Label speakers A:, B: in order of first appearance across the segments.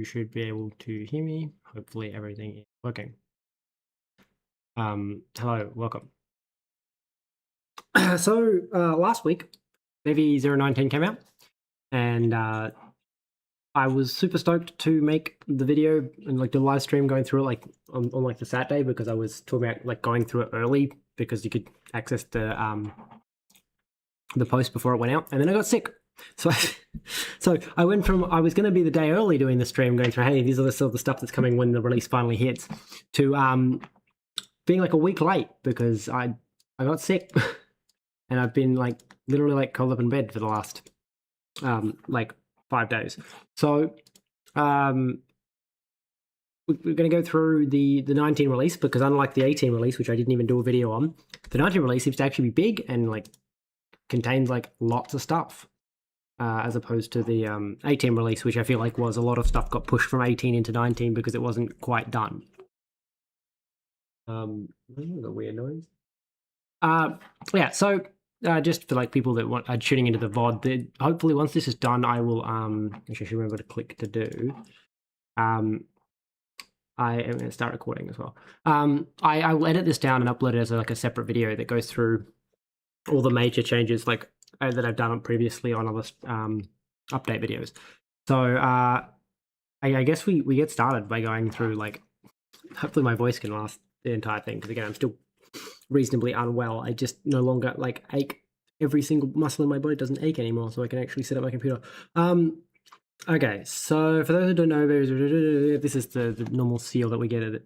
A: You should be able to hear me. Hopefully everything is working. Hello, welcome. So last week, Bevy 0.19 came out, and I was super stoked to make the video and like the live stream going through it like on like the Saturday, because I was talking about like going through it early because you could access the post before it went out, and then I got sick. So, so I went from I was going to be the day early doing the stream, going through, hey, these are the sort of stuff that's coming when the release finally hits, to being like a week late because I got sick, and I've been like literally like curled up in bed for the last like 5 days. So we're going to go through the 19 release, because unlike the 18 release, which I didn't even do a video on, the 19 release seems to actually be big and like contains like lots of stuff. As opposed to the 18 release, which I feel like was a lot of stuff got pushed from 18 into 19 because it wasn't quite done. That was a weird noise. Yeah, so just for like people that are tuning into the VOD, hopefully once this is done, I will actually I should remember to click to do. I am going to start recording as well. I will edit this down and upload it as like a separate video that goes through all the major changes like that I've done previously on other update videos. So I guess we get started by going through like, hopefully my voice can last the entire thing, because again, I'm still reasonably unwell. I just no longer like ache. Every single muscle in my body doesn't ache anymore, so I can actually set up my computer. Okay, so for those who don't know, this is the normal seal that we get at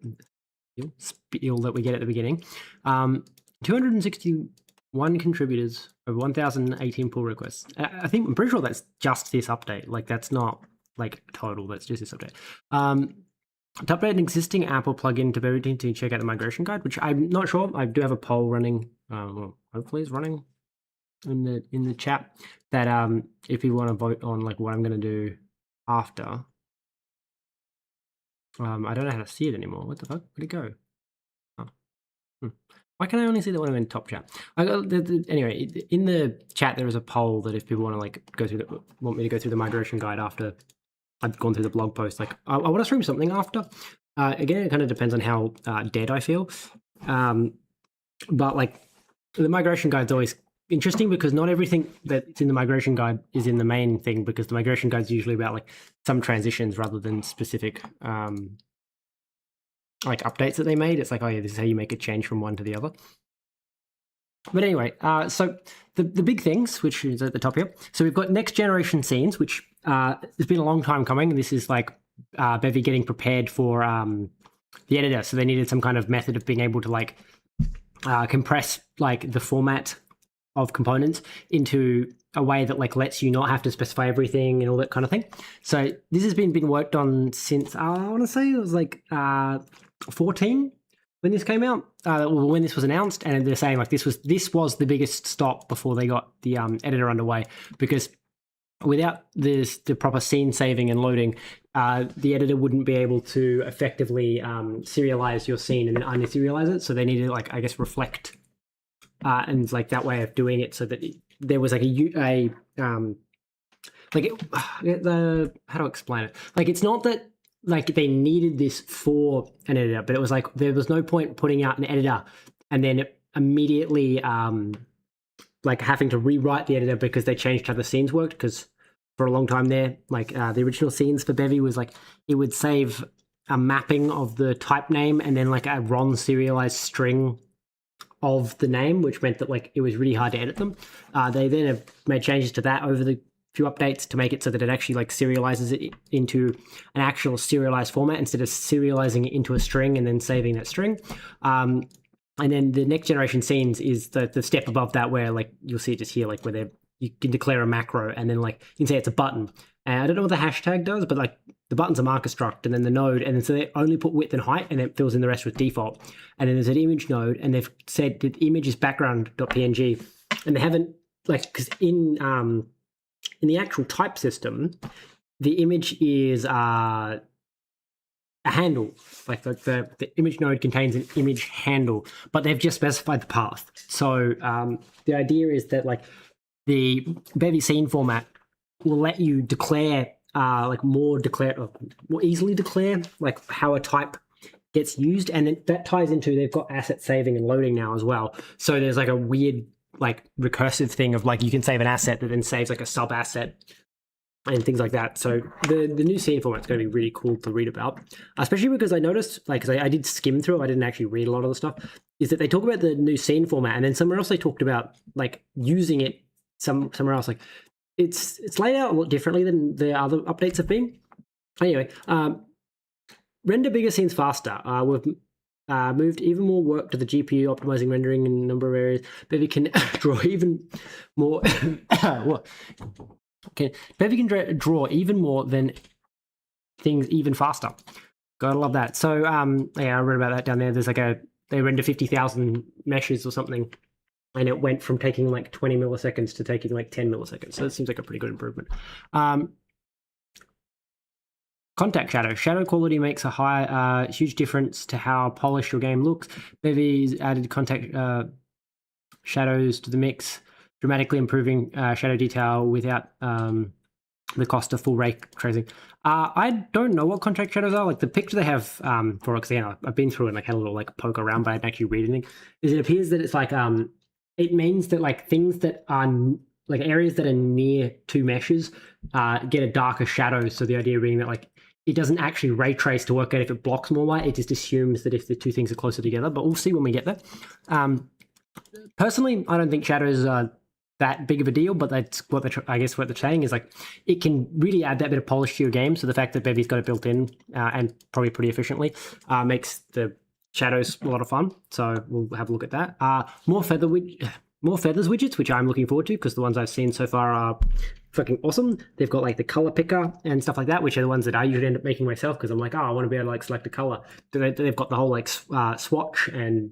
A: the beginning. 261 contributors over 1,018 pull requests. I'm pretty sure that's just this update. Like that's not like total, that's just this update. To update an existing app or plugin to Bevy to check out the migration guide, which I'm not sure. I do have a poll running. Well, hopefully it's running in the chat, that if you want to vote on like what I'm going to do after. I don't know how to see it anymore. What the fuck? Where'd it go? Oh. Why can I only see the one in top chat? Anyway, in the chat there is a poll that if people want to like want me to go through the migration guide after I've gone through the blog post, like I want to stream something after. Again, it kind of depends on how dead I feel. But like the migration guide's always interesting because not everything that's in the migration guide is in the main thing, because the migration guide's usually about like some transitions rather than specific like updates that they made. It's like, oh yeah, this is how you make a change from one to the other. But anyway, so the big things, which is at the top here. So we've got next generation scenes, which it's been a long time coming. This is like Bevy getting prepared for the editor. So they needed some kind of method of being able to like compress like the format of components into a way that like lets you not have to specify everything and all that kind of thing. So this has been worked on since I want to say it was like 14 when this came out, when this was announced, and they're saying like this was the biggest stop before they got the editor underway, because without the proper scene saving and loading, the editor wouldn't be able to effectively serialize your scene and then unserialize it. So they needed like, I guess, reflect and like that way of doing it, so that there was like how to explain it? Like it's not that like they needed this for an editor, but it was like there was no point putting out an editor and then immediately like having to rewrite the editor because they changed how the scenes worked. Because for a long time there, like the original scenes for Bevy was like it would save a mapping of the type name and then like a RON serialized string of the name, which meant that like it was really hard to edit them. They then have made changes to that over the few updates to make it so that it actually like serializes it into an actual serialized format instead of serializing it into a string and then saving that string. And then the next generation scenes is the step above that, where like you'll see it just here, like where you can declare a macro and then like you can say it's a button. And I don't know what the hashtag does, but like the button's a marker struct and then the node, and then so they only put width and height and it fills in the rest with default. And then there's an image node, and they've said that the image is background.png, and they haven't like, because in the actual type system, the image is a handle. Like the image node contains an image handle, but they've just specified the path. So the idea is that like the Bevy scene format will let you declare like more easily declare like how a type gets used, and that ties into they've got asset saving and loading now as well. So there's like a weird like recursive thing of like you can save an asset that then saves like a sub asset and things like that. So the new scene format is going to be really cool to read about, especially because I noticed, like, because I did skim through, I didn't actually read a lot of the stuff, is that they talk about the new scene format, and then somewhere else they talked about like using it somewhere else. Like it's laid out a lot differently than the other updates have been. Anyway, render bigger scenes faster. We've moved even more work to the GPU, optimizing rendering in a number of areas. Bevy can draw even more. What? Okay, Bevy can draw even more than things even faster. Gotta love that. So yeah, I read about that down there. There's like they render 50,000 meshes or something, and it went from taking like 20 milliseconds to taking like 10 milliseconds. So it seems like a pretty good improvement. Contact shadow. Shadow quality makes a huge difference to how polished your game looks. Bevy's added contact shadows to the mix, dramatically improving shadow detail without the cost of full ray tracing. I don't know what contact shadows are. Like the picture they have for it, I've been through it and like had a little like poke around, but I didn't actually read anything. Is it appears that it's like it means that like things that are like areas that are near two meshes get a darker shadow. So the idea being that like it doesn't actually ray trace to work out if it blocks more light. It just assumes that if the two things are closer together. But we'll see when we get there. Personally, I don't think shadows are that big of a deal, but that's what they're saying is like it can really add that bit of polish to your game. So the fact that Bevy's got it built in and probably pretty efficiently makes the shadows a lot of fun. So we'll have a look at that. More feathers widgets, which I'm looking forward to because the ones I've seen so far are fucking awesome. They've got like the color picker and stuff like that, which are the ones that I usually end up making myself because I'm like, oh, I want to be able to like select a color. They've got the whole like swatch and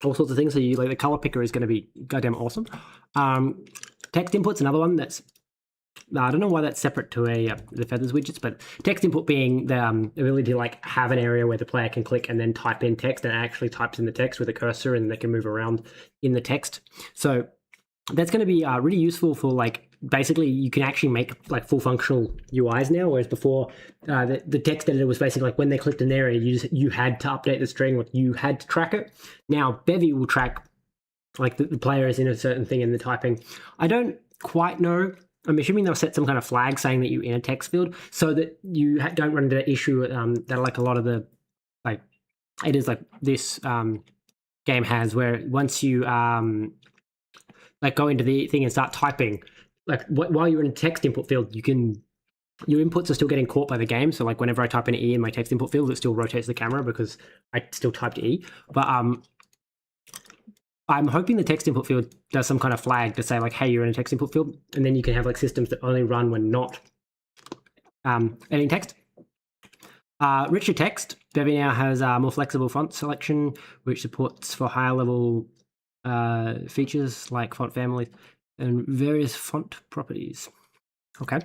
A: all sorts of things. So you like the color picker is going to be goddamn awesome. Text input's another one that's I don't know why that's separate to the feathers widgets, but text input being the ability to like have an area where the player can click and then type in text, and it actually types in the text with a cursor, and they can move around in the text. So that's going to be really useful for like basically you can actually make like full functional UIs now, whereas before the text editor was basically like when they clicked an area, you had to update the string, like you had to track it. Now Bevy will track like the player is in a certain thing in the typing. I don't quite know. I'm assuming they'll set some kind of flag saying that you're in a text field so that you don't run into that issue that like a lot of the like it is like this game has, where once you like go into the thing and start typing, like while you're in a text input field, your inputs are still getting caught by the game. So like whenever I type in E in my text input field, it still rotates the camera because I still typed E. But I'm hoping the text input field does some kind of flag to say like, hey, you're in a text input field, and then you can have like systems that only run when not editing text. Richer text. Bevy now has more flexible font selection, which supports for higher level features like font families and various font properties. Okay.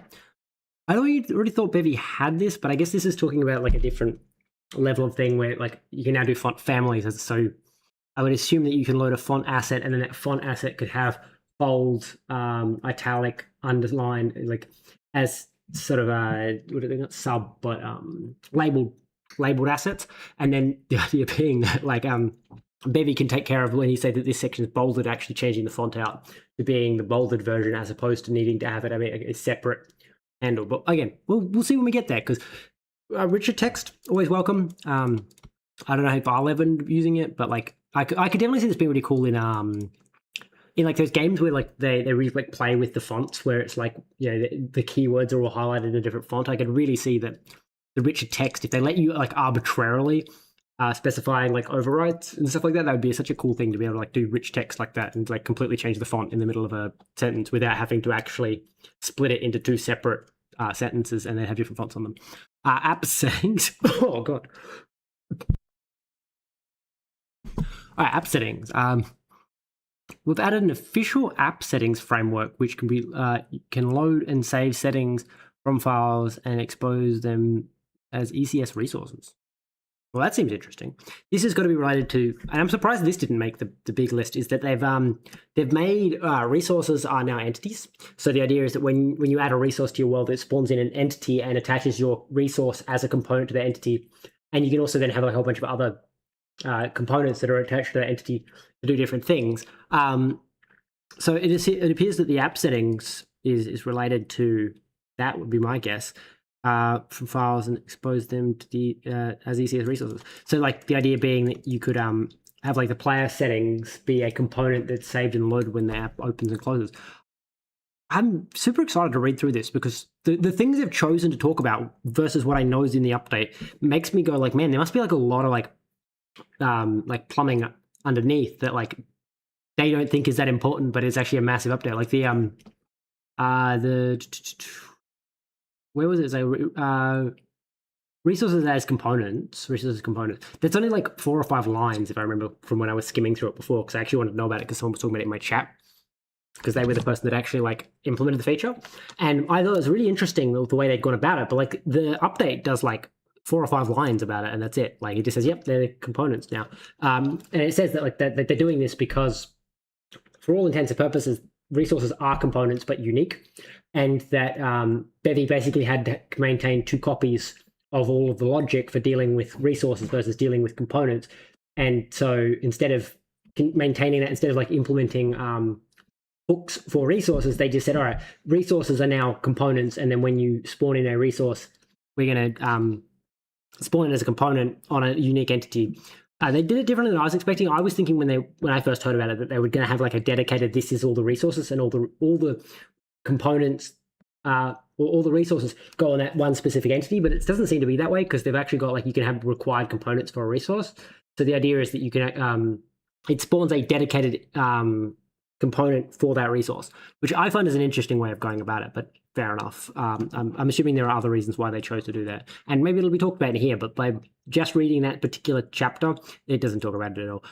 A: I already thought Bevy had this, but I guess this is talking about like a different level of thing where like you can now do font families. So I would assume that you can load a font asset, and then that font asset could have bold, italic, underline, like as sort of not sub, but labeled assets. And then the idea being that like Bevy can take care of when you say that this section is bolded, actually changing the font out to being the bolded version as opposed to needing to have it a separate handle. But again, we'll see when we get there because richer text always welcome. I don't know if I'll ever end up using it, but like I could definitely see this being really cool in like those games where like they really like play with the fonts, where it's like, you know, the keywords are all highlighted in a different font. I could really see that the richer text, if they let you like arbitrarily specifying like overrides and stuff like that, that would be such a cool thing to be able to like do rich text like that and like completely change the font in the middle of a sentence without having to actually split it into two separate sentences and then have different fonts on them. App settings. Oh god. All right, app settings. We've added an official app settings framework, which can load and save settings from files and expose them as ECS resources. Well, that seems interesting. This has got to be related to, and I'm surprised this didn't make the big list. Is that they've made resources are now entities. So the idea is that when you add a resource to your world, it spawns in an entity and attaches your resource as a component to the entity, and you can also then have a whole bunch of other components that are attached to that entity to do different things. So it appears that the app settings is related to that. Would be my guess. From files and expose them to the as easy as resources. So like the idea being that you could have like the player settings be a component that's saved and loaded when the app opens and closes. I'm super excited to read through this because the things they've chosen to talk about versus what I know is in the update makes me go like, man, there must be like a lot of like plumbing underneath that like they don't think is that important, but it's actually a massive update. Like the where was it? So, resources as components. That's only like 4 or 5 lines, if I remember from when I was skimming through it before, because I actually wanted to know about it because someone was talking about it in my chat, because they were the person that actually like implemented the feature. And I thought it was really interesting the way they'd gone about it. But like the update does like 4 or 5 lines about it, and that's it. Like it just says, yep, they're components now. And it says that like that they're doing this because for all intents and purposes, resources are components but unique, and that Bevy basically had to maintain 2 copies of all of the logic for dealing with resources versus dealing with components. And so instead of maintaining that, instead of like implementing hooks for resources, they just said, all right, resources are now components, and then when you spawn in a resource, we're going to spawn it as a component on a unique entity. They did it differently than I was expecting. I was thinking when I first heard about it that they were going to have like a dedicated, this is all the resources, and all the components, all the resources go on that one specific entity. But it doesn't seem to be that way, because they've actually got like, you can have required components for a resource. So the idea is that you can it spawns a dedicated component for that resource, which I find is an interesting way of going about it. But fair enough. I'm assuming there are other reasons why they chose to do that, and maybe it'll be talked about in here. But by just reading that particular chapter, it doesn't talk about it at all.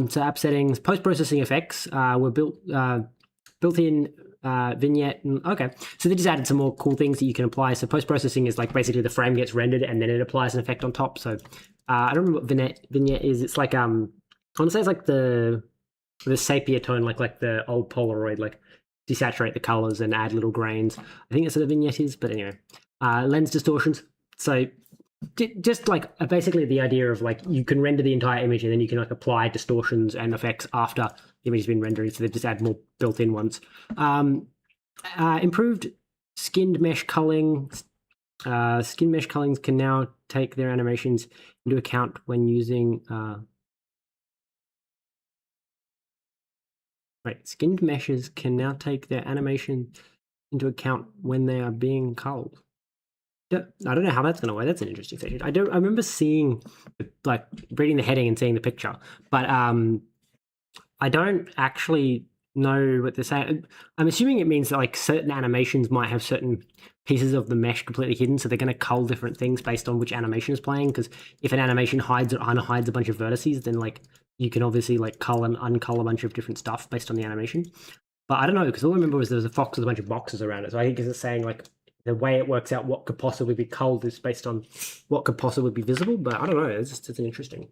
A: So app settings, post-processing effects were built-in vignette. Okay, so they just added some more cool things that you can apply. So post-processing is like basically the frame gets rendered and then it applies an effect on top. So I don't remember what vignette is. It's like I want to say it's like the sepia tone, like the old Polaroid, like desaturate the colors and add little grains. I think that's what a vignette is. But anyway, lens distortions. So just like basically the idea of like you can render the entire image and then you can like apply distortions and effects after the image has been rendered. So they just add more built-in ones. Improved skinned mesh culling. Skin mesh cullings can now take their animations into account when using skinned meshes can now take their animation into account when they are being culled. I don't know how that's going to work. That's an interesting feature. I remember seeing, like, reading the heading and seeing the picture, but I don't actually know what they're saying. I'm assuming it means that like certain animations might have certain pieces of the mesh completely hidden, so they're going to cull different things based on which animation is playing. Because if an animation hides or unhides a bunch of vertices, then like you can obviously like cull and uncull a bunch of different stuff based on the animation. But I don't know, because all I remember was there was a fox with a bunch of boxes around it. So I think it's saying like the way it works out what could possibly be culled is based on what could possibly be visible. But I don't know. It's an interesting.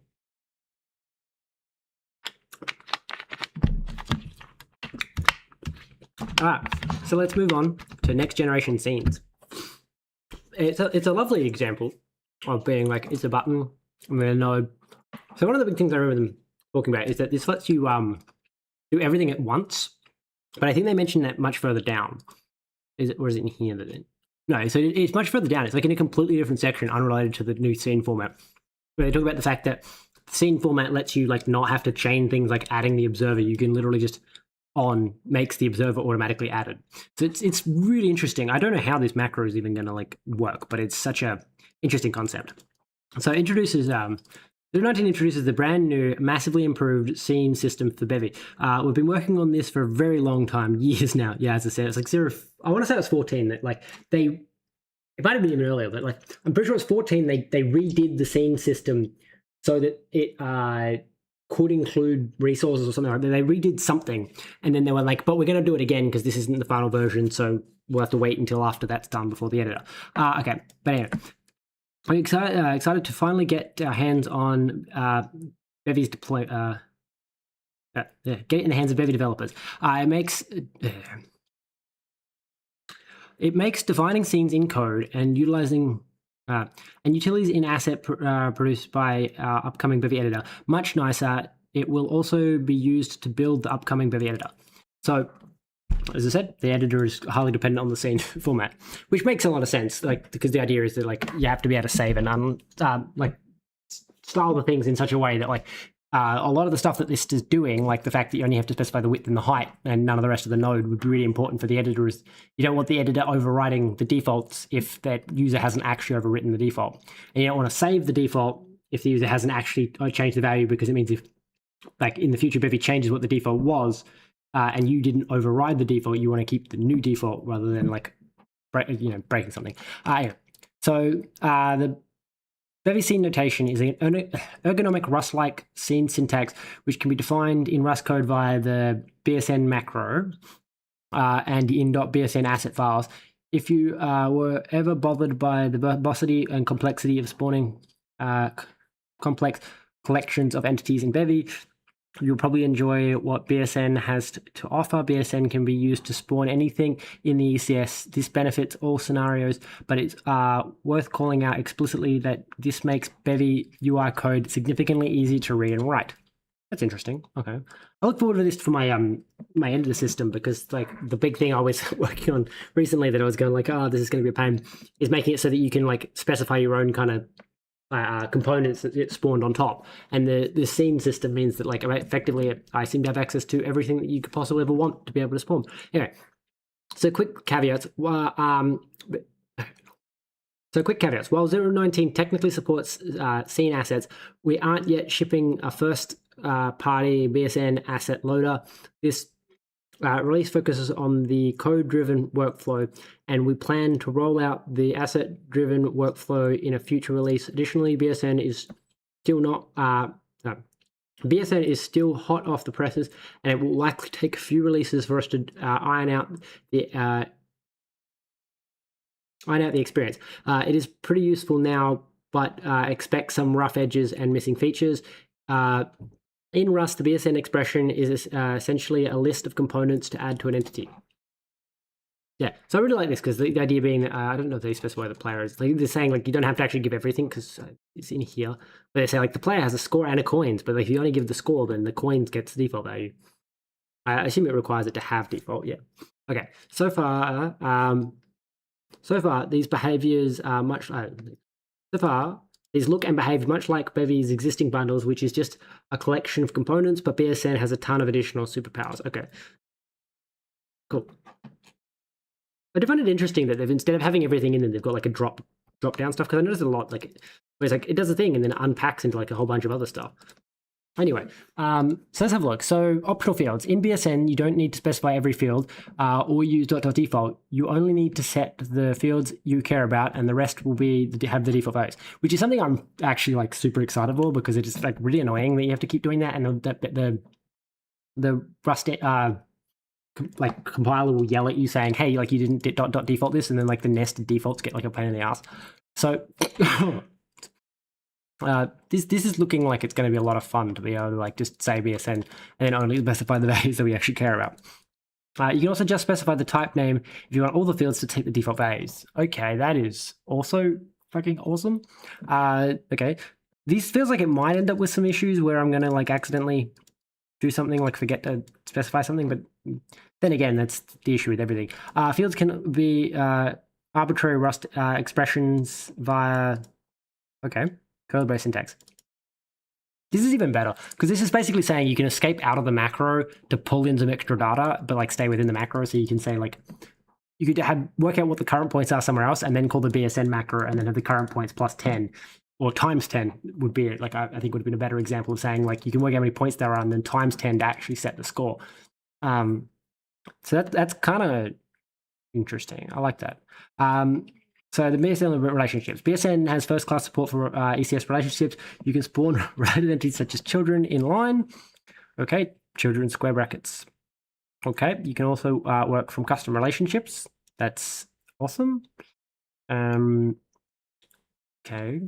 A: All right, so let's move on to next generation scenes. It's a lovely example of being like, it's a button and then a node. So one of the big things I remember them talking about is that this lets you do everything at once. But I think they mentioned that much further down. Is it, or is it in here? No, so it's much further down. It's like in a completely different section, unrelated to the new scene format, where they talk about the fact that the scene format lets you like not have to chain things like adding the observer. You can literally just makes the observer automatically added. So it's really interesting. I don't know how this macro is even going to like work, but it's such a interesting concept. So it introduces 0.19 introduces the brand new, massively improved scene system for Bevy. We've been working on this for a very long time, years now. Yeah, as I said, it's like I want to say it was 14 that like it might have been even earlier, but like I'm pretty sure it's 14. They redid the scene system so that it could include resources or something like that. They redid something, and then they were like, but we're going to do it again because this isn't the final version, so we'll have to wait until after that's done before the editor. Okay, but anyway. I'm excited to finally get our hands on Bevy's deploy. Get it in the hands of Bevy developers. It makes defining scenes in code and utilizing and utilities in asset produced by our upcoming Bevy editor much nicer. It will also be used to build the upcoming Bevy editor. So, as I said, the editor is highly dependent on the scene format, which makes a lot of sense. Like, because the idea is that like you have to be able to save and like style the things in such a way that like a lot of the stuff that this is doing, like the fact that you only have to specify the width and the height and none of the rest of the node, would be really important for the editor. Is you don't want the editor overriding the defaults if that user hasn't actually overwritten the default, and you don't want to save the default if the user hasn't actually changed the value, because it means if like in the future Bevy changes what the default was and you didn't override the default, you want to keep the new default rather than like breaking something. So the Bevy scene notation is an ergonomic Rust-like scene syntax which can be defined in Rust code via the BSN macro and in .bsn asset files. If you were ever bothered by the verbosity and complexity of spawning complex collections of entities in Bevy, you'll probably enjoy what BSN has to offer. BSN can be used to spawn anything in the ECS. This benefits all scenarios, but it's worth calling out explicitly that this makes Bevy UI code significantly easier to read and write. That's interesting. Okay. I look forward to this for my my editor system, because like the big thing I was working on recently that I was going like, oh, this is going to be a pain, is making it so that you can like specify your own kind of components that get spawned on top, and the scene system means that like effectively I seem to have access to everything that you could possibly ever want to be able to spawn. Anyway, so quick caveats. While 0.19 technically supports scene assets, we aren't yet shipping a first party BSN asset loader. This release focuses on the code-driven workflow, and we plan to roll out the asset-driven workflow in a future release. Additionally, BSN is still hot off the presses, and it will likely take a few releases for us to iron out the experience. It is pretty useful now, but expect some rough edges and missing features. In Rust, the BSN expression is essentially a list of components to add to an entity. Yeah, so I really like this, because the idea being that I don't know if they specify the player is. Like, they're saying like you don't have to actually give everything, because it's in here. But they say like the player has a score and a coins, but like, if you only give the score, then the coins gets the default value. I assume it requires it to have default. Yeah. Okay. So far, these behaviors are much. These look and behave much like Bevy's existing bundles, which is just a collection of components, but BSN has a ton of additional superpowers. Okay, cool. I do find it interesting that they've, instead of having everything in them, they've got like a drop down stuff, because I noticed a lot like where it's like it does a thing and then it unpacks into like a whole bunch of other stuff. Anyway, so let's have a look. So optional fields. In BSN, you don't need to specify every field or use .default. You only need to set the fields you care about, and the rest will have the default values, which is something I'm actually like super excited for, because it is like really annoying that you have to keep doing that, and the Rust like compiler will yell at you saying, hey, like you didn't .default this, and then like the nested defaults get like a pain in the ass. So this is looking like it's going to be a lot of fun to be able to like just say BSN and then only specify the values that we actually care about. You can also just specify the type name if you want all the fields to take the default values. Okay, that is also fucking awesome. Okay, this feels like it might end up with some issues where I'm going to like accidentally do something, like forget to specify something, but then again, that's the issue with everything. Fields can be arbitrary Rust expressions via, okay, curly-brace syntax. This is even better, because this is basically saying you can escape out of the macro to pull in some extra data, but like stay within the macro. So you can say like, you could work out what the current points are somewhere else, and then call the BSN macro, and then have the current points plus 10 or times 10 would be like, I think would have been a better example of saying like you can work out how many points there are and then times 10 to actually set the score. So that's kind of interesting. I like that. So the BSN relationships. BSN has first-class support for ECS relationships. You can spawn related entities such as children in line. Okay, children square brackets. Okay, you can also work from custom relationships. That's awesome. Okay.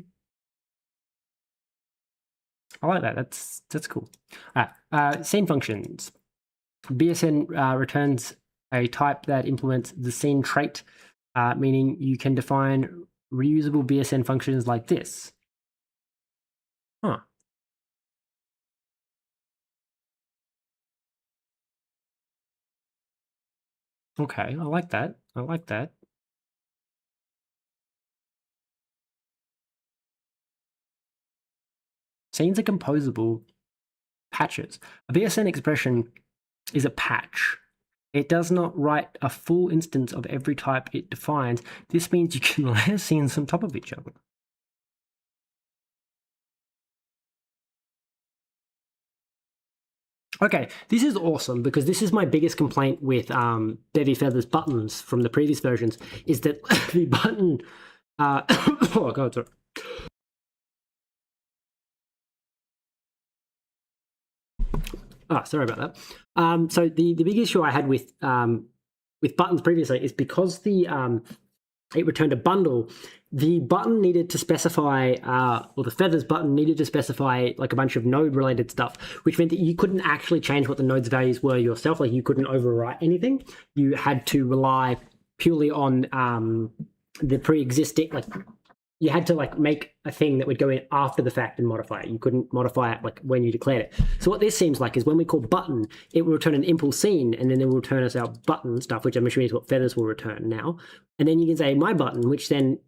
A: I like that. That's cool. All right. Scene functions. BSN returns a type that implements the scene trait, meaning you can define reusable BSN functions like this. Huh. Okay, I like that. I like that. Scenes are composable patches. A BSN expression is a patch. It does not write a full instance of every type it defines. This means you can layer scenes on top of each other. Okay, this is awesome because this is my biggest complaint with Bevy Feathers buttons from the previous versions is that the button. Oh god, sorry. Sorry about that. So the big issue I had with buttons previously is because it returned a bundle. The button needed to specify, or the feathers button needed to specify like a bunch of node related stuff, which meant that you couldn't actually change what the node's values were yourself. Like you couldn't overwrite anything. You had to rely purely on the pre-existing, like you had to like make a thing that would go in after the fact and modify it. You couldn't modify it like when you declared it. So what this seems like is when we call button, it will return an impulse scene, and then it will return us our button stuff, which I'm assuming is what feathers will return now. And then you can say my button, which then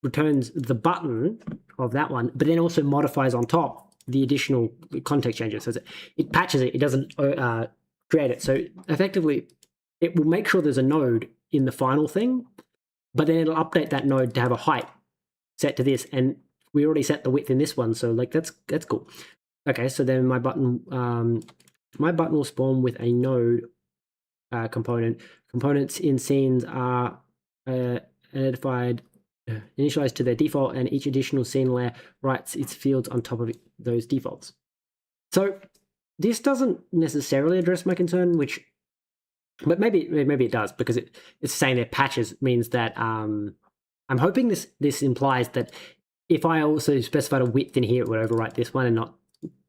A: returns the button of that one, but then also modifies on top the additional context changes. So it patches it. It doesn't create it. So effectively, it will make sure there's a node in the final thing, but then it'll update that node to have a height set to this, and we already set the width in this one, so like that's cool. Okay, so then my button will spawn with a node component. Components in scenes are identified, initialized to their default, and each additional scene layer writes its fields on top of those defaults. So this doesn't necessarily address my concern, but maybe it does, because it's saying their patches means that I'm hoping this implies that if I also specified a width in here, it would overwrite this one and not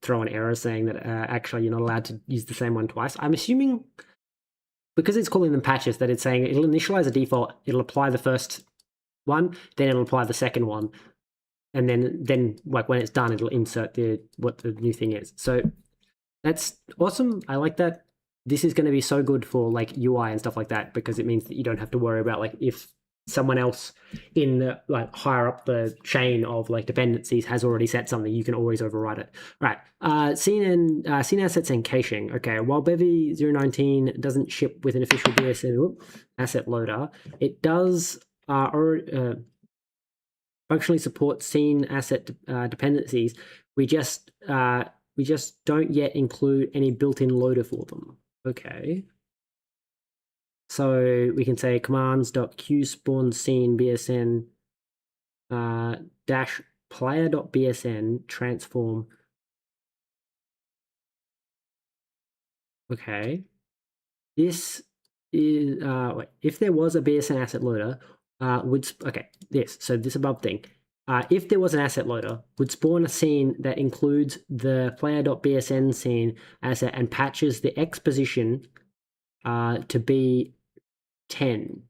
A: throw an error saying that actually you're not allowed to use the same one twice. I'm assuming because it's calling them patches that it's saying it'll initialize a default, it'll apply the first one, then it'll apply the second one, and then like when it's done, it'll insert what the new thing is. So that's awesome. I like that. This is going to be so good for like UI and stuff like that, because it means that you don't have to worry about like if someone else in the like higher up the chain of like dependencies has already set something, you can always override it. Right. Scene assets and caching. Okay, while Bevy 0.19 doesn't ship with an official BSN asset loader, it does functionally support scene asset dependencies. We just don't yet include any built-in loader for them. Okay. So we can say commands.qspawn scene bsn dash player.bsn transform. Okay. This is if there was a BSN asset loader, this above thing. If there was an asset loader, would spawn a scene that includes the player.bsn scene asset and patches the X position to be 10.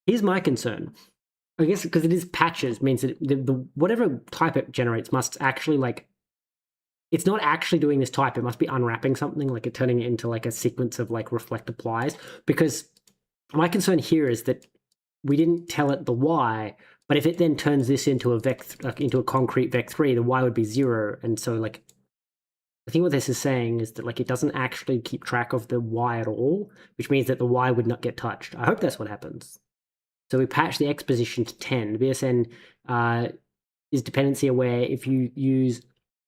A: Here's my concern. I guess because it is patches means that the whatever type it generates must actually like, it's not actually doing this type. It must be unwrapping something, like it turning it into like a sequence of like reflect applies. Because my concern here is that we didn't tell it the Y, but if it then turns this into a into a concrete vec3, the Y would be 0, and so like I think what this is saying is that like it doesn't actually keep track of the Y at all, which means that the Y would not get touched. I hope that's what happens. So we patch the X position to 10. The BSN is dependency aware. If you use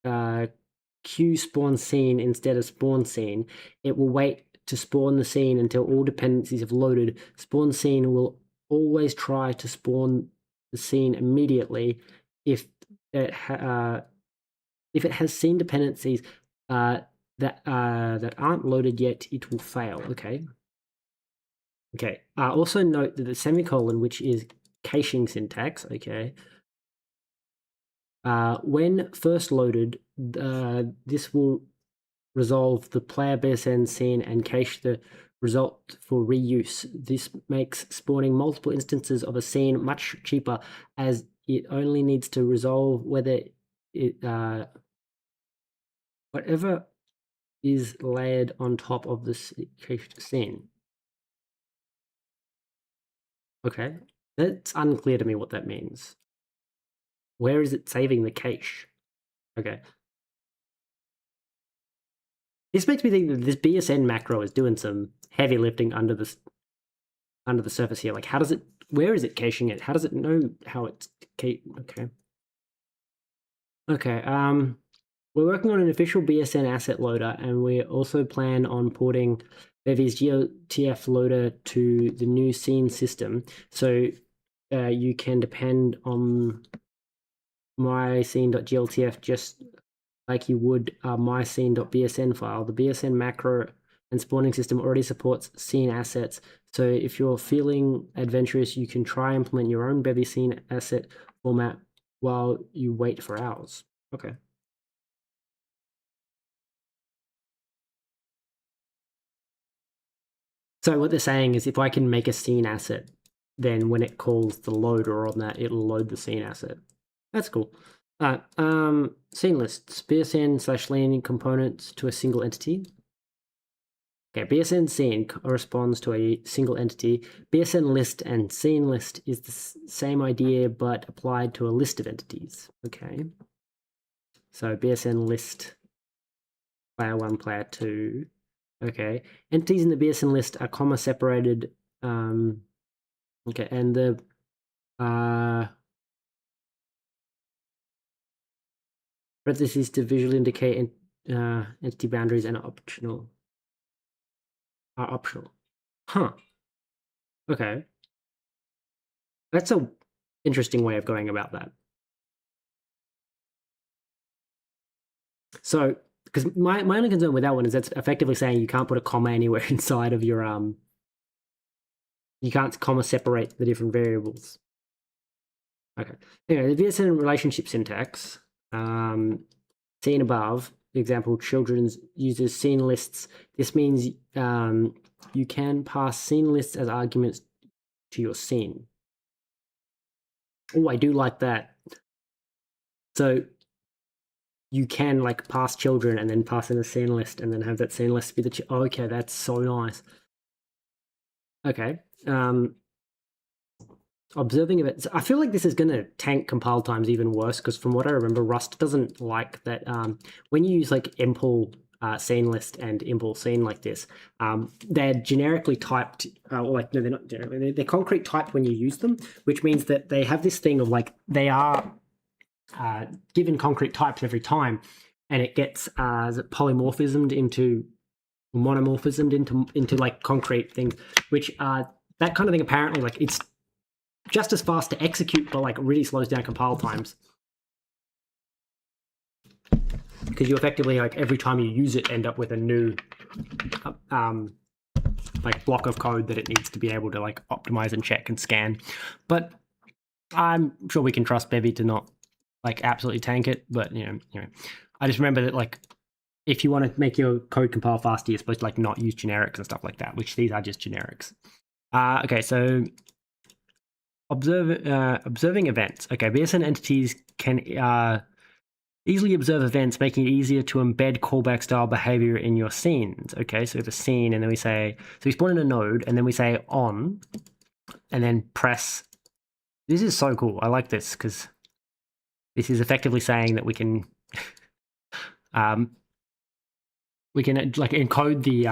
A: Q spawn scene instead of spawn scene, it will wait to spawn the scene until all dependencies have loaded. Spawn scene will always try to spawn the scene immediately. If it has scene dependencies that aren't loaded yet, it will fail. Okay. Also note that the semicolon, which is caching syntax, okay, When first loaded, this will resolve the player BSN scene and cache the result for reuse. This makes spawning multiple instances of a scene much cheaper, as it only needs to resolve whether it whatever is layered on top of the cached scene. Okay, that's unclear to me what that means. Where is it saving the cache? Okay. This makes me think that this BSN macro is doing some heavy lifting under the surface here. Like, how does it? Where is it caching it? How does it know how it's okay? Okay. We're working on an official BSN asset loader, and we also plan on porting Bevy's GeoTF loader to the new scene system. So you can depend on my scene.gltf just like you would my scene.bsn file. The BSN macro and spawning system already supports scene assets. So if you're feeling adventurous, you can try implement your own Bevy scene asset format while you wait for ours. Okay. So what they're saying is if I can make a scene asset, then when it calls the loader on that, it'll load the scene asset. That's cool. Scene lists, BSN/lean components to a single entity. Okay, BSN scene corresponds to a single entity. BSN list and scene list is the same idea, but applied to a list of entities. Okay. So BSN list, player 1, player 2. Okay. Entities in the BSN list are comma separated. Okay, and the parentheses to visually indicate entity boundaries and are optional. Huh. Okay. That's a interesting way of going about that. So, because my only concern with that one is that's effectively saying you can't put a comma anywhere inside of your you can't comma separate the different variables. Okay. Anyway, the BSN relationship syntax, seen above, example, children's uses scene lists. This means you can pass scene lists as arguments to your scene. Oh, I do like that. So you can like pass children and then pass in a scene list and then have that scene list be the okay, that's so nice. Okay. Observing events. I feel like this is going to tank compile times even worse because from what I remember, Rust doesn't like that when you use like impl scene list and impl scene like this, they're generically typed, like no, they're not generically, they're concrete typed when you use them, which means that they have this thing of like they are given concrete types every time, and it gets polymorphismed into monomorphismed into like concrete things, which that kind of thing apparently like it's just as fast to execute, but like really slows down compile times. Because you effectively, like every time you use it, end up with a new like block of code that it needs to be able to like optimize and check and scan. But I'm sure we can trust Bevy to not like absolutely tank it. But you know, I just remember that like if you want to make your code compile faster, you're supposed to like not use generics and stuff like that, which these are just generics. Okay, so observing events. Okay, BSN entities can easily observe events, making it easier to embed callback style behavior in your scenes. Okay, so we have a scene, and then we say, so we spawn in a node, and then we say on, and then press. This is so cool. I like this because this is effectively saying that we can like encode the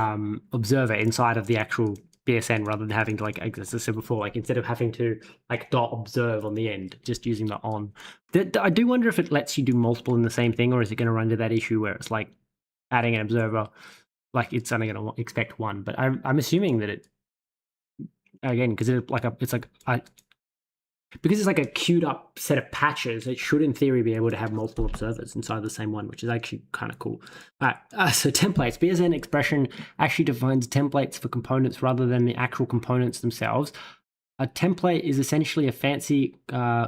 A: observer inside of the actual BSN rather than having to like, as I said before, like instead of having to like .observe on the end, just using the on. I do wonder if it lets you do multiple in the same thing, or is it going to run into that issue where it's like adding an observer, like it's only going to expect one. But I'm assuming that it, again, because because it's like a queued up set of patches, it should in theory be able to have multiple observers inside the same one, which is actually kind of cool. All right, so templates. BSN expression actually defines templates for components rather than the actual components themselves. A template is essentially a fancy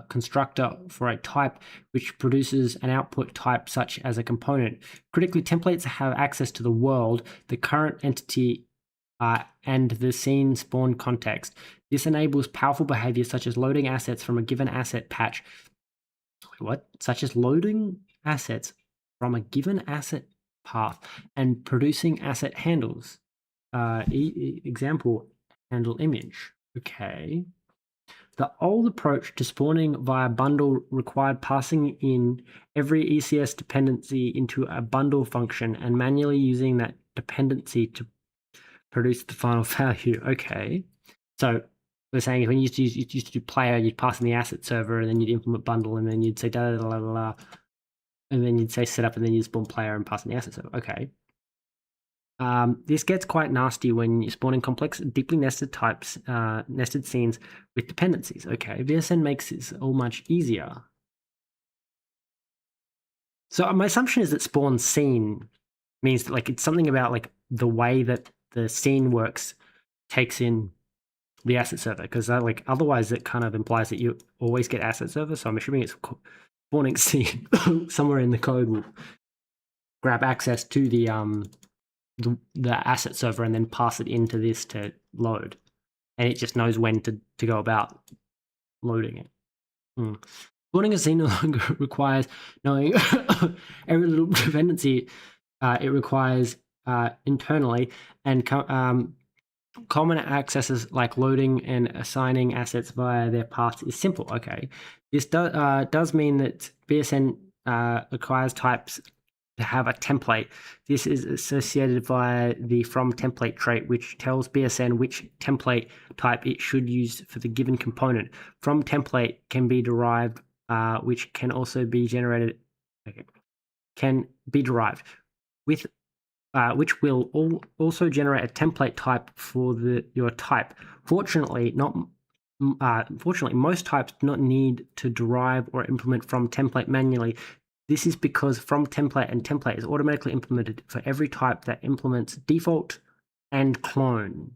A: constructor for a type which produces an output type such as a component. Critically, templates have access to the world, the current entity, and the scene spawn context. This enables powerful behavior such as loading assets from a given asset patch. What? Such as loading assets from a given asset path and producing asset handles. Example, handle image. Okay. The old approach to spawning via bundle required passing in every ECS dependency into a bundle function and manually using that dependency to produce the final value. Okay. So we're saying when you used to do player, you'd pass in the asset server and then you'd implement bundle and then you'd say da da da da da, and then you'd say setup and then you'd spawn player and pass in the asset server. Okay. This gets quite nasty when you're spawning complex, deeply nested types, nested scenes with dependencies. Okay, VSN makes this all much easier. So my assumption is that spawn scene means that like it's something about like the way that the scene works takes in the asset server, because like otherwise it kind of implies that you always get asset server. So I'm assuming it's spawning scene somewhere in the code will grab access to the asset server and then pass it into this to load, and it just knows when to go about loading it. Spawning a scene no longer requires knowing every little dependency it requires internally, and common accesses like loading and assigning assets via their paths is simple. Okay, this does mean that BSN requires types to have a template. This is associated via the from template trait, which tells BSN which template type it should use for the given component. From template can be derived, which can also be generated. Okay, can be derived with, which will also generate a template type for your type. Fortunately, most types do not need to derive or implement from template manually. This is because from template and template is automatically implemented for every type that implements default and clone.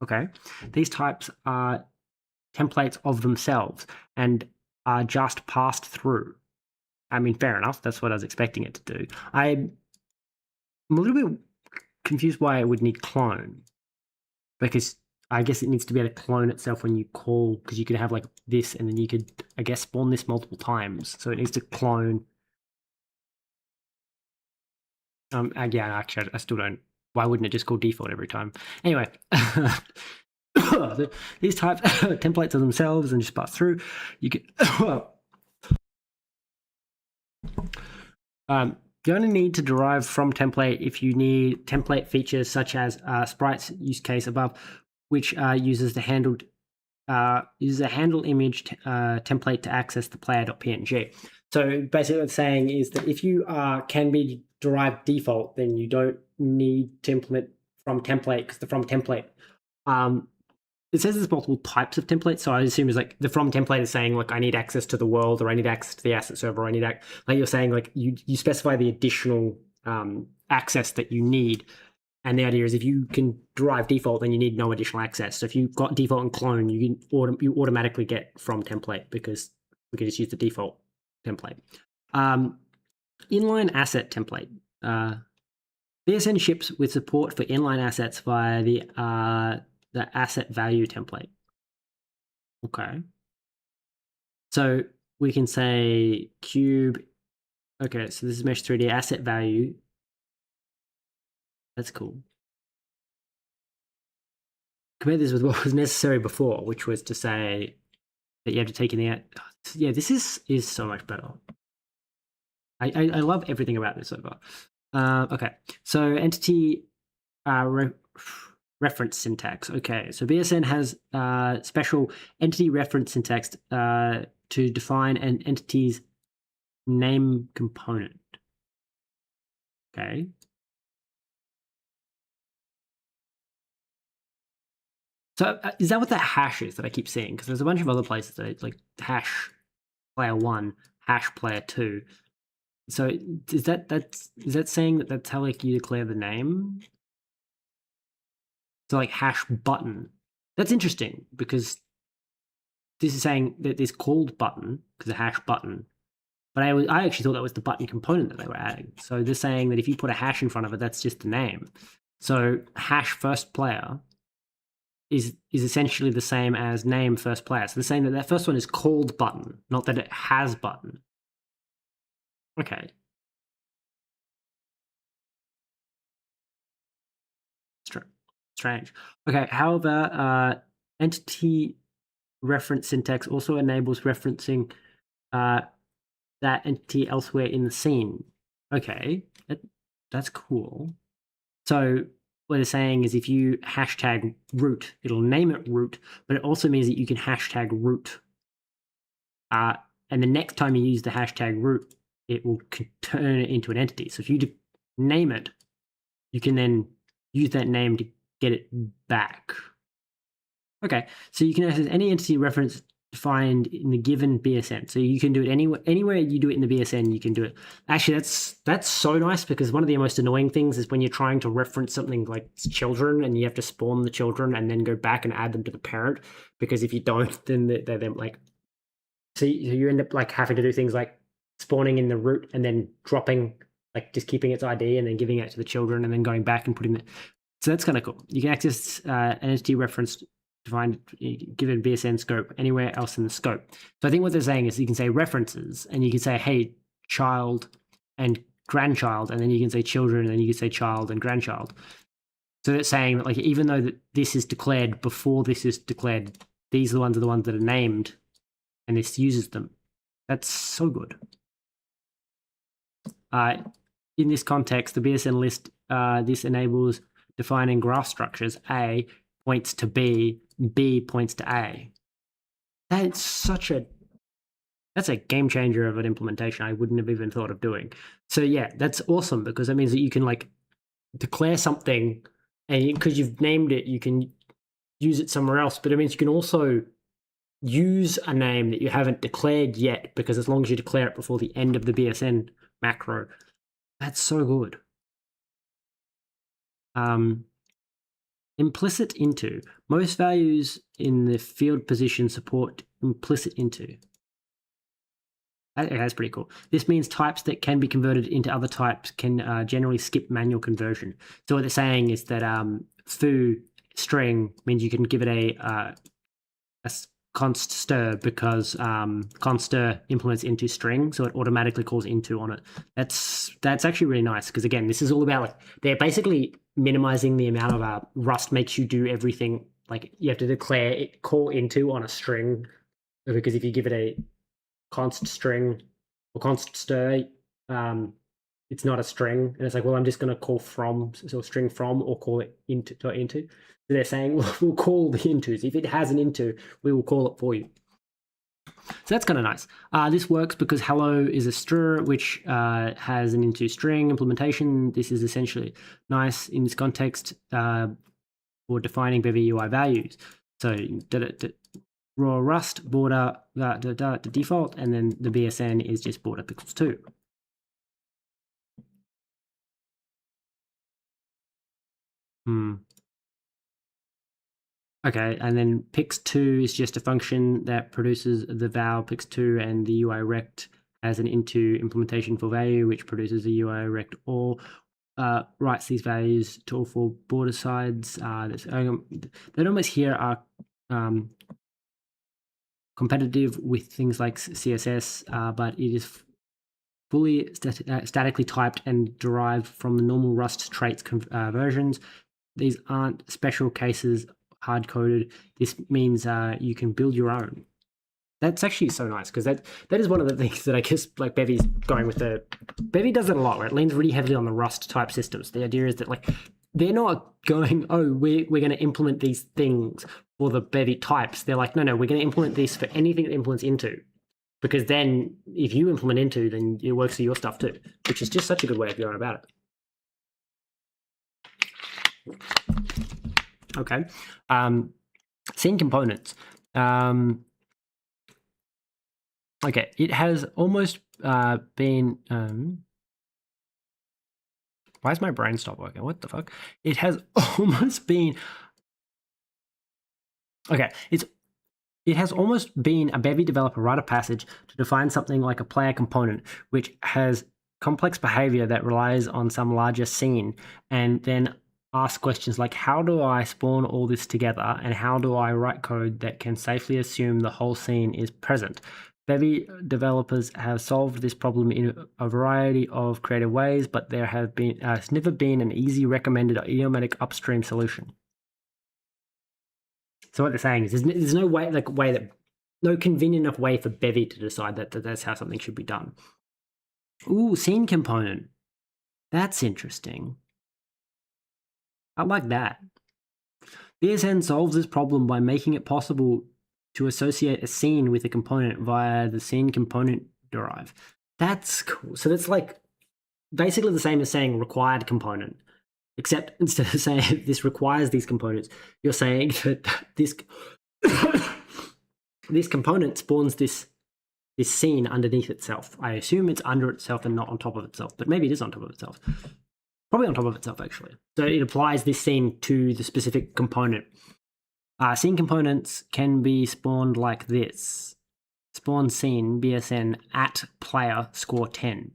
A: Okay, these types are templates of themselves and are just passed through. I mean, fair enough. That's what I was expecting it to do. I'm a little bit confused why it would need clone, because I guess it needs to be able to clone itself when you call, because you could have like this and then you could, I guess, spawn this multiple times. So it needs to clone. Yeah, actually, I still don't. Why wouldn't it just call default every time? Anyway, these types templates of themselves and just pass through. You can. You only need to derive from template if you need template features such as sprites use case above, which uses a handle image template to access the player.png. So basically what it's saying is that if you can be derived default, then you don't need to implement from template, because the from template, it says there's multiple types of templates. So I assume it's like the from template is saying like I need access to the world, or I need access to the asset server, or I need like you're saying like you specify the additional access that you need. And the idea is if you can derive default, then you need no additional access. So if you've got default and clone, you automatically get from template, because we can just use the default template. Inline asset template. BSN ships with support for inline assets via the asset value template. Okay. So we can say cube. Okay, so this is mesh 3D asset value. That's cool. Compare this with what was necessary before, which was to say that you have to take in the. Yeah, this is so much better. I love everything about this so far. Okay, so entity reference syntax. Okay, so BSN has special entity reference syntax to define an entity's name component. Okay. So is that what the hash is that I keep seeing? Because there's a bunch of other places that it's like hash player 1, hash player 2. So is that saying that that's how like you declare the name? So like hash button. That's interesting, because this is saying that this called button, because a hash button, but I actually thought that was the button component that they were adding. So they're saying that if you put a hash in front of it, that's just the name. So hash first player is essentially the same as name first player. So they're saying that first one is called button, not that it has button. Okay. Strange. Okay, however, entity reference syntax also enables referencing that entity elsewhere in the scene. Okay, that's cool. So what they're saying is if you hashtag root, it'll name it root, but it also means that you can hashtag root. And the next time you use the hashtag root, it will turn it into an entity. So if you name it, you can then use that name to get it back. Okay, so you can access any entity reference defined in the given BSN. So you can do it anywhere you do it in the BSN, you can do it. Actually, that's so nice, because one of the most annoying things is when you're trying to reference something like children and you have to spawn the children and then go back and add them to the parent, because if you don't, then they're like, so you end up like having to do things like spawning in the root and then dropping, like just keeping its ID and then giving it to the children and then going back and putting it. So that's kind of cool. You can access an entity reference defined given BSN scope anywhere else in the scope. So I think what they're saying is you can say references and you can say, hey, child and grandchild, and then you can say children, and then you can say child and grandchild. So that's saying that, like, even though that this is declared before this is declared, these are the ones that are named, and this uses them. That's so good. In this context, the BSN list, this enables defining graph structures. A points to B, B points to A. That's a game changer of an implementation I wouldn't have even thought of doing. So yeah, that's awesome, because that means that you can like declare something, and because you've named it, you can use it somewhere else. But it means you can also use a name that you haven't declared yet, because as long as you declare it before the end of the BSN macro, that's so good. Implicit into. Most values in the field position support implicit into. That's pretty cool. This means types that can be converted into other types can generally skip manual conversion. So what they're saying is that foo string means you can give it a const stir, because const implements into string, so it automatically calls into on it. That's actually really nice, because again, this is all about like they're basically minimizing the amount of Rust makes you do everything. Like you have to declare it call into on a string, because if you give it a const string or const stir, it's not a string, and it's like, well, I'm just going to call from, so string from, or call it into. So they're saying, well, we'll call the intos. If it has an into, we will call it for you. So that's kind of nice. This works because hello is a str, which has an into string implementation. This is essentially nice in this context for defining Bevy UI values. So raw Rust border the default, and then the BSN is just border equals 2. Okay, and then pix2 is just a function that produces the val pix2, and the UI rect has an into implementation for value, which produces a UI rect or writes these values to all 4 border sides. That almost here are competitive with things like CSS, but it is fully statically typed and derived from the normal Rust traits versions. These aren't special cases hard-coded. This means you can build your own. That's actually so nice, because that is one of the things that I guess like Bevy's going with. Bevy does it a lot, where it leans really heavily on the Rust type systems. The idea is that like they're not going, oh, we're going to implement these things for the Bevy types. They're like, no, we're going to implement this for anything that implements into, because then if you implement into, then it works for your stuff too, which is just such a good way of going about it. Okay. Scene components. Okay, it has almost been... why is my brain stop working? What the fuck? It has almost been... Okay, It has almost been a Bevy developer rite of passage to define something like a player component, which has complex behavior that relies on some larger scene, and then ask questions like, how do I spawn all this together, and how do I write code that can safely assume the whole scene is present? Bevy developers have solved this problem in a variety of creative ways, but there has never been an easy, recommended, or idiomatic upstream solution. So what they're saying is there's no way, no convenient enough way for Bevy to decide that that's how something should be done. Ooh, scene component. That's interesting. I like that. BSN solves this problem by making it possible to associate a scene with a component via the scene component derive. That's cool. So that's like basically the same as saying required component, except instead of saying this requires these components, you're saying that this this component spawns this scene underneath itself. I assume it's under itself and not on top of itself, but maybe it is on top of itself. Probably on top of itself, actually. So it applies this scene to the specific component. Scene components can be spawned like this. Spawn scene BSN at player score 10.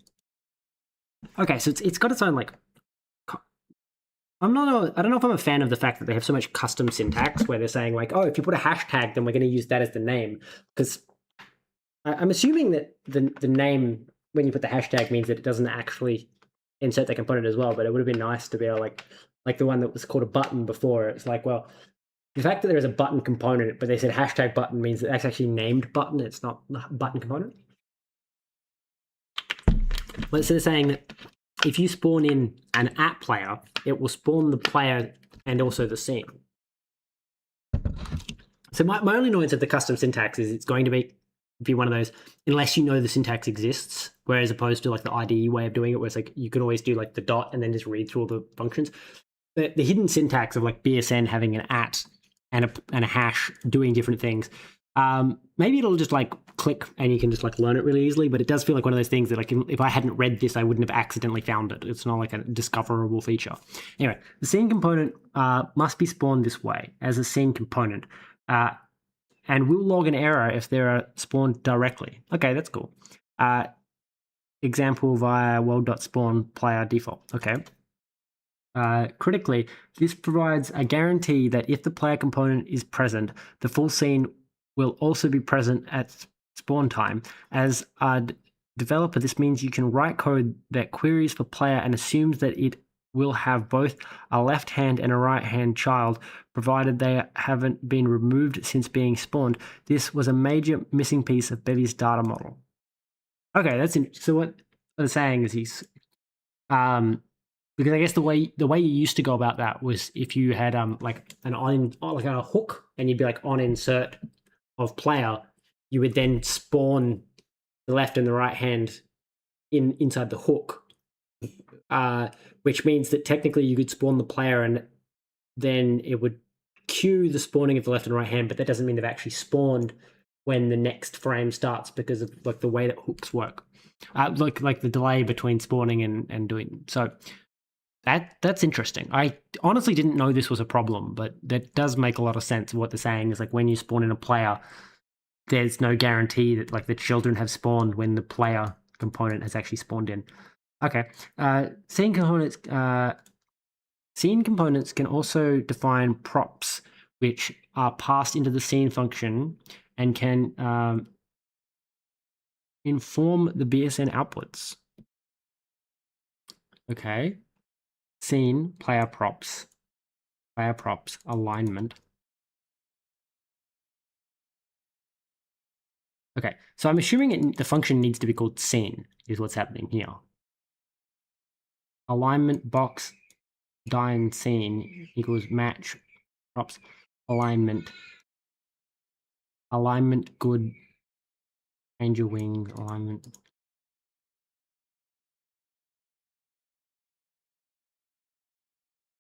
A: Okay, so it's got its own, like... I don't know if I'm a fan of the fact that they have so much custom syntax where they're saying, like, oh, if you put a hashtag, then we're going to use that as the name. Because I'm assuming that the name, when you put the hashtag, means that it doesn't actually insert the component as well, but it would have been nice to be able, like the one that was called a button before. It's like, well, the fact that there is a button component, but they said hashtag button means that that's actually named button. It's not button component. But so they're saying that if you spawn in an at player, it will spawn the player and also the scene. So my only annoyance of the custom syntax is it's going to be one of those, unless you know the syntax exists, whereas opposed to like the IDE way of doing it, where it's like you can always do like the dot and then just read through all the functions. The hidden syntax of like BSN having an at and a hash doing different things, maybe it'll just like click and you can just like learn it really easily, but it does feel like one of those things that like if I hadn't read this, I wouldn't have accidentally found it. It's not like a discoverable feature. Anyway, the scene component must be spawned this way as a scene component. And will log an error if they are spawned directly. Okay, that's cool. Example via world.spawn player default. Okay. Critically, this provides a guarantee that if the player component is present, the full scene will also be present at spawn time. As a developer, this means you can write code that queries for player and assumes that it will have both a left hand and a right hand child, provided they haven't been removed since being spawned. This was a major missing piece of Bevy's data model. Okay, that's interesting. So what they're saying is he's, because I guess the way you used to go about that was if you had like a hook and you'd be like on insert of player, you would then spawn the left and the right hand inside the hook. Which means that technically you could spawn the player and then it would cue the spawning of the left and right hand, but that doesn't mean they've actually spawned when the next frame starts because of like the way that hooks work. Like the delay between spawning and doing. So that's interesting. I honestly didn't know this was a problem, but that does make a lot of sense. What they're saying is like when you spawn in a player, there's no guarantee that like the children have spawned when the player component has actually spawned in. Okay. Scene components can also define props, which are passed into the scene function and can inform the BSN outputs. Okay. Scene, player props, alignment. Okay. So I'm assuming the function needs to be called scene is what's happening here. Alignment box dyn scene equals match props alignment good angel wings alignment.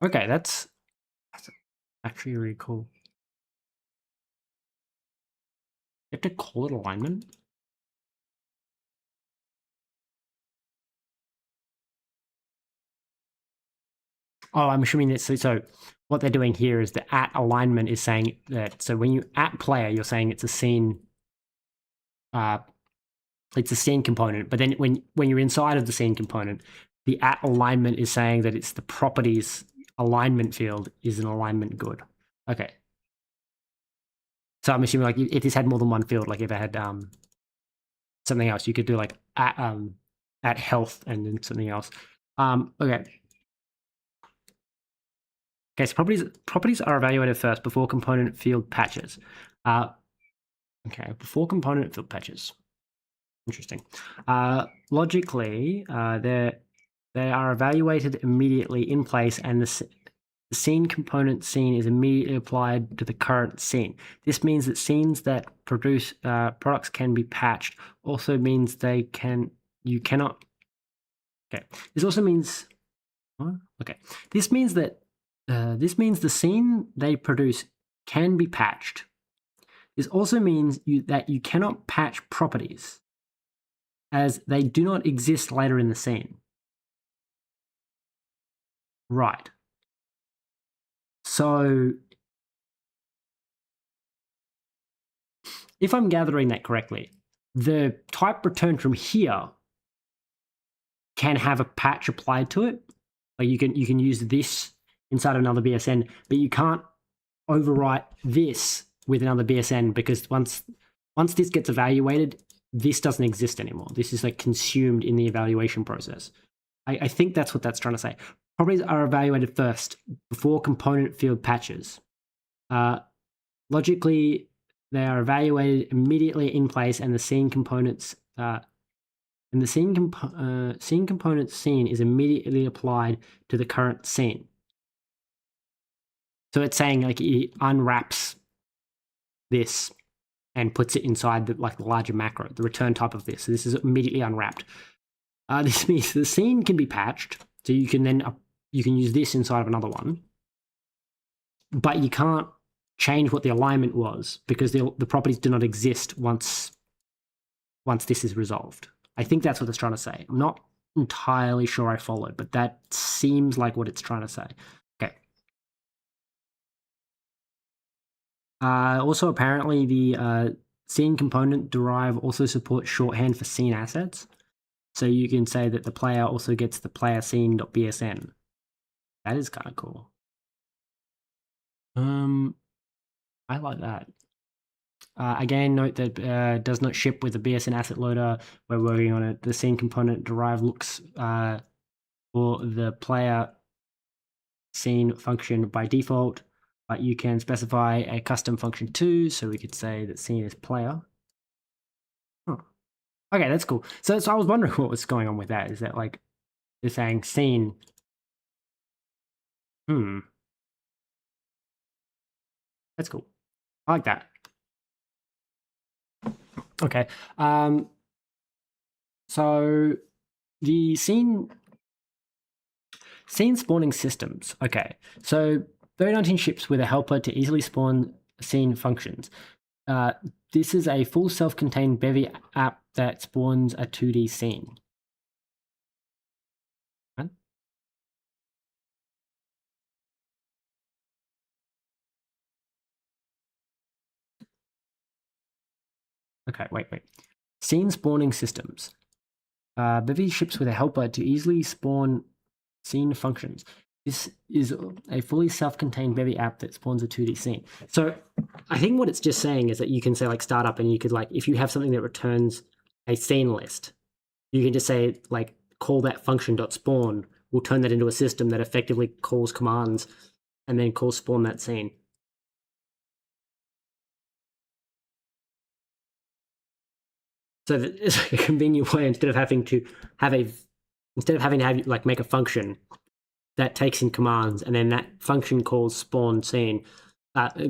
A: Okay, that's actually really cool. You have to call it alignment. Oh, I'm assuming that so what they're doing here is the at alignment is saying that, so when you at player, you're saying it's a scene component, but then when you're inside of the scene component, the at alignment is saying that it's the properties alignment field is an alignment good. Okay. So I'm assuming like if this had more than one field, like if it had something else, you could do like at health and then something else. Okay. Okay, so properties are evaluated first before component field patches. Okay, before component field patches. Interesting. Logically, they are evaluated immediately in place, and the scene component scene is immediately applied to the current scene. This means that scenes that produce products can be patched. Also means you cannot. Okay. This also means. Okay. This means that the scene they produce can be patched. This also means that you cannot patch properties, as they do not exist later in the scene. Right. So, if I'm gathering that correctly, the type returned from here can have a patch applied to it. Like you can use this inside another BSN, but you can't overwrite this with another BSN, because once this gets evaluated, this doesn't exist anymore. This is like consumed in the evaluation process. I think that's what that's trying to say. Properties are evaluated first before component field patches. Logically, they are evaluated immediately in place, and the scene components scene component scene is immediately applied to the current scene. So it's saying like it unwraps this and puts it inside the larger macro, the return type of this. So this is immediately unwrapped. This means the scene can be patched, so you can use this inside of another one, but you can't change what the alignment was, because the properties do not exist once this is resolved. I think that's what it's trying to say. I'm not entirely sure I followed, but that seems like what it's trying to say. Okay. Also, apparently, the scene component derive also supports shorthand for scene assets. So you can say that the player also gets the player scene.bsn. That is kind of cool. I like that. Again, note that does not ship with the BSN asset loader. We're working on it. The scene component derive looks for the player scene function by default, but you can specify a custom function too. So we could say that scene is player. Oh. Okay, that's cool. So I was wondering what was going on with that. Is that like they're saying scene? That's cool. I like that. Okay. So the scene spawning systems. Okay. So Bevy 0.19 ships with a helper to easily spawn scene functions. This is a full self-contained Bevy app that spawns a 2D scene. Right? Okay, wait. Scene spawning systems. Bevy ships with a helper to easily spawn scene functions. This is a fully self-contained Bevy app that spawns a 2D scene. So I think what it's just saying is that you can say like startup, and you could like, if you have something that returns a scene list, you can just say like call that function.spawn. We'll turn that into a system that effectively calls commands and then calls spawn that scene. So it's like a convenient way, instead of having to like make a function that takes in commands, and then that function calls spawn scene,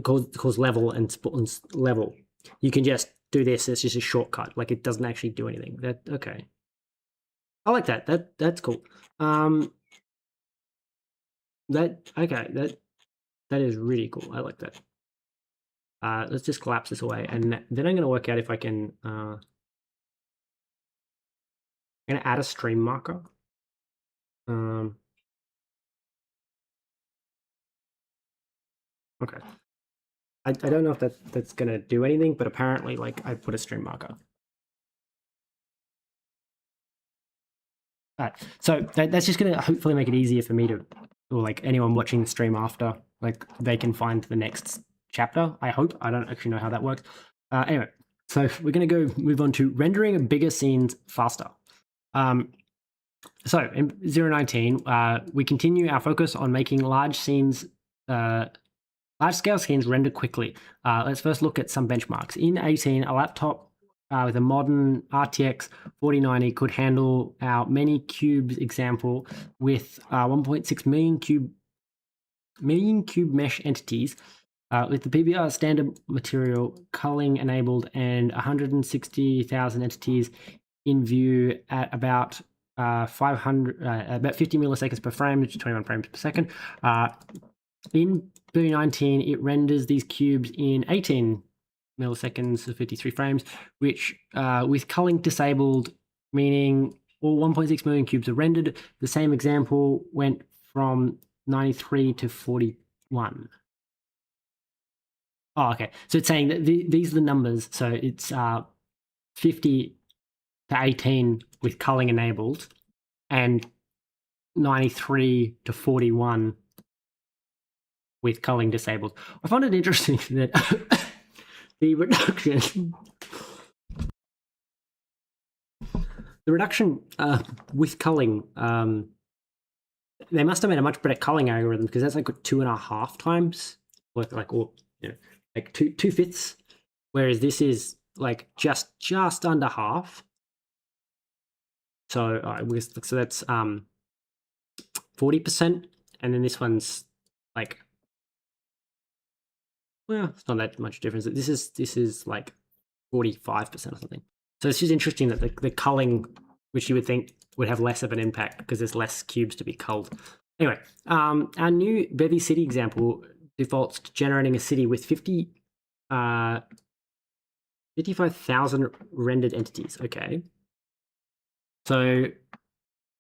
A: calls level and spawns level. You can just do this. It's just a shortcut. Like it doesn't actually do anything. Okay. I like that. That's cool. That is really cool. I like that. Let's just collapse this away, and then I'm going to work out if I can. I'm going to add a stream marker. Okay. I don't know if that's going to do anything, but apparently, like, I put a stream marker. All right. So that's just going to hopefully make it easier for me to, or like anyone watching the stream after, like they can find the next chapter. I hope. I don't actually know how that works. Anyway, so we're going to go move on to rendering bigger scenes faster. So in 0.19, we continue our focus on making large scenes, large-scale scenes render quickly. Let's first look at some benchmarks. In 18, a laptop with a modern RTX 4090 could handle our many cubes example with 1.6 million cube mesh entities with the PBR standard material, culling enabled, and 160,000 entities in view at about 50 milliseconds per frame, which is 21 frames per second. In Bevy 19, it renders these cubes in 18 milliseconds of 53 frames, which with culling disabled, meaning all 1.6 million cubes are rendered. The same example went from 93 to 41. Oh, okay. So it's saying that these are the numbers. So it's 50 to 18 with culling enabled, and 93 to 41 with culling disabled. I find it interesting that the reduction with culling, they must have made a much better culling algorithm, because that's like 2.5 times, like two fifths, whereas this is like just under half. So so that's 40%, and then this one's like, well, it's not that much difference. This is like 45% or something. So it's just interesting that the culling, which you would think would have less of an impact because there's less cubes to be culled. Anyway, our new Bevy city example defaults to generating a city with 55,000 rendered entities. Okay. So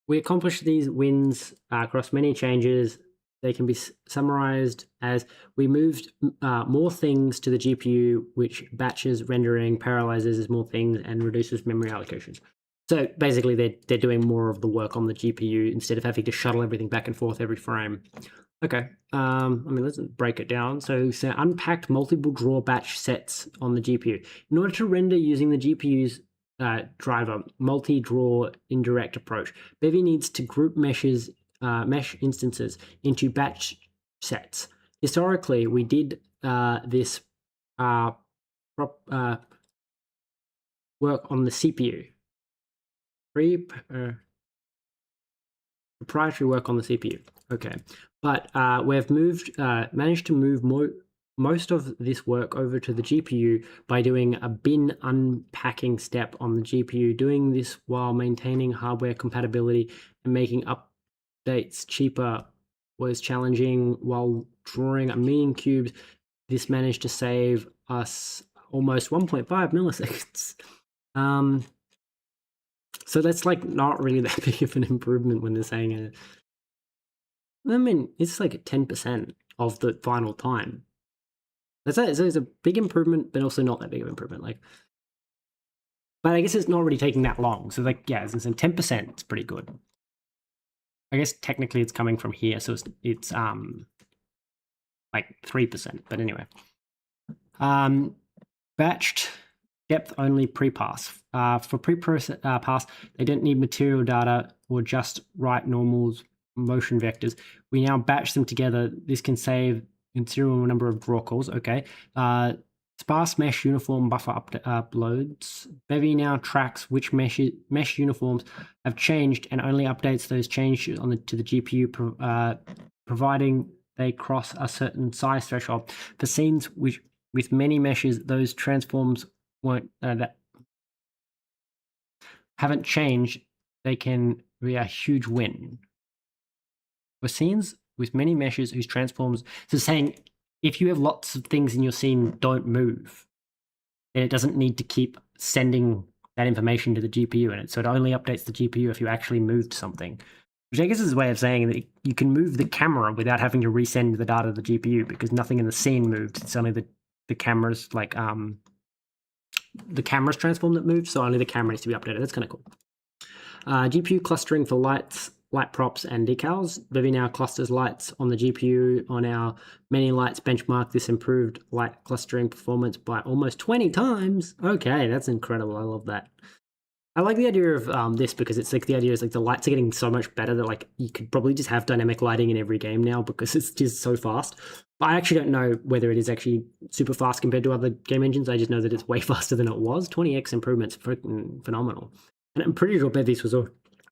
A: we accomplished these wins across many changes. They can be summarized as: we moved more things to the GPU, which batches rendering, parallelizes more things, and reduces memory allocations. So basically, they're doing more of the work on the GPU instead of having to shuttle everything back and forth every frame. Okay, I mean, let's break it down. So unpacked multiple draw batch sets on the GPU. In order to render using the GPU's driver multi-draw indirect approach, Bevy needs to group mesh instances into batch sets. Historically, we did this work on the CPU. Proprietary work on the CPU. Okay, but we've managed to move most of this work over to the GPU by doing a bin unpacking step on the GPU, doing this while maintaining hardware compatibility and making updates cheaper was challenging. While drawing a million cubes, this managed to save us almost 1.5 milliseconds. So that's like not really that big of an improvement when they're saying it. I mean, it's like 10% of the final time. That's it. So it's a big improvement, but also not that big of an improvement. Like, but I guess it's not really taking that long. So like, yeah, it's 10%. It's pretty good. I guess technically it's coming from here, so it's like 3%. But anyway, batched depth only pre-pass. For pre-pass, they don't need material data or just write normals, motion vectors. We now batch them together. This can save considerable number of draw calls. Okay. Sparse mesh uniform buffer uploads. Bevy now tracks which mesh uniforms have changed and only updates those changes to the GPU, providing they cross a certain size threshold. For scenes with many meshes, those transforms won't that haven't changed. They can be a huge win. For scenes with many meshes whose transforms, so saying if you have lots of things in your scene don't move, then it doesn't need to keep sending that information to the GPU, and so it only updates the GPU if you actually moved something, which I guess is a way of saying that you can move the camera without having to resend the data to the GPU because nothing in the scene moved. It's only the camera's like the camera's transform that moved, so only the camera needs to be updated. That's kind of cool. GPU clustering for lights, light props, and decals. Bevy now clusters lights on the GPU on our many lights benchmark. This improved light clustering performance by almost 20 times. Okay, that's incredible. I love that. I like the idea of this because it's like the idea is like the lights are getting so much better that like you could probably just have dynamic lighting in every game now because it's just so fast. But I actually don't know whether it is actually super fast compared to other game engines. I just know that it's way faster than it was. 20x improvements, freaking phenomenal. And I'm pretty sure Bevy's was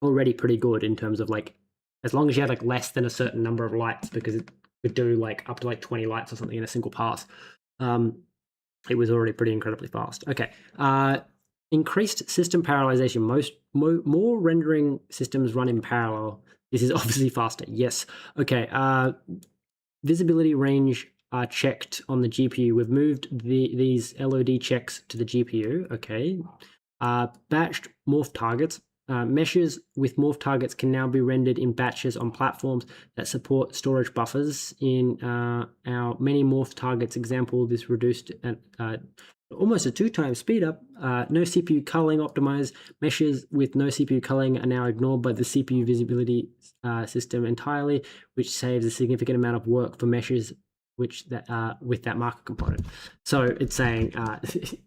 A: already pretty good in terms of like as long as you had like less than a certain number of lights because it could do like up to like 20 lights or something in a single pass. It was already pretty incredibly fast. Okay. Increased system parallelization. More rendering systems run in parallel. This is obviously faster. Yes. Okay. Visibility range are checked on the GPU. We've moved these LOD checks to the GPU. Okay. Batched morph targets. Meshes with morph targets can now be rendered in batches on platforms that support storage buffers. In our many morph targets example, this reduced almost a 2x speed up. No CPU culling optimized. Meshes with no CPU culling are now ignored by the CPU visibility system entirely, which saves a significant amount of work for meshes with that marker component. So it's saying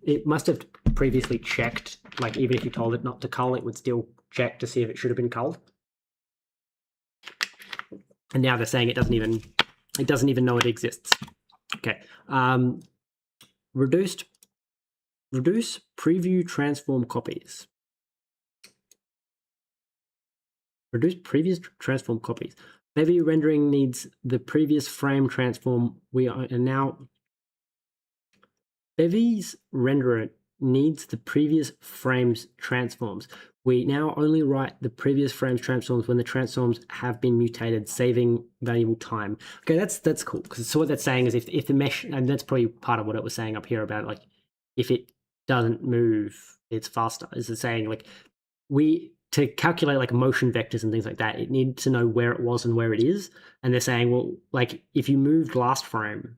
A: it must have previously checked, like even if you told it not to cull, it would still check to see if it should have been culled. And now they're saying it doesn't even know it exists. Okay. Reduce preview transform copies. Reduce previous transform copies. Bevy rendering needs the previous frame transform. Bevy's renderer needs the previous frames transforms. We now only write the previous frames transforms when the transforms have been mutated, saving valuable time. Okay, that's cool. So what that's saying is if the mesh, and that's probably part of what it was saying up here about like if it doesn't move, it's faster. Is it saying like to calculate like motion vectors and things like that, it needs to know where it was and where it is. And they're saying, well, like if you moved last frame,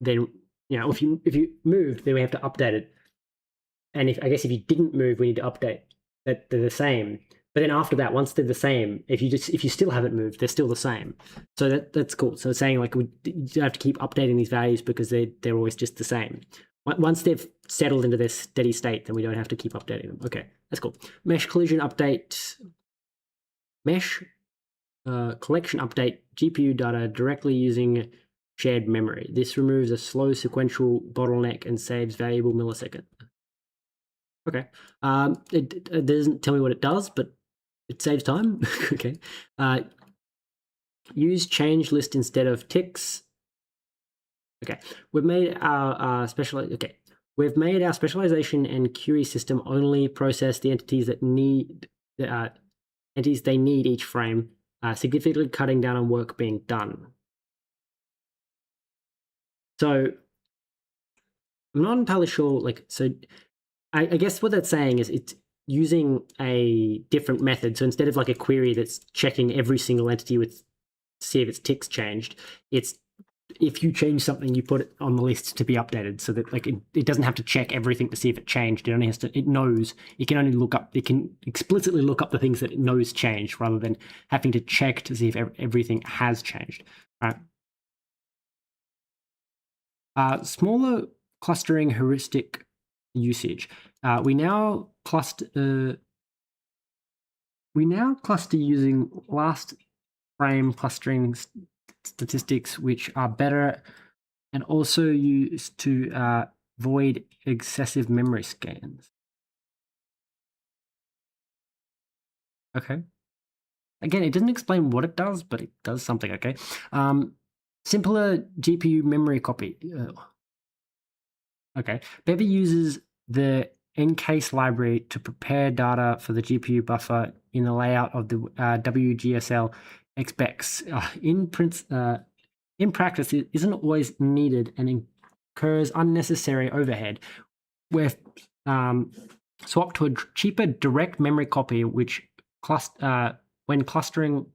A: then if you moved, then we have to update it. And if you didn't move, we need to update that they're the same. But then after that, once they're the same, if you still haven't moved, they're still the same. So that's cool. So it's saying like you have to keep updating these values because they're always just the same. Once they've settled into their steady state, then we don't have to keep updating them. Okay, that's cool. Mesh collision update. Mesh collection update GPU data directly using shared memory. This removes a slow sequential bottleneck and saves valuable milliseconds. Okay. It doesn't tell me what it does, but it saves time. Okay. Use change list instead of ticks. Okay. We've made our specialization and query system only process the entities that need entities they need each frame, significantly cutting down on work being done. So I'm not entirely sure. I guess what that's saying is it's using a different method. So instead of like a query that's checking every single entity to see if its ticks changed, it's if you change something, you put it on the list to be updated so that like it doesn't have to check everything to see if it changed. It knows, it can only look up, it can explicitly look up the things that it knows changed rather than having to check to see if everything has changed. Right. Smaller clustering heuristic usage. We now cluster using last frame clustering statistics, which are better and also used to avoid excessive memory scans. Okay. Again, it doesn't explain what it does, but it does something. Okay. Simpler GPU memory copy. Okay. Bevy uses the encase library to prepare data for the GPU buffer in the layout of the WGSL expecs. In practice, it isn't always needed and incurs unnecessary overhead. We've swapped to a cheaper direct memory copy, which when clustering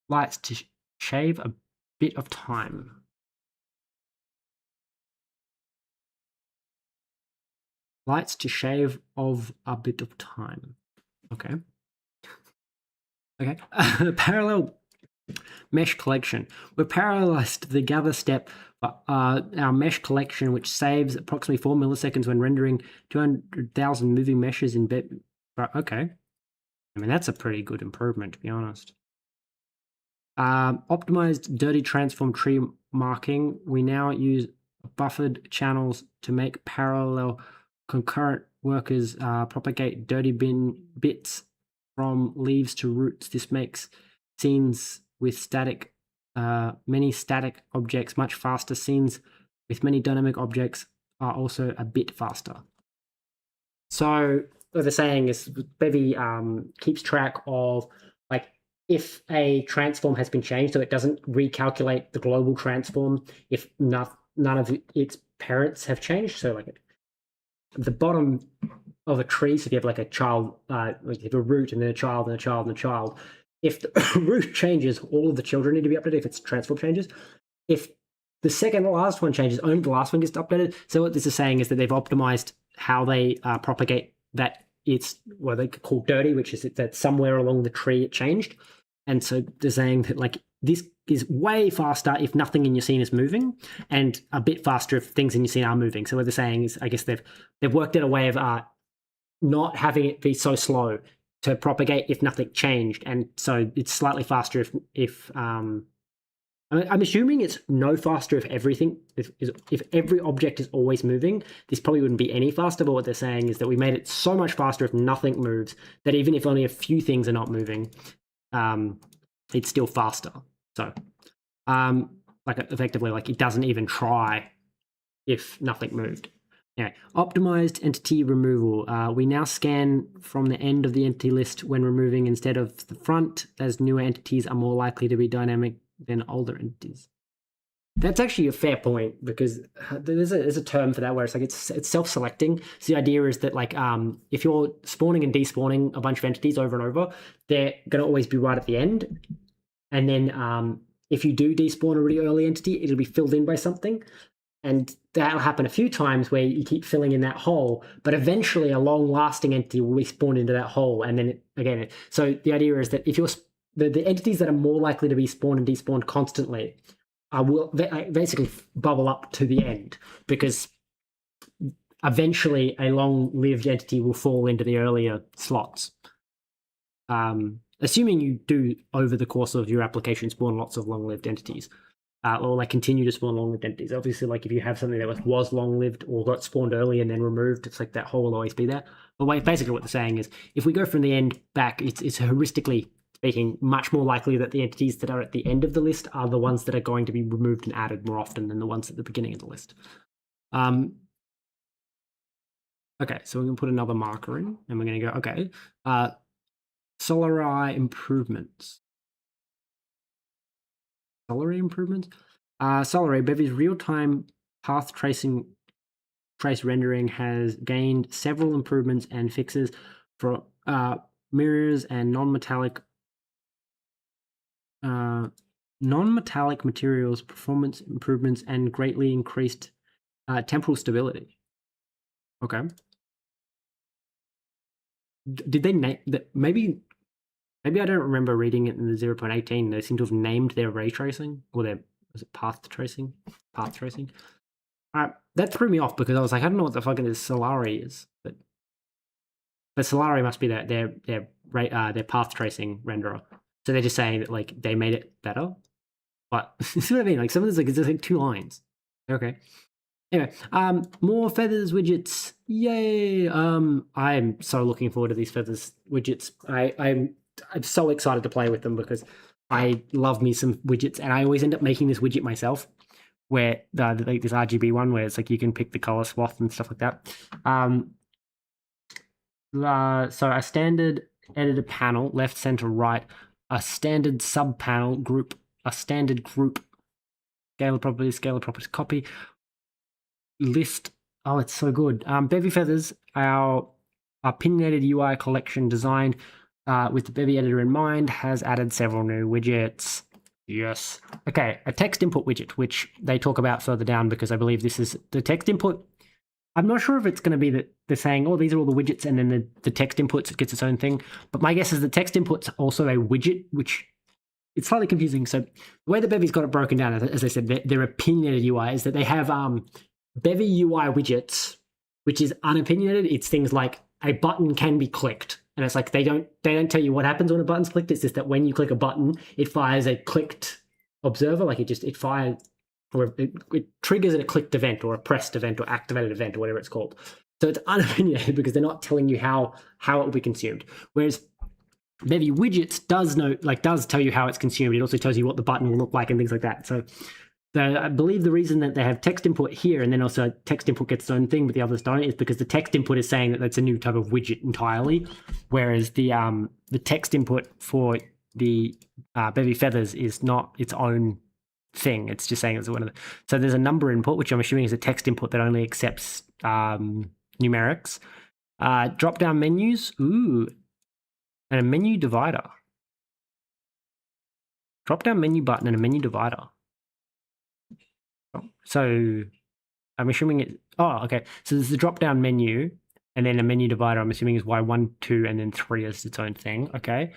A: lights to shave a bit of time. Lights to shave of a bit of time. Okay. Okay. Parallel mesh collection. We've parallelized the gather step for our mesh collection, which saves approximately 4 milliseconds when rendering 200,000 moving meshes in Bevy. Okay. I mean, that's a pretty good improvement, to be honest. Optimized dirty transform tree marking. We now use buffered channels to make parallel concurrent workers propagate dirty bits from leaves to roots. This makes scenes with many static objects much faster. Scenes with many dynamic objects are also a bit faster. So what they're saying is Bevy keeps track of like if a transform has been changed, so it doesn't recalculate the global transform if none of its parents have changed. So like the bottom of a tree, so if you have like a child, like you have a root and then a child and a child and a child, if the root changes, all of the children need to be updated if it's transform changes. If the second last one changes, only the last one gets updated. So what this is saying is that they've optimized how they propagate that it's what they call dirty, which is that somewhere along the tree it changed. And so they're saying that like this is way faster if nothing in your scene is moving, and a bit faster if things in your scene are moving. So what they're saying is, I guess they've worked out a way of not having it be so slow to propagate if nothing changed, and so it's slightly faster if I'm assuming it's no faster if everything if every object is always moving. This probably wouldn't be any faster, but what they're saying is that we made it so much faster if nothing moves that even if only a few things are not moving, it's still faster. So like effectively like it doesn't even try if nothing moved. Anyway, optimized entity removal. We now scan from the end of the entity list when removing instead of the front, as newer entities are more likely to be dynamic than older entities. That's actually a fair point, because there's a term for that where it's like it's self-selecting. So the idea is that like if you're spawning and despawning a bunch of entities over and over, they're going to always be right at the end. And then if you do despawn a really early entity, it'll be filled in by something. And that'll happen a few times where you keep filling in that hole, but eventually a long-lasting entity will be spawned into that hole. And then so the idea is that if you're the entities that are more likely to be spawned and despawned constantly will basically bubble up to the end, because eventually a long-lived entity will fall into the earlier slots. Assuming you do, over the course of your application, spawn lots of long-lived entities. Or like continue to spawn long-lived entities. Obviously, like if you have something that was long-lived or got spawned early and then removed, it's like that hole will always be there. But basically what they're saying is if we go from the end back, it's heuristically speaking much more likely that the entities that are at the end of the list are the ones that are going to be removed and added more often than the ones at the beginning of the list. Okay, so we're going to put another marker in, and we're going to go, okay, Solari improvements. Solari improvements? Solari, Bevy's real-time path trace rendering has gained several improvements and fixes for mirrors and non-metallic materials, performance improvements, and greatly increased temporal stability. Okay. Did they name that? Maybe I don't remember reading it in the 0.18. They seem to have named their ray tracing, or was it path tracing? Path tracing. That threw me off, because I was like, I don't know what the fucking Solari is, but Solari must be their path tracing renderer. So they're just saying that like they made it better. But you see what I mean? Like some of this, like it's just like 2 lines. Okay. Anyway, more feathers widgets. Yay! I'm so looking forward to these feathers widgets. I'm so excited to play with them, because I love me some widgets, and I always end up making this widget myself, where like this RGB one where it's like you can pick the color swath and stuff like that. So a standard editor panel, left, center, right, a standard sub panel group, a standard group, scalar properties, copy, list. Oh, it's so good. Bevy feathers, our opinionated UI collection designed with the Bevy editor in mind, has added several new widgets. Yes. Okay, a text input widget, which they talk about further down because I believe this is the text input. I'm not sure if it's going to be that they're saying, oh, these are all the widgets, and then the text inputs, it gets its own thing. But my guess is the text input's also a widget, which it's slightly confusing. So the way that Bevy's got it broken down, as I said, their opinionated UI is that they have Bevy UI widgets, which is unopinionated. It's things like a button can be clicked. And it's like they don't tell you what happens when a button's clicked. It's just that when you click a button, it fires a clicked observer. Like it fires, or it triggers a clicked event or a pressed event or activated event or whatever it's called. So it's unopinionated because they're not telling you how it will be consumed. Whereas Bevy widgets does tell you how it's consumed. It also tells you what the button will look like and things like that. So I believe the reason that they have text input here and then also text input gets its own thing, but the others don't, is because the text input is saying that that's a new type of widget entirely, whereas the text input for the Bevy feathers is not its own thing. It's just saying it's one of the. So there's a number input, which I'm assuming is a text input that only accepts numerics. Drop down menus, ooh, and a menu divider. Drop down menu button and a menu divider. So I'm assuming it. Oh, okay. So there's the drop down menu and then a menu divider. I'm assuming is Y1, 2, and then 3 is its own thing. Okay.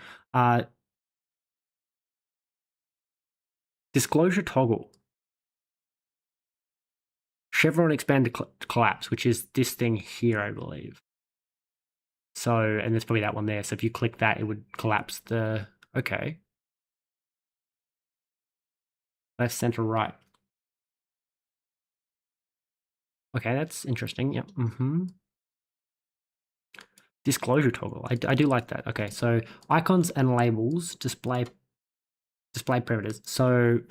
A: Disclosure toggle. Chevron expanded collapse, which is this thing here, I believe. So, and there's probably that one there. So if you click that, it would collapse the. Okay. Left, center, right. Okay, that's interesting. Yep. Disclosure toggle. I do like that. Okay, so icons and labels display parameters. So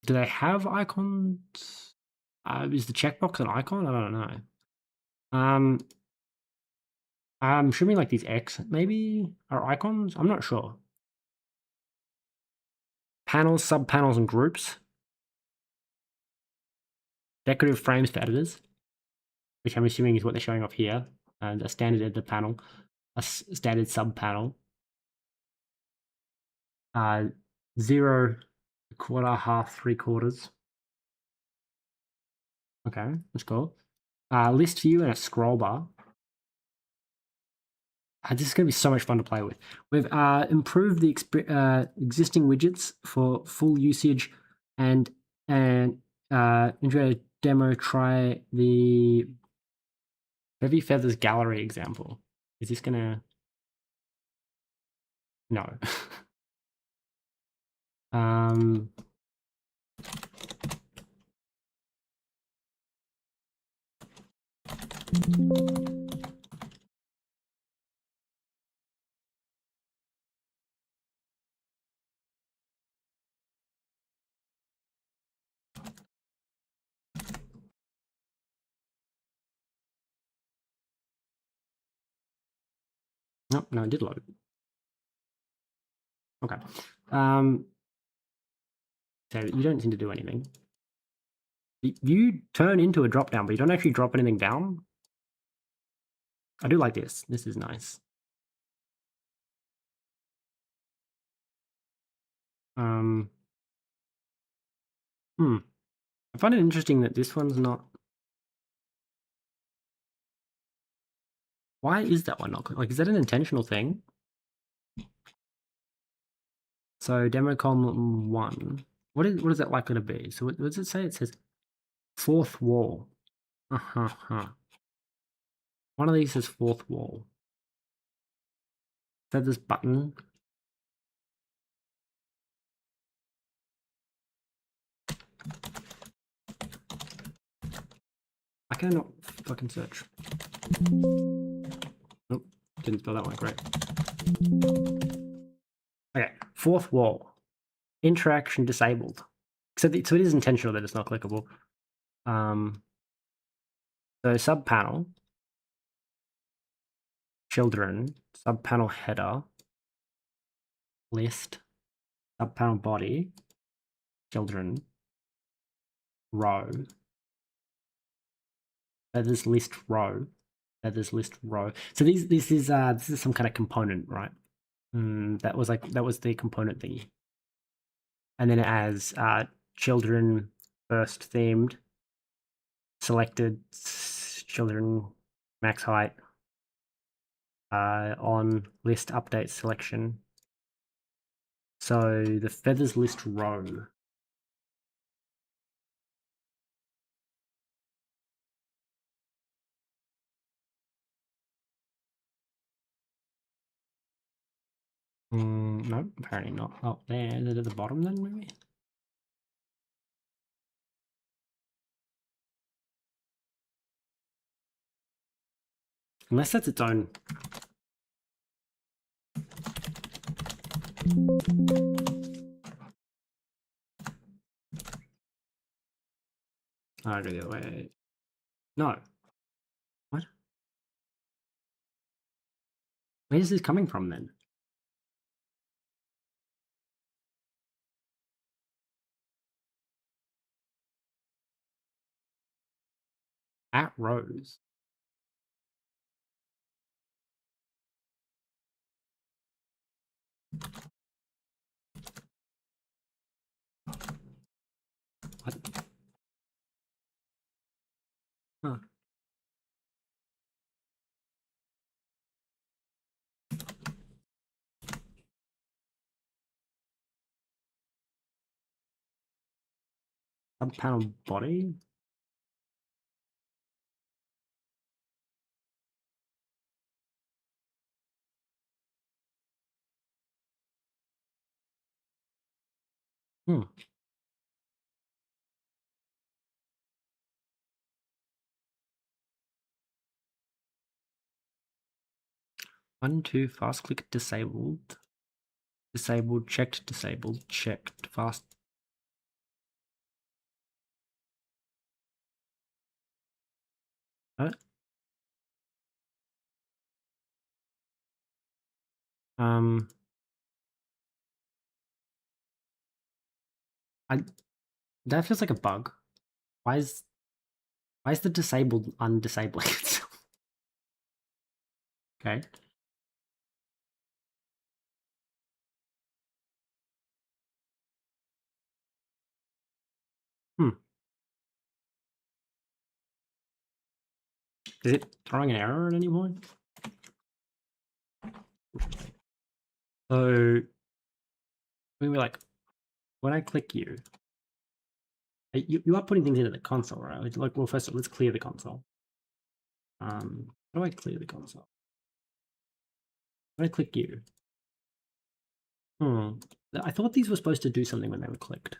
A: do they have icons? Is the checkbox an icon? I don't know. I'm assuming like these X maybe are icons. I'm not sure. Panels, subpanels, and groups. Decorative frames for editors, which I'm assuming is what they're showing off here. And a standard editor panel, a standard sub panel. 0, a quarter, half, 3/4. Okay, that's cool. List view and a scroll bar. This is going to be so much fun to play with. We've improved the existing widgets for full usage and integrated demo. Try the Bevy Feathers gallery example. Is this going to... No. Nope, no, it did load. Okay. So you don't seem to do anything. You turn into a drop down, but you don't actually drop anything down. I do like this. This is nice. I find it interesting that this one's not. Why is that one not like? Is that an intentional thing? So demo column 1. What is that likely to be? So what does it say? It says fourth wall. One of these says fourth wall. Is that this button? I cannot fucking search. Nope, didn't spell that one correct. Okay, fourth wall. Interaction disabled. So it is intentional that it's not clickable. So subpanel, children, subpanel header, list, subpanel body, children, row. That is list row. feathers list row. So this is some kind of component, right? That was the component thingy. And then it has children first themed, selected children max height, on list update selection. So the feathers list row. No, apparently not. Oh, there, is it at the bottom then, maybe? Unless that's its own. I'll go the other way. No. What? Where is this coming from then? At rows. What? Huh. Subpanel body? Hmm. One, two, fast click disabled. Disabled, checked, fast. What? That feels like a bug. Why is the disabled undisabling itself? Okay. Is it throwing an error at any point? So we were like, when I click you, you are putting things into the console, right? Like, well, first let's clear the console. How do I clear the console? When I click you. I thought these were supposed to do something when they were clicked.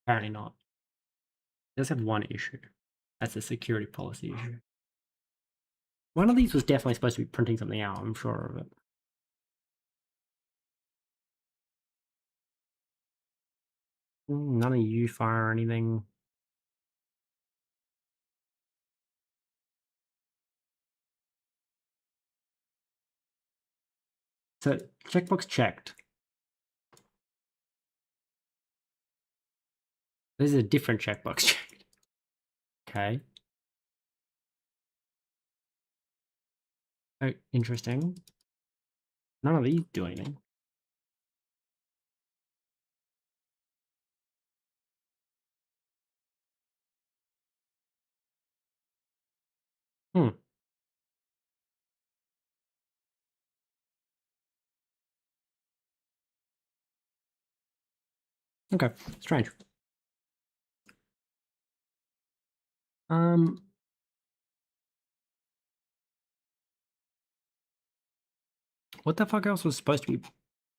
A: Apparently not. It does have one issue. That's a security policy issue. One of these was definitely supposed to be printing something out, I'm sure of it. None of you fire or anything. So checkbox checked. This is a different checkbox checked. Okay. Oh, interesting. None of these do anything. Okay, strange. What the fuck else was supposed to be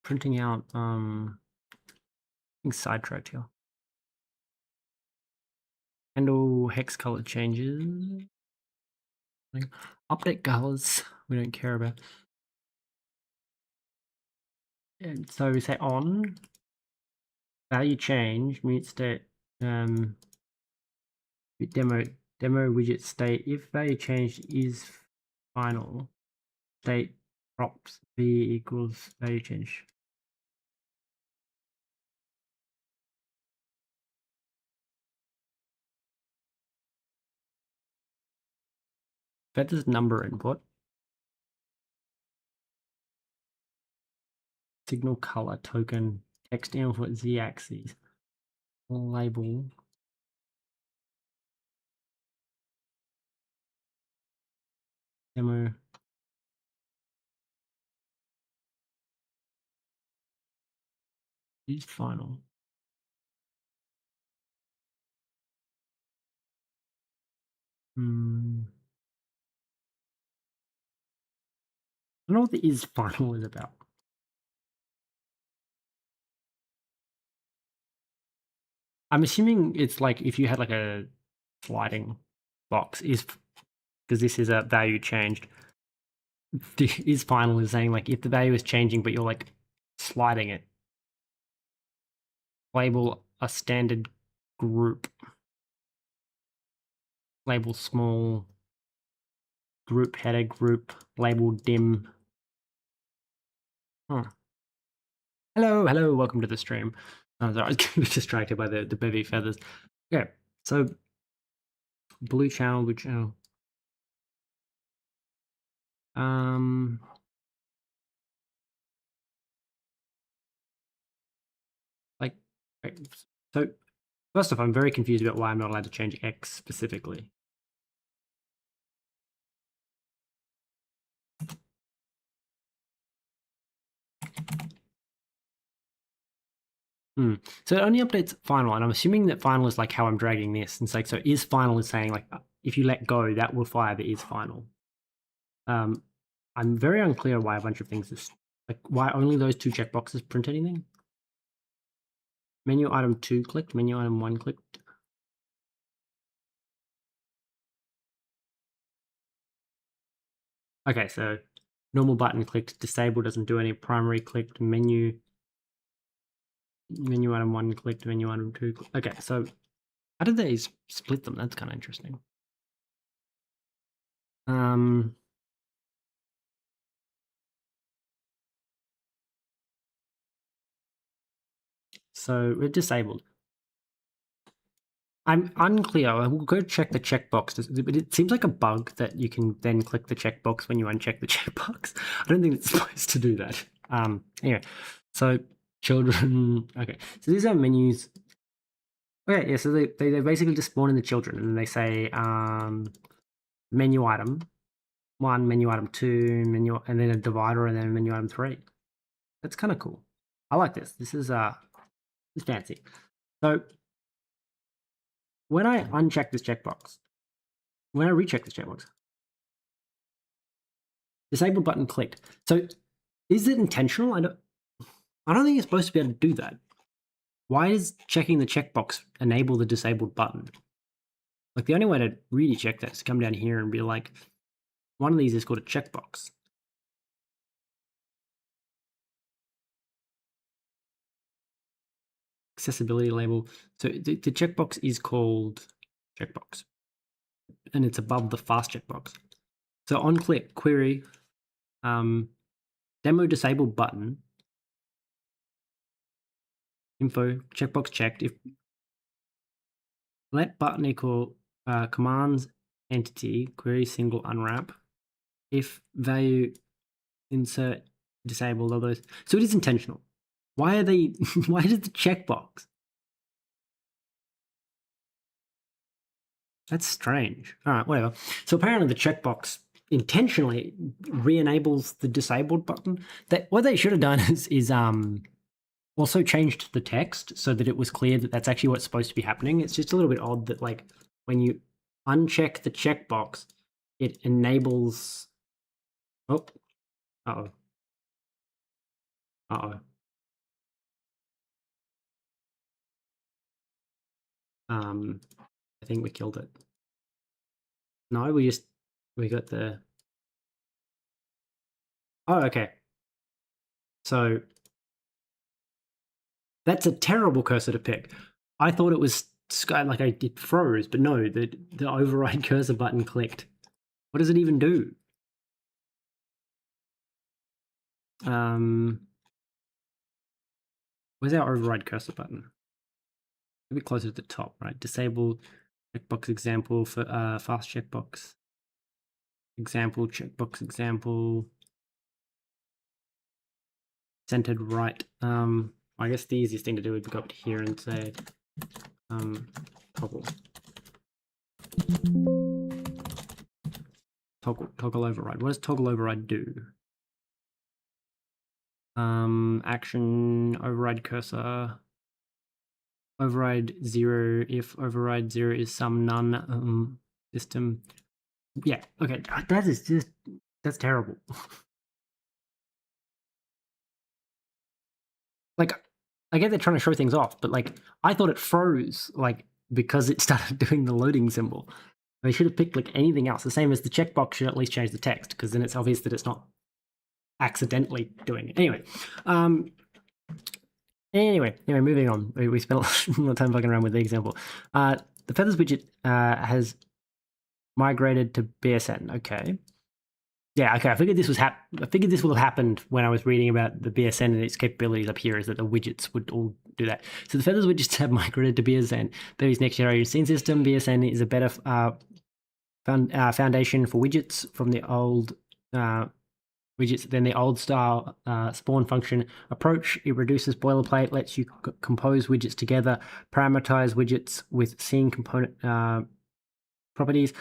A: printing out? I think sidetracked here. Handle hex color changes. Update colors. We don't care about. And so we say on value change mute state demo widget state if value change is final state props v equals value change. feathers number input. Signal color token, text input z-axis, label. Demo. Is final. I don't know what the is final is about. I'm assuming it's like if you had like a sliding box, is because this is a value changed. The is final is saying like if the value is changing, but you're like sliding it. Label a standard group. Label small. Group header group. Label dim. Huh. Hello, welcome to the stream. I was distracted by the bevy feathers. Okay, so blue channel, blue channel. Like, so first off, I'm very confused about why I'm not allowed to change X specifically. So it only updates final, and I'm assuming that final is like how I'm dragging this. And it's like, so is final is saying like, if you let go, that will fire the is final. I'm very unclear why a bunch of things is like, why only those two checkboxes print anything. Menu item 2 clicked, menu item 1 clicked. Okay, so normal button clicked, disable doesn't do any, primary clicked, menu item 1 clicked, menu item 2 clicked. Okay, so how did they split them? That's kind of interesting. So we're disabled. I'm unclear. I will go check the checkbox, but it seems like a bug that you can then click the checkbox when you uncheck the checkbox. I don't think it's supposed to do that. Anyway, so children. Okay, so these are menus. Okay, yeah. So they basically just spawn in the children, and they say menu item 1, menu item 2, menu, and then a divider, and then menu item 3. That's kind of cool. I like this. This is fancy. So when I uncheck this checkbox, when I recheck this checkbox, disabled button clicked. So is it intentional? I don't think it's supposed to be able to do that. Why does checking the checkbox enable the disabled button? Like the only way to really check that is to come down here and be like, one of these is called a checkbox. Accessibility label. So the checkbox is called checkbox, and it's above the fast checkbox. So on click, query, demo disabled button, info, checkbox checked. If let button equal commands entity, query single unwrap. If value insert disabled, all those. So it is intentional. Why are they, why is the checkbox? That's strange. All right, whatever. So apparently the checkbox intentionally re-enables the disabled button. What they should have done is also changed the text so that it was clear that that's actually what's supposed to be happening. It's just a little bit odd that like when you uncheck the checkbox, it enables. Oh, uh-oh. Uh-oh. I think we killed it. No, we got the. Oh, okay. So that's a terrible cursor to pick. I thought it was like it froze, but no, the override cursor button clicked. What does it even do? Where's our override cursor button? A bit closer to the top, right? Disable checkbox example for fast checkbox. example, checkbox example, centered right. I guess the easiest thing to do would go up to here and say toggle. Toggle override. What does toggle override do? Action, override cursor, override 0 if override 0 is some none system. Yeah, okay, that's terrible. Like, I get they're trying to show things off, but like, I thought it froze, like, because it started doing the loading symbol. They should have picked like anything else. The same as the checkbox should at least change the text, because then it's obvious that it's not accidentally doing it. Anyway, moving on. We spent a lot of time fucking around with the example. The Feathers widget has migrated to BSN. Okay. Yeah, okay. I figured this will have happened when I was reading about the BSN and its capabilities up here, is that the widgets would all do that. So the Feathers widgets have migrated to BSN. Bevy's next generation scene system. BSN is a better foundation for widgets from the old widgets than the old style spawn function approach. It reduces boilerplate, lets you compose widgets together, parameterize widgets with scene component properties,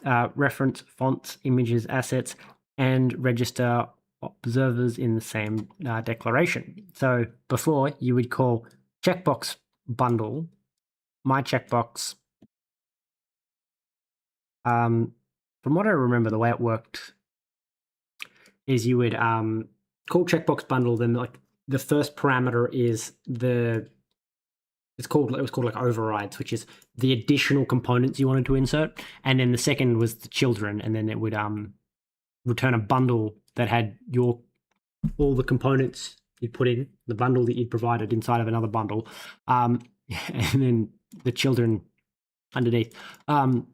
A: reference fonts, images, assets, and register observers in the same declaration. So before, you would call checkbox bundle my checkbox. From what I remember, the way it worked is you would call checkbox bundle, then like the first parameter is it was called like overrides, which is the additional components you wanted to insert, and then the second was the children, and then it would return a bundle that had all the components you put in the bundle that you'd provided inside of another bundle, and then the children underneath, and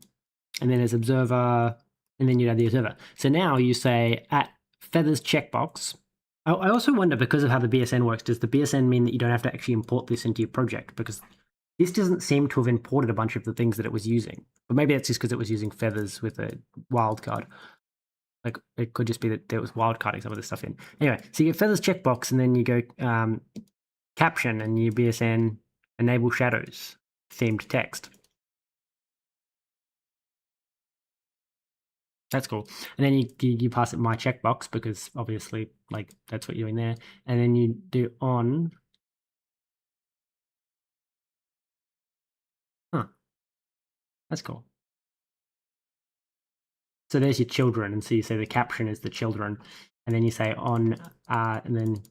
A: then as observer, and then you'd add the observer. So now you say at Feathers checkbox. I also wonder, because of how the BSN works, does the BSN mean that you don't have to actually import this into your project? Because this doesn't seem to have imported a bunch of the things that it was using. But maybe that's just because it was using Feathers with a wildcard. Like, it could just be that there was wildcarding some of this stuff in. Anyway, so you get Feathers checkbox, and then you go caption, and you BSN enable shadows, themed text. That's cool. And then you pass it my checkbox, because obviously, like, that's what you're doing there. And then you do on. Huh. That's cool. So there's your children, and so you say the caption is the children, and then you say on, and then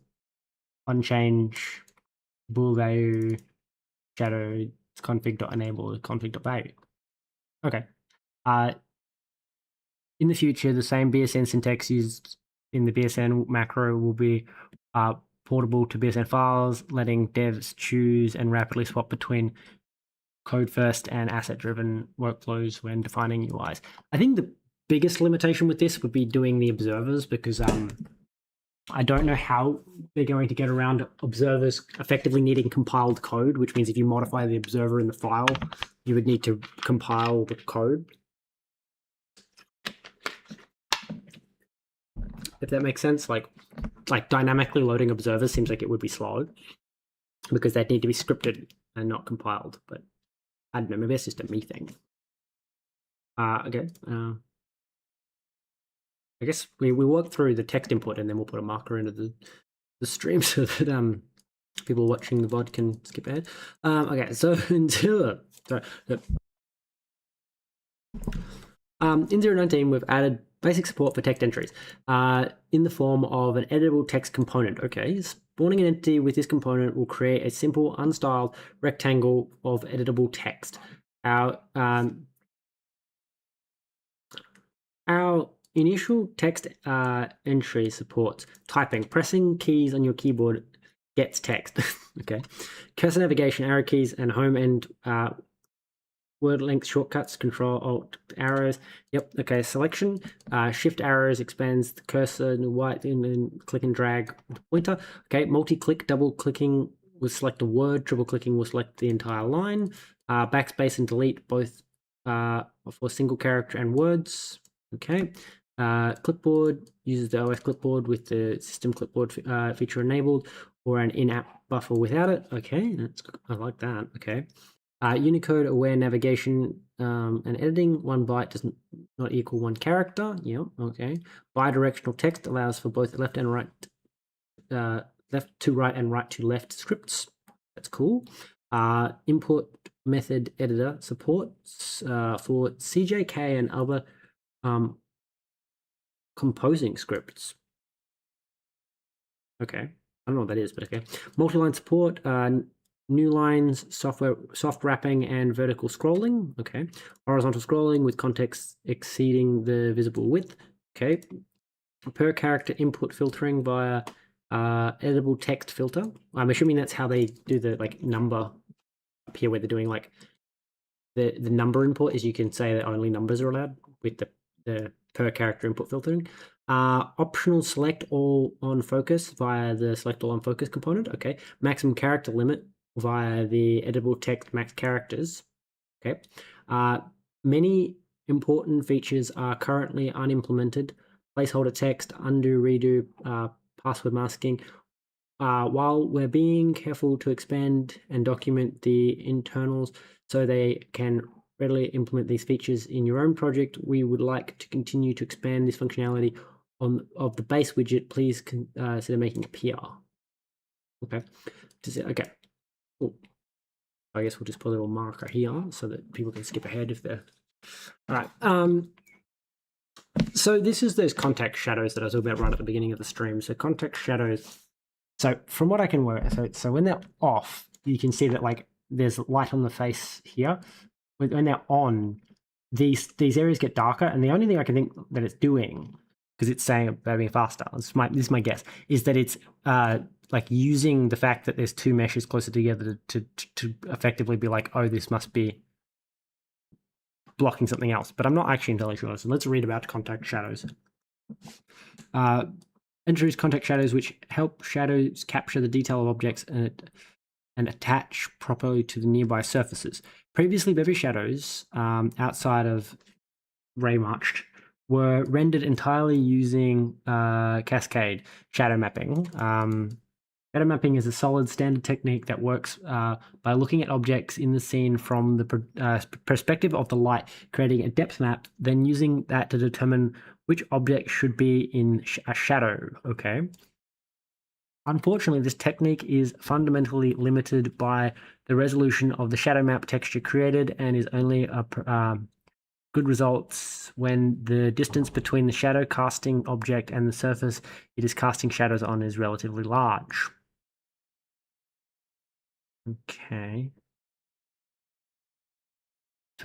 A: on change bool value shadow config.enable config.value. Okay. In the future, the same BSN syntax used in the BSN macro will be portable to BSN files, letting devs choose and rapidly swap between code first and asset driven workflows when defining UIs. I think the biggest limitation with this would be doing the observers, because I don't know how they're going to get around observers effectively needing compiled code, which means if you modify the observer in the file, you would need to compile the code. If that makes sense, like dynamically loading observers seems like it would be slow, because they'd need to be scripted and not compiled. But I don't know, maybe it's just a me thing. Okay. I guess we work through the text input, and then we'll put a marker into the stream so that people watching the VOD can skip ahead. Okay, so in 0.19 we've added basic support for text entries in the form of an editable text component. Okay, spawning an entity with this component will create a simple, unstyled rectangle of editable text. Our initial text entry supports typing. Pressing keys on your keyboard gets text. Okay. Cursor navigation, arrow keys, and home and word length shortcuts, Control Alt arrows. Yep. Okay. Selection. Shift arrows expands the cursor in the white, and then click and drag the pointer. Okay. Multi-click, double clicking will select a word. Triple clicking will select the entire line. Backspace and delete both for single character and words. Okay. Clipboard uses the OS clipboard with the system clipboard feature enabled, or an in-app buffer without it. Okay, I like that. Okay. Unicode aware navigation and editing. 1 byte does not equal 1 character. Yep. Okay. Bidirectional text allows for both left and right, left to right and right to left scripts. That's cool. Import method editor supports for CJK and other composing scripts. Okay, I don't know what that is, but okay. Multi-line support, new lines, soft wrapping, and vertical scrolling. Okay. Horizontal scrolling with context exceeding the visible width. Okay. Per character input filtering via editable text filter. I'm assuming that's how they do the like number up here, where they're doing like the number input is you can say that only numbers are allowed with the per character input filtering. Optional select all on focus via the select all on focus component. Okay. Maximum character limit via the editable text max characters. Okay. Many important features are currently unimplemented. Placeholder text, undo, redo, password masking. While we're being careful to expand and document the internals so they can readily implement these features in your own project, we would like to continue to expand this functionality of the base widget. Please consider making a PR. Okay. Okay. Cool. I guess we'll just put a little marker here so that people can skip ahead if they're all right. So this is those context shadows that I was talking about right at the beginning of the stream. So context shadows. So from what I can work, so when they're off, you can see that like there's light on the face here. When they're on, these areas get darker, and the only thing I can think that it's doing, because it's saying about being faster, this is my guess, is that it's like using the fact that there's two meshes closer together to effectively be like, oh, this must be blocking something else. But I'm not actually entirely sure. So let's read about context shadows. Introduce context shadows, which help shadows capture the detail of objects and attach properly to the nearby surfaces. Previously, Bevy shadows outside of Raymarched were rendered entirely using cascade shadow mapping. Shadow mapping is a solid standard technique that works by looking at objects in the scene from the perspective of the light, creating a depth map, then using that to determine which object should be in a shadow. Okay. Unfortunately, this technique is fundamentally limited by the resolution of the shadow map texture created and is only good results when the distance between the shadow casting object and the surface it is casting shadows on is relatively large. Okay.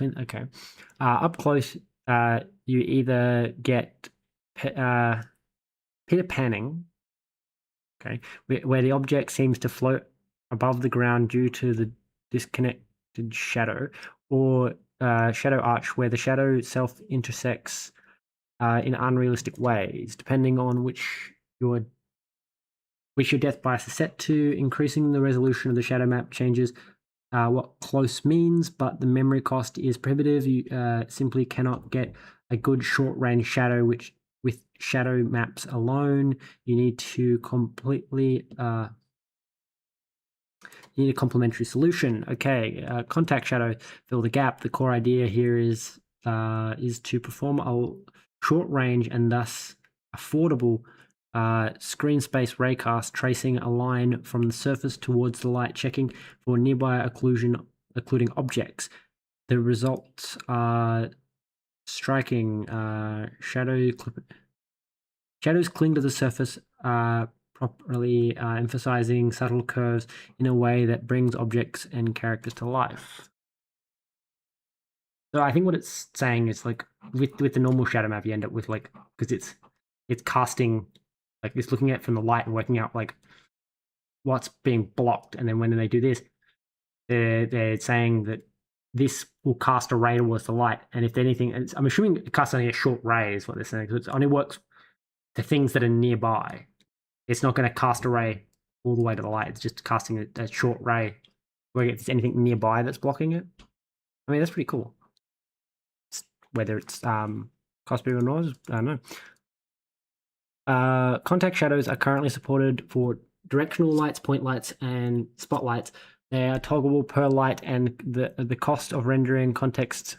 A: Okay. Up close, you either get Peter panning, okay, where the object seems to float above the ground due to the disconnected shadow, or shadow arch, where the shadow self intersects in unrealistic ways, depending on which your depth bias is set to. Increasing the resolution of the shadow map changes what close means, but the memory cost is prohibitive. You simply cannot get a good short-range shadow with shadow maps alone. You need to completely you need a complementary solution. Okay, contact shadow, fill the gap. The core idea here is to perform a short range and thus affordable screen space raycast, tracing a line from the surface towards the light, checking for nearby occluding objects. The results are striking. Shadows cling to the surface, properly emphasizing subtle curves in a way that brings objects and characters to life. So I think what it's saying is like with the normal shadow map, you end up with like, because it's casting, like it's looking at it from the light and working out like what's being blocked, and then when they do this, they're saying that this will cast a ray towards the light, and if anything, I'm assuming it casts only a short ray is what they're saying, because it only works to things that are nearby. It's not going to cast a ray all the way to the light. It's just casting a short ray where it's anything nearby that's blocking it. I mean, that's pretty cool. Whether it's Cost people noise? I don't know. Contact shadows are currently supported for directional lights, point lights, and spotlights. They are toggleable per light, and the cost of rendering context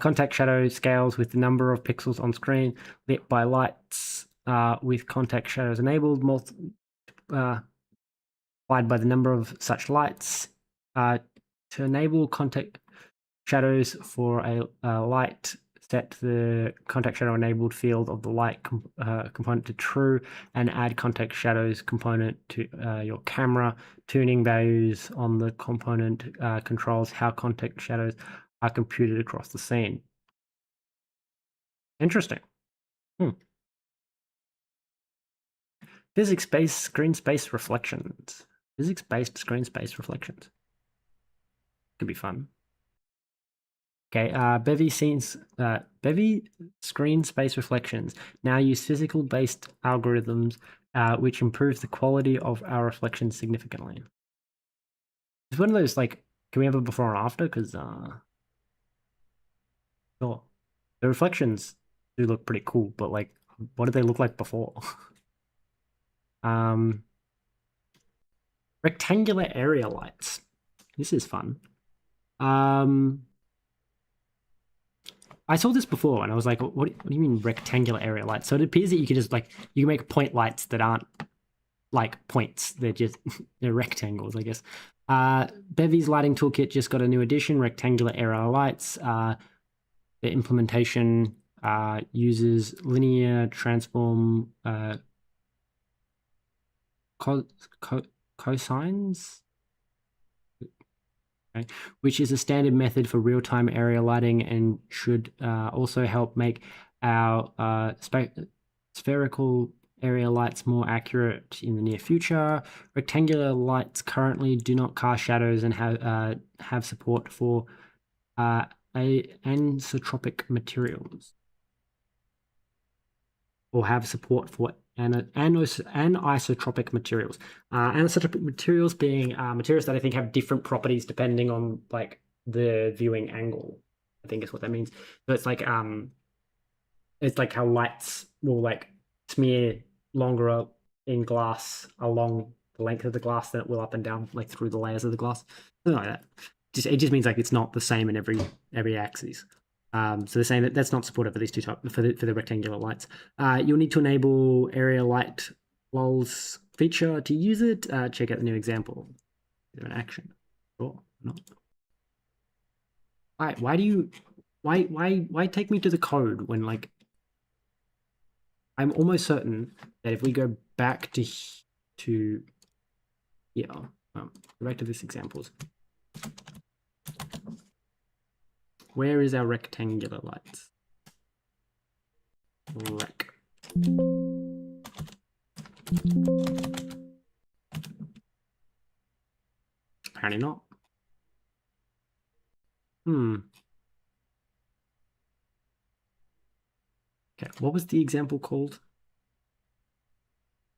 A: contact shadow scales with the number of pixels on screen lit by lights with contact shadows enabled, multiplied by the number of such lights. To enable contact shadows for a light, set the contact shadow enabled field of the light component to true and add contact shadows component to your camera. Tuning values on the component controls how contact shadows are computed across the scene. Interesting. Physics-based screen space reflections. Physics-based screen space reflections. Could be fun. Okay, Bevy screen space reflections now use physical-based algorithms which improve the quality of our reflections significantly. It's one of those, like, can we have a before and after? Because, sure. The reflections do look pretty cool, but, like, what did they look like before? Rectangular area lights. This is fun. I saw this before and I was like, what do you mean rectangular area lights? So it appears that you can just, like, you can make point lights that aren't like points. They're just, they're rectangles, I guess. Bevy's lighting toolkit just got a new addition, rectangular area lights. The implementation uses linear transform cosines, okay, which is a standard method for real-time area lighting and should also help make our spherical area lights more accurate in the near future. Rectangular lights currently do not cast shadows and have support for anisotropic materials, or have support for anisotropic materials. Anisotropic materials being materials that I think have different properties depending on, like, the viewing angle, I think is what that means. So it's like how lights will, like, smear longer in glass along the length of the glass than it will up and down, like, through the layers of the glass. Something like that. It just means, like, it's not the same in every axis. So they're saying that that's not supported for these two types, for the rectangular lights. You'll need to enable area light lulls feature to use it. Check out the new example. An action. Sure, not. All right. Why take me to the code when, like, I'm almost certain that if we go back to here, go back to this examples. Where is our rectangular lights? Rec. Apparently not. Okay, what was the example called?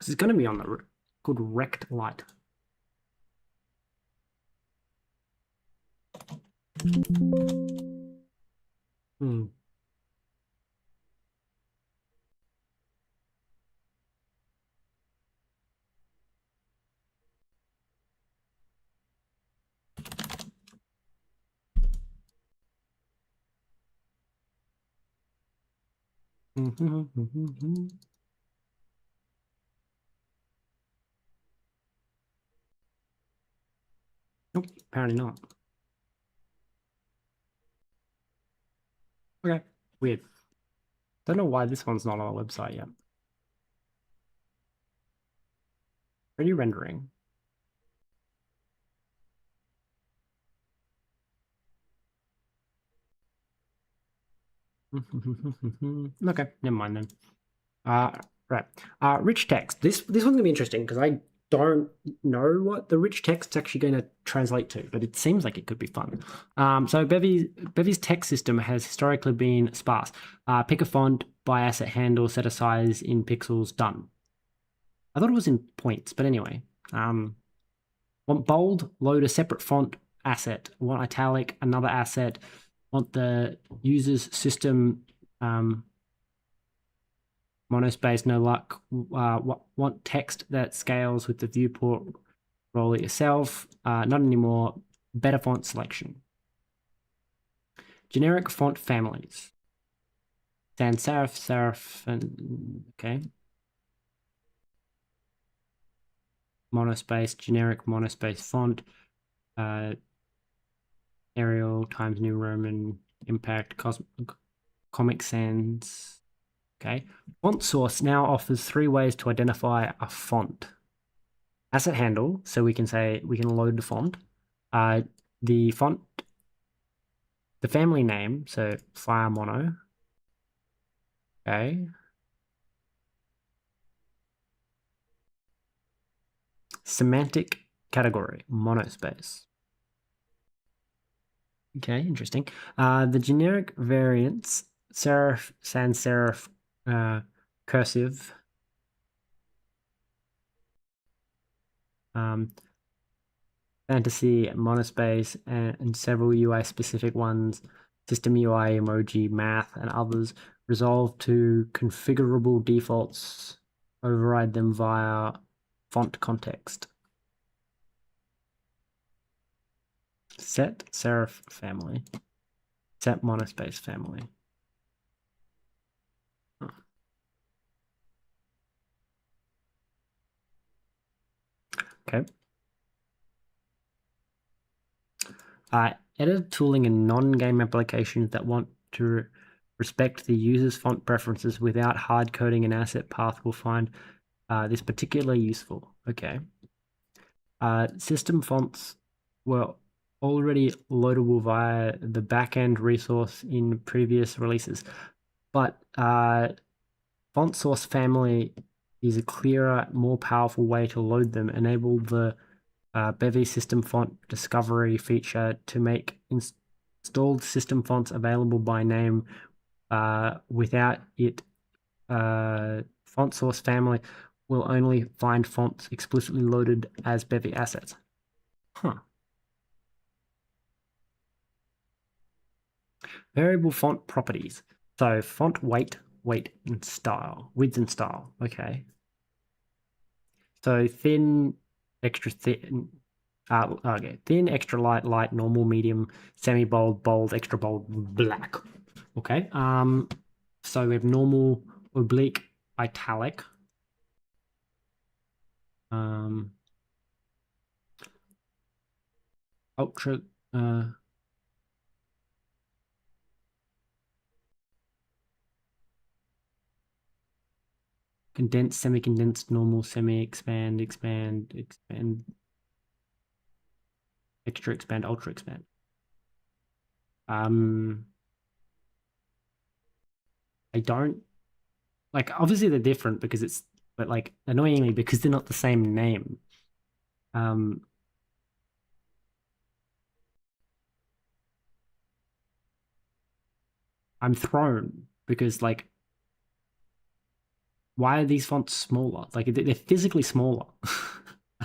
A: This is going to be on the called rect light. Nope, apparently not. Okay, weird. Don't know why this one's not on our website yet. Are you rendering? Okay, never mind then. Right. Rich text. This one's gonna be interesting because I don't know what the rich text's actually going to translate to, but it seems like it could be fun. So Bevy's text system has historically been sparse. Pick a font, buy asset handle, set a size in pixels, done. I thought it was in points, but anyway. Want bold, load a separate font asset. Want italic, another asset. Want the user's system Monospace, no luck. Want text that scales with the viewport. Roll it yourself. Not anymore. Better font selection. Generic font families. Sans serif, serif, and okay. Monospace, generic monospace font. Arial, Times New Roman, Impact, Comic Sans. Okay. Font source now offers 3 ways to identify a font. Asset handle, so we can say we can load the font. The font, the family name, so Fire Mono. Okay. Semantic category, monospace. Okay, interesting. The generic variants, serif, sans serif, cursive. Fantasy, monospace, and several UI-specific ones, system UI, emoji, math, and others, resolve to configurable defaults, override them via font context. Set serif family. Set monospace family. Okay. Editor tooling in non-game applications that want to respect the user's font preferences without hard coding an asset path will find this particularly useful. Okay. System fonts were already loadable via the backend resource in previous releases, but font source family is a clearer, more powerful way to load them. Enable the Bevy system font discovery feature to make installed system fonts available by name. Without it, font source family will only find fonts explicitly loaded as Bevy assets. Huh. Variable font properties. So font weight, and style, width and style. Okay. So thin, extra thin, okay, thin, extra light, light, normal, medium, semi-bold, bold, extra bold, black. Okay. So we have normal, oblique, italic. Ultra, condensed, semi-condensed, normal, semi-expand, expand, extra expand, ultra expand. I don't like, obviously they're different because it's, but like annoyingly because they're not the same name. I'm thrown because like, why are these fonts smaller? Like they're physically smaller.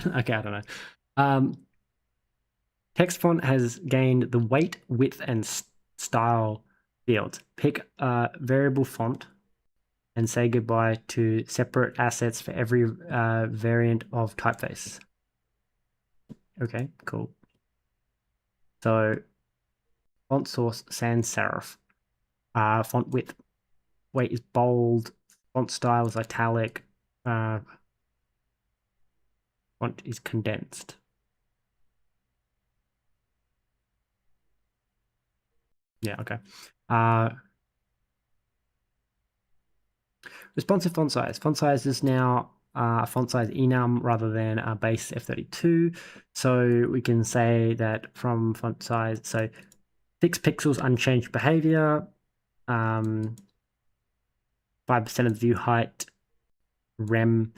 A: Okay, I don't know. Text font has gained the weight, width, and style fields. Pick a variable font and say goodbye to separate assets for every variant of typeface. Okay, cool. So font source sans serif. Font width, weight is bold. Font style is italic. Font is condensed. Yeah, okay. Responsive font size. Font size is now font size enum rather than base F32. So we can say that from font size, so 6 pixels unchanged behavior, 5% of view height, rem.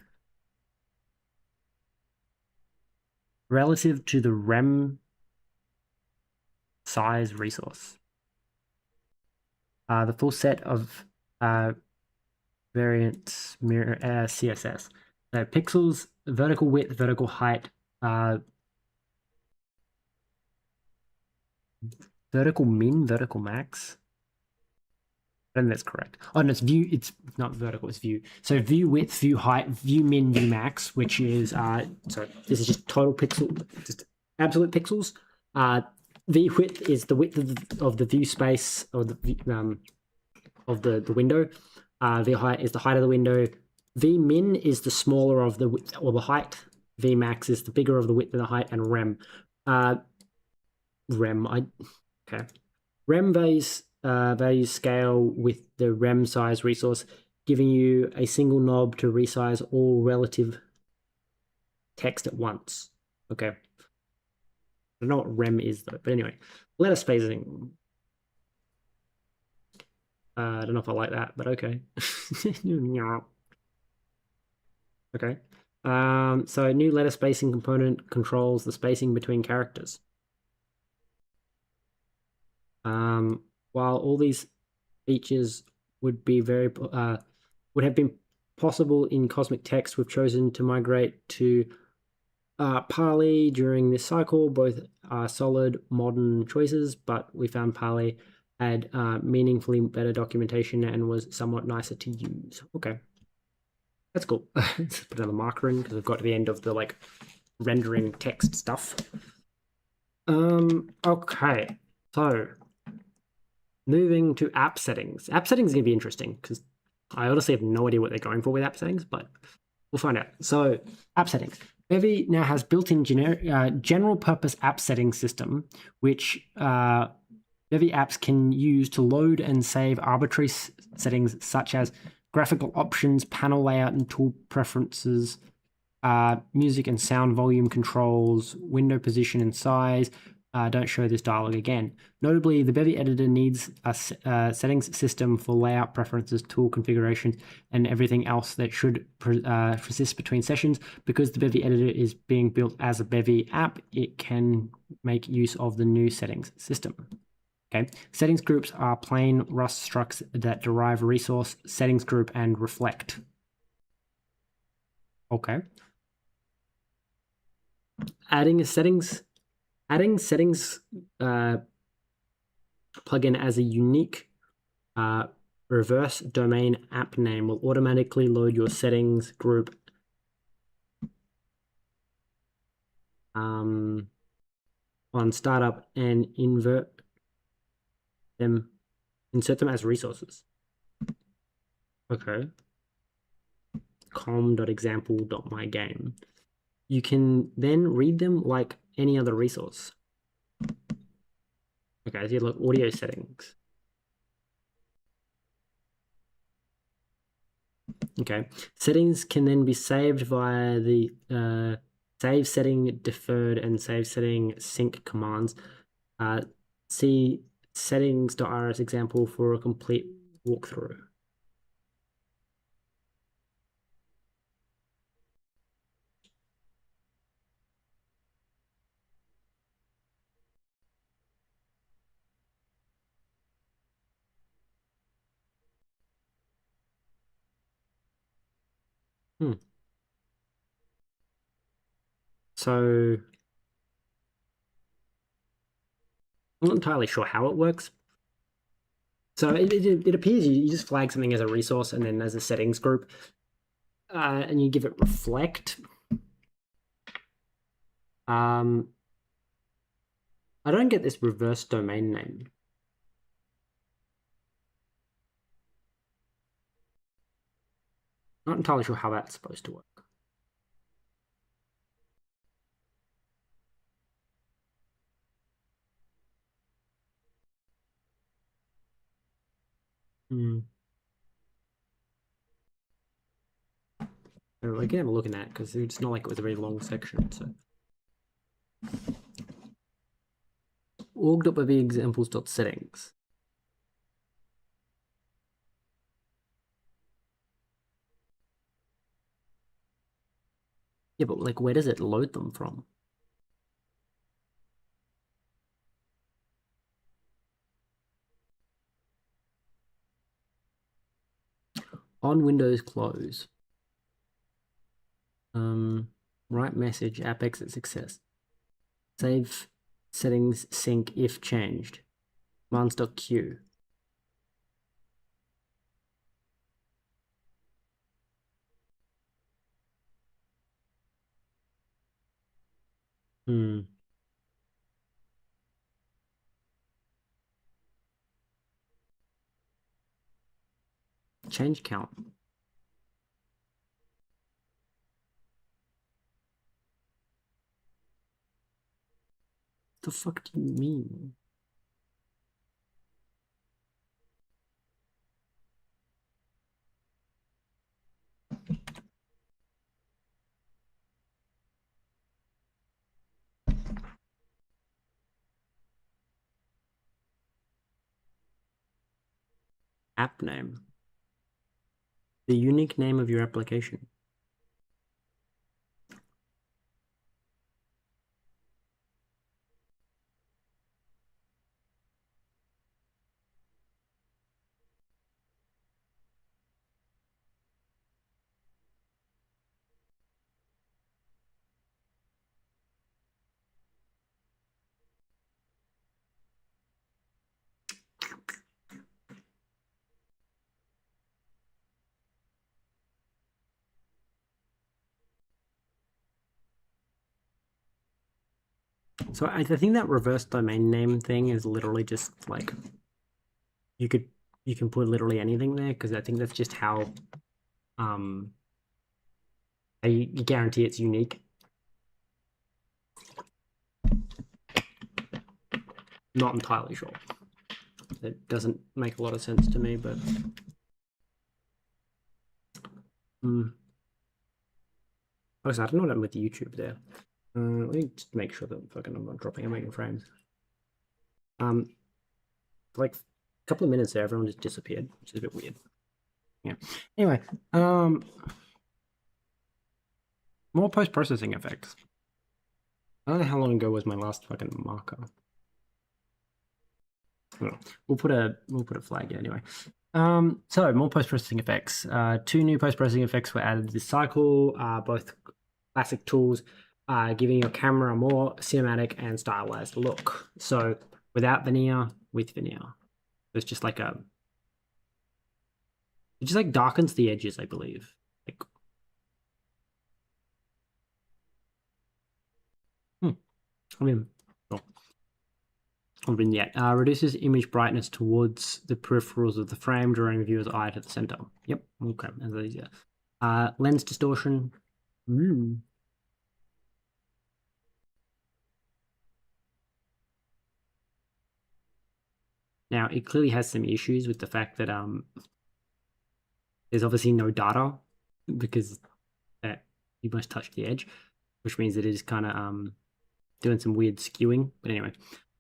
A: Relative to the rem size resource. The full set of variants mirror CSS. So pixels, vertical width, vertical height, vertical min, vertical max, Then that's correct. Oh, no, it's view. It's not vertical. It's view. So view width, view height, view min, view max, which is so this is just total pixel, just absolute pixels. V width is the width of the view space or the of the window. V height is the height of the window. V min is the smaller of the width or the height. V max is the bigger of the width and the height, and rem. Okay. Rem values scale with the rem size resource, giving you a single knob to resize all relative text at once. Okay. I don't know what rem is though, but anyway, letter spacing. I don't know if I like that, but okay. Okay. So new letter spacing component controls the spacing between characters. While all these features would have been possible in Cosmic Text, we've chosen to migrate to Pali during this cycle. Both are solid modern choices, but we found Pali had meaningfully better documentation and was somewhat nicer to use. Okay, that's cool. Let's put another marker in because we've got to the end of the like rendering text stuff. Okay, so moving to app settings. App settings is going to be interesting because I honestly have no idea what they're going for with app settings, but we'll find out. So app settings. Bevy now has built-in general purpose app setting system, which Bevy apps can use to load and save arbitrary settings such as graphical options, panel layout and tool preferences, music and sound volume controls, window position and size. Don't show this dialog again. Notably, the Bevy editor needs a settings system for layout preferences, tool configurations, and everything else that should persist between sessions. Because the Bevy editor is being built as a Bevy app, it can make use of the new settings system. Okay, settings groups are plain Rust structs that derive resource, settings group, and reflect. Okay. Adding settings plugin as a unique reverse domain app name will automatically load your settings group on startup and insert them as resources. Okay. com.example.mygame. You can then read them like any other resource. Okay, so you look audio settings. Okay, settings can then be saved via the save setting deferred and save setting sync commands. See settings.rs example for a complete walkthrough. So I'm not entirely sure how it works. So it appears you just flag something as a resource and then as a settings group, and you give it reflect. I don't get this reverse domain name. Not entirely sure how that's supposed to work. Again, I'm looking at it because it's not like it was a very long section. So org.bevexamples.settings. Yeah, but like, where does it load them from? On Windows, close. Write message, app exit success. Save settings sync if changed. Commands.q. change count? The fuck do you mean? App name. The unique name of your application. So I think that reverse domain name thing is literally just like you can put literally anything there, because I think that's just how you guarantee it's unique. Not entirely sure. It doesn't make a lot of sense to me, but Oh, so I don't know what happened with YouTube there. Let me just make sure that I'm not dropping a million frames. Like a couple of minutes there, everyone just disappeared, which is a bit weird. Yeah. Anyway, more post-processing effects. I don't know how long ago was my last fucking marker. We'll put a flag anyway. So more post-processing effects. 2 new post-processing effects were added this cycle, both classic tools, giving your camera a more cinematic and stylized look. So without veneer, with veneer. It's just like it just like darkens the edges, I believe. Like, I mean, oh. Vignette reduces image brightness towards the peripherals of the frame, drawing the viewer's eye to the center. Yep, okay, that's easier. Lens distortion. Now, it clearly has some issues with the fact that there's obviously no data because you must touch the edge, which means that it is kind of doing some weird skewing. But anyway,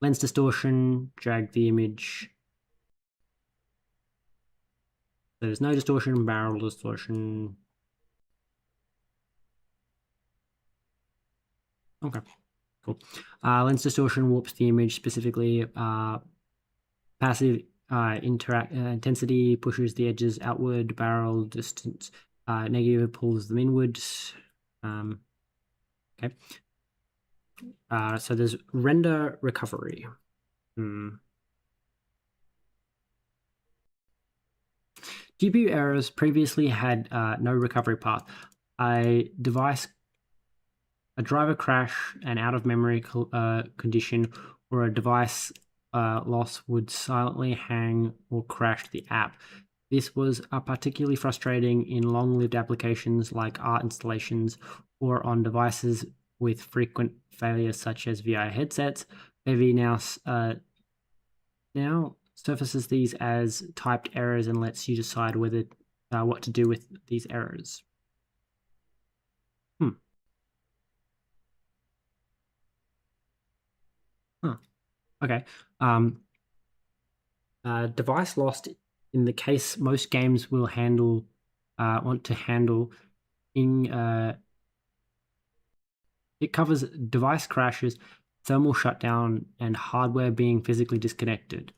A: lens distortion, drag the image. There's no distortion, barrel distortion. Okay, cool. Lens distortion warps the image, specifically passive intensity pushes the edges outward, barrel distance negative pulls them inwards. Okay. So there's render recovery. GPU errors previously had no recovery path. A driver crash, an out-of-memory condition, or a device loss would silently hang or crash the app. This was particularly frustrating in long-lived applications like art installations or on devices with frequent failures such as VR headsets. Bevy now surfaces these as typed errors and lets you decide whether what to do with these errors. Okay. Device lost, in the case most games will want to handle it covers device crashes, thermal shutdown, and hardware being physically disconnected.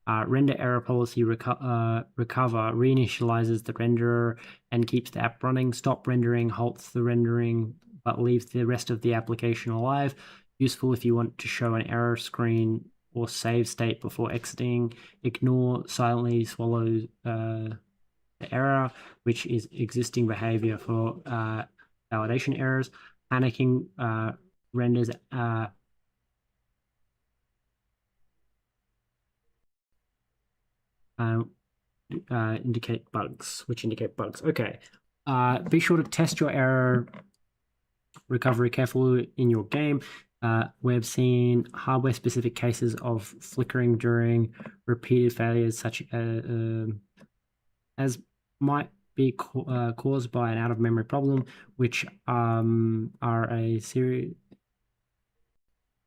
A: Render error policy recover reinitializes the renderer and keeps the app running. Stop rendering halts the rendering but leaves the rest of the application alive. Useful if you want to show an error screen or save state before exiting. Ignore silently swallow the error, which is existing behavior for validation errors. Panicking renders indicate bugs, which indicate bugs. Okay. Be sure to test your error recovery carefully in your game. We've seen hardware-specific cases of flickering during repeated failures, such as might be caused by an out-of-memory problem, which are a serious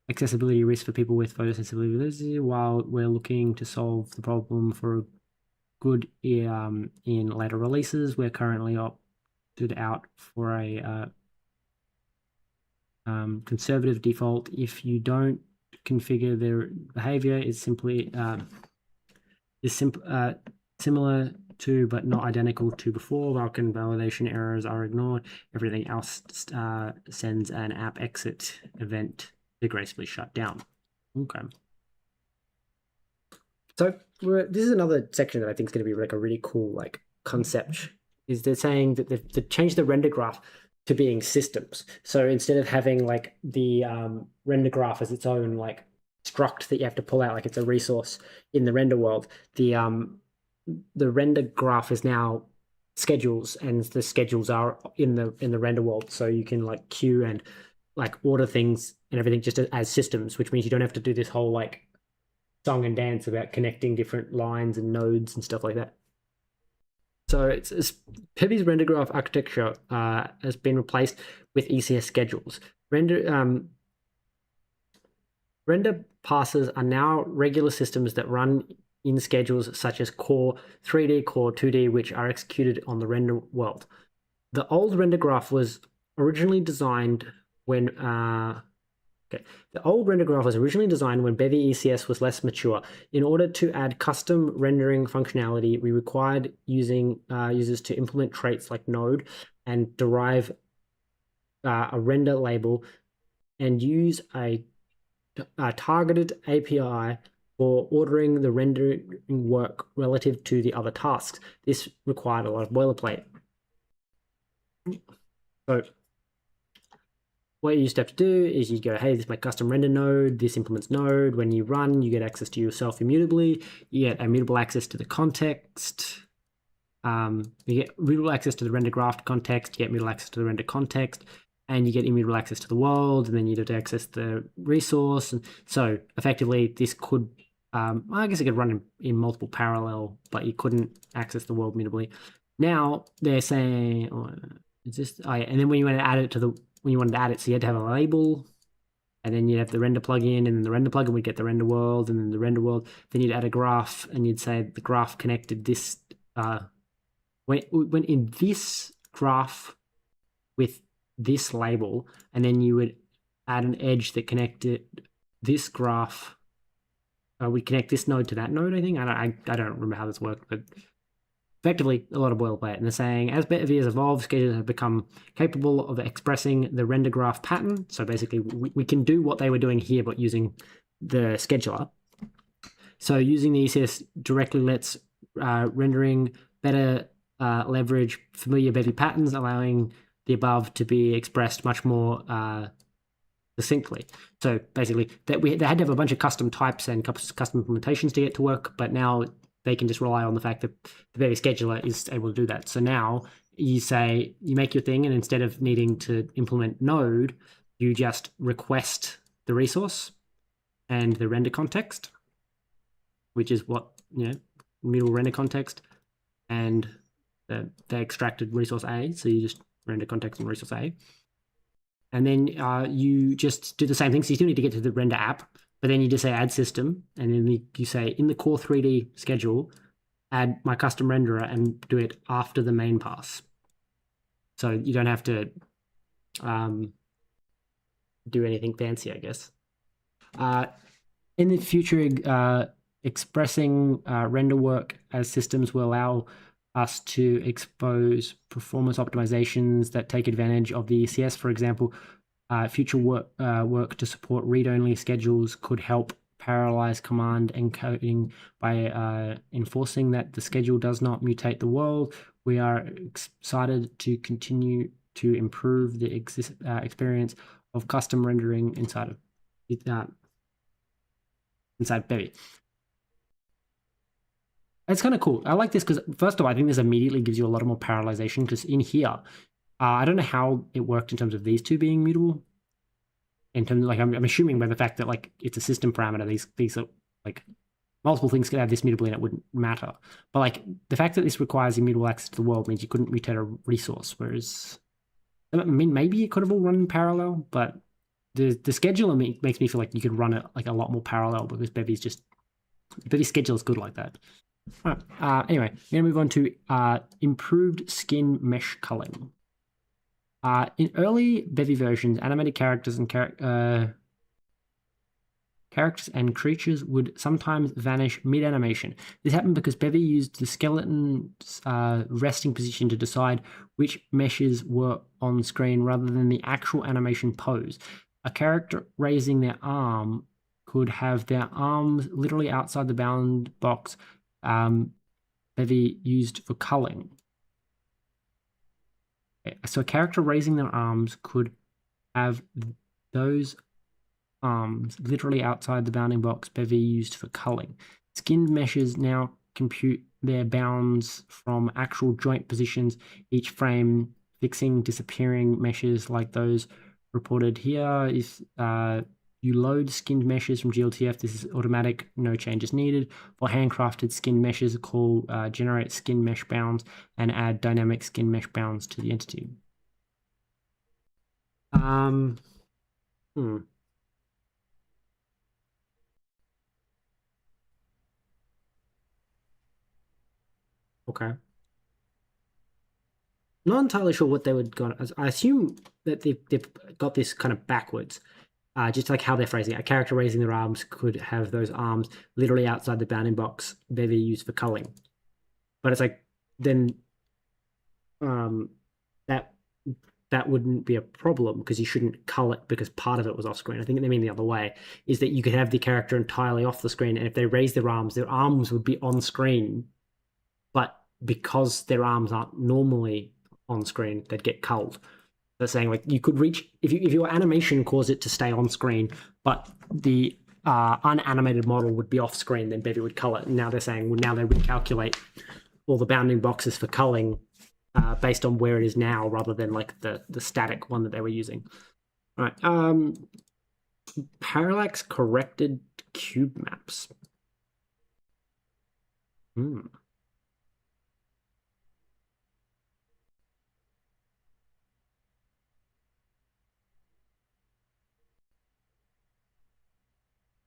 A: accessibility risk for people with photosensitivity. While we're looking to solve the problem for good in later releases, we're currently opted out for a conservative default. If you don't configure their behavior, is simply similar to but not identical to before. Vulkan validation errors are ignored. Everything else sends an app exit event to gracefully shut down. Okay. So this is another section that I think is going to be like a really cool like concept. Is they're saying that they've changed the render graph to being systems. So instead of having like the render graph as its own like struct that you have to pull out, like it's a resource in the render world, the render graph is now schedules, and the schedules are in the render world. So you can like queue and like order things and everything just as systems, which means you don't have to do this whole like song and dance about connecting different lines and nodes and stuff like that. So it's Bevy's render graph architecture has been replaced with ECS schedules. Render parsers are now regular systems that run in schedules such as core 3D, core 2D, which are executed on the render world. The old render graph was originally designed when the old render graph was originally designed when Bevy ECS was less mature. In order to add custom rendering functionality, we required users to implement traits like node and derive a render label and use a targeted API for ordering the rendering work relative to the other tasks. This required a lot of boilerplate. So what you used to have to do is you go, hey, this is my custom render node, this implements node. When you run, you get access to yourself immutably. You get immutable access to the context. You get immutable access to the render graph context, you get immutable access to the render context, and you get immutable access to the world, and then you have to access the resource. And so effectively, this could, I guess it could run in multiple parallel, but you couldn't access the world immutably. Now they're saying, is this, and then when you want to add it when you wanted to add it, so you had to have a label, and then you'd have the render plugin, and then the render plugin would get the render world, and then the render world, then you'd add a graph, and you'd say the graph connected this, went in this graph with this label, and then you would add an edge that connected this graph. We connect this node to that node, I think. I don't remember how this worked, but effectively a lot of boilerplate. And they're saying, as Bevy has evolved, schedules have become capable of expressing the render graph pattern. So basically, we can do what they were doing here, but using the scheduler. So using the ECS directly lets rendering better leverage familiar Bevy patterns, allowing the above to be expressed much more succinctly. So basically, they had to have a bunch of custom types and custom implementations to get to work, but now they can just rely on the fact that the Bevy scheduler is able to do that. So now you make your thing, and instead of needing to implement node, you just request the resource and the render context, which is what, middle render context, and the extracted resource A. So you just render context and resource A. And then you just do the same thing. So you still need to get to the render app, but then you just say add system, and then you say in the core 3D schedule, add my custom renderer and do it after the main pass. So you don't have to do anything fancy, I guess. In the future, expressing render work as systems will allow us to expose performance optimizations that take advantage of the ECS. For example, future work to support read-only schedules could help parallelize command encoding by enforcing that the schedule does not mutate the world. We are excited to continue to improve the experience of custom rendering inside Bevy. It's kind of cool. I like this because, first of all, I think this immediately gives you a lot more parallelization because in here, I don't know how it worked in terms of these two being mutable. In terms of, like, I'm assuming by the fact that, like, it's a system parameter, these are, like, multiple things could have this mutable and it wouldn't matter. But, like, the fact that this requires immutable access to the world means you couldn't return a resource, whereas, I mean, maybe it could have all run in parallel, but the scheduler makes me feel like you could run it, like, a lot more parallel because Bevy's schedule is good like that. All right. Anyway, we're going to move on to improved skin mesh culling. In early Bevy versions, animated characters and creatures would sometimes vanish mid-animation. This happened because Bevy used the skeleton's resting position to decide which meshes were on screen rather than the actual animation pose. A character raising their arm could have their arms literally outside the bound box Bevy used for culling. So a character raising their arms could have those arms literally outside the bounding box Bevy used for culling. Skinned meshes now compute their bounds from actual joint positions each frame, fixing disappearing meshes like those reported here. If you load skinned meshes from GLTF, this is automatic, no changes needed. For handcrafted skinned meshes, call generate skin mesh bounds and add dynamic skin mesh bounds to the entity. Okay. Not entirely sure what they would go. I assume that they've got this kind of backwards. Just like how they're phrasing it. A character raising their arms could have those arms literally outside the bounding box Bevy used for culling. But it's like, then that wouldn't be a problem because you shouldn't cull it because part of it was off screen. I think they mean the other way, is that you could have the character entirely off the screen, and if they raise their arms would be on screen, but because their arms aren't normally on screen, they'd get culled. They're saying, like, you could reach, if your animation caused it to stay on screen, but the unanimated model would be off screen, then Bevy would cull it. And now they're saying, well, now they recalculate all the bounding boxes for culling based on where it is now, rather than like the static one that they were using. All right. Parallax corrected cube maps.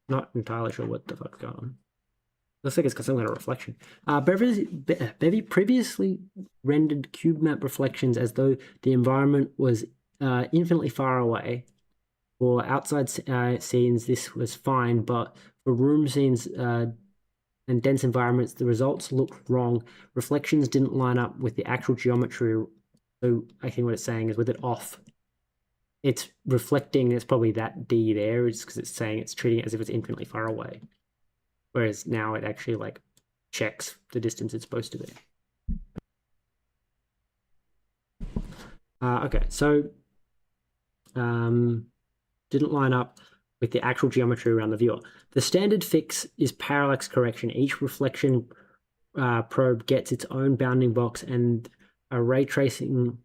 A: Not entirely sure what the fuck's going on. Looks like it's got some kind of reflection. Bevy previously rendered cube map reflections as though the environment was infinitely far away. For outside scenes, this was fine, but for room scenes and dense environments, the results looked wrong. Reflections didn't line up with the actual geometry. So I think what it's saying is with it off, it's reflecting, it's probably that D there, is because it's saying it's treating it as if it's infinitely far away. Whereas now it actually like checks the distance it's supposed to be. Okay, so didn't line up with the actual geometry around the viewer. The standard fix is parallax correction. Each reflection probe gets its own bounding box, and a ray tracing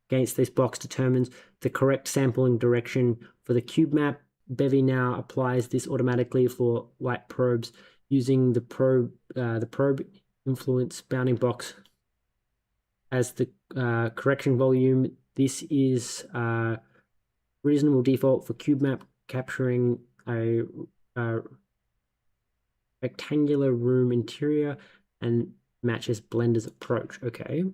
A: against this box determines the correct sampling direction for the cube map. Bevy now applies this automatically for light probes using the probe influence bounding box as the correction volume. This is reasonable default for cube map, capturing a rectangular room interior and matches Blender's approach. Okay.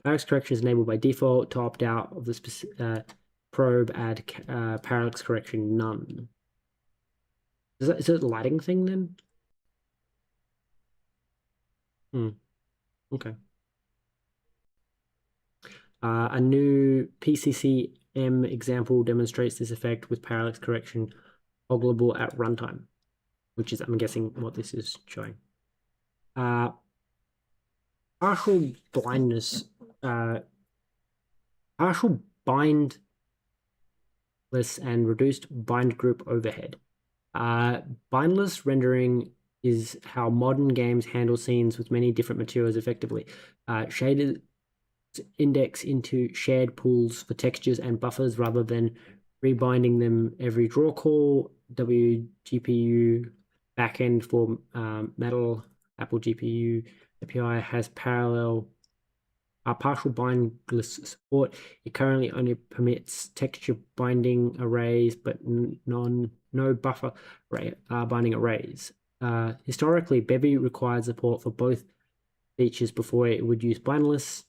A: Parallax correction is enabled by default. To opt out of the probe, add parallax correction none. Is it a lighting thing then? Okay. A new PCCM example demonstrates this effect with parallax correction toggleable at runtime, which is, I'm guessing, what this is showing. Partial blindness, partial bindless and reduced bind group overhead. Bindless rendering is how modern games handle scenes with many different materials effectively. Shaders index into shared pools for textures and buffers rather than rebinding them every draw call. WGPU backend for Metal Apple GPU API has parallel partial bindless support. It currently only permits texture binding arrays, but no buffer binding arrays. Historically, Bevy required support for both features before it would use bindless,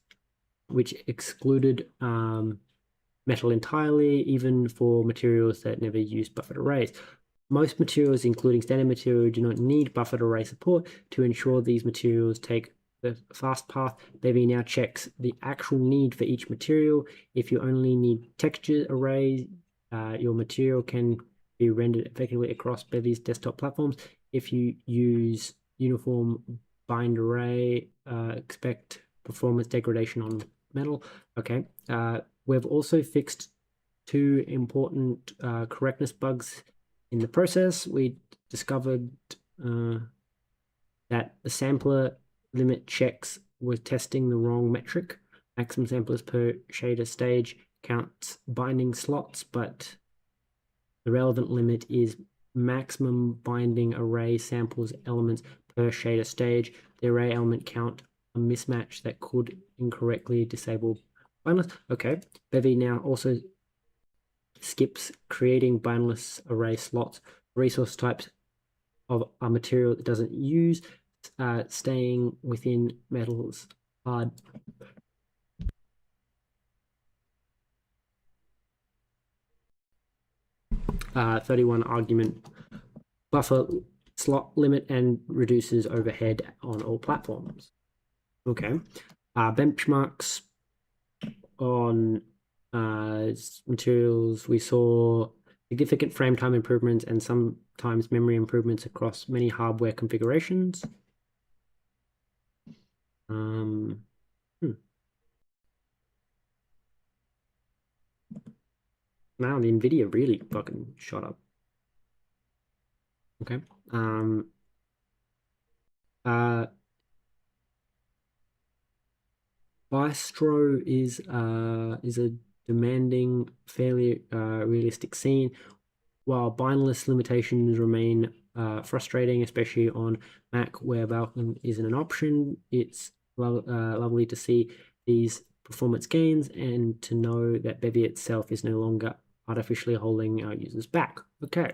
A: which excluded metal entirely, even for materials that never use buffered arrays. Most materials, including standard material, do not need buffered array support. To ensure these materials take the fast path, Bevy now checks the actual need for each material. If you only need texture arrays, your material can be rendered effectively across Bevy's desktop platforms. If you use uniform bind array, expect performance degradation on metal. Okay. We've also fixed two important correctness bugs in the process. We discovered that the sampler limit checks were testing the wrong metric. Maximum samplers per shader stage counts binding slots, but the relevant limit is maximum binding array samples elements per shader stage. The array element count a mismatch that could incorrectly disable bindless. Okay, Bevy now also skips creating bindless array slots, resource types of a material it doesn't use, staying within metals hard. Uh, 31 argument buffer slot limit and reduces overhead on all platforms. Okay. Benchmarks on materials, we saw significant frame time improvements and sometimes memory improvements across many hardware configurations. Now the NVIDIA really fucking shot up. Okay. Bistro is a demanding, fairly realistic scene, while bindless limitations remain frustrating, especially on Mac where Vulkan isn't an option. It's lovely to see these performance gains and to know that Bevy itself is no longer artificially holding our users back. Okay.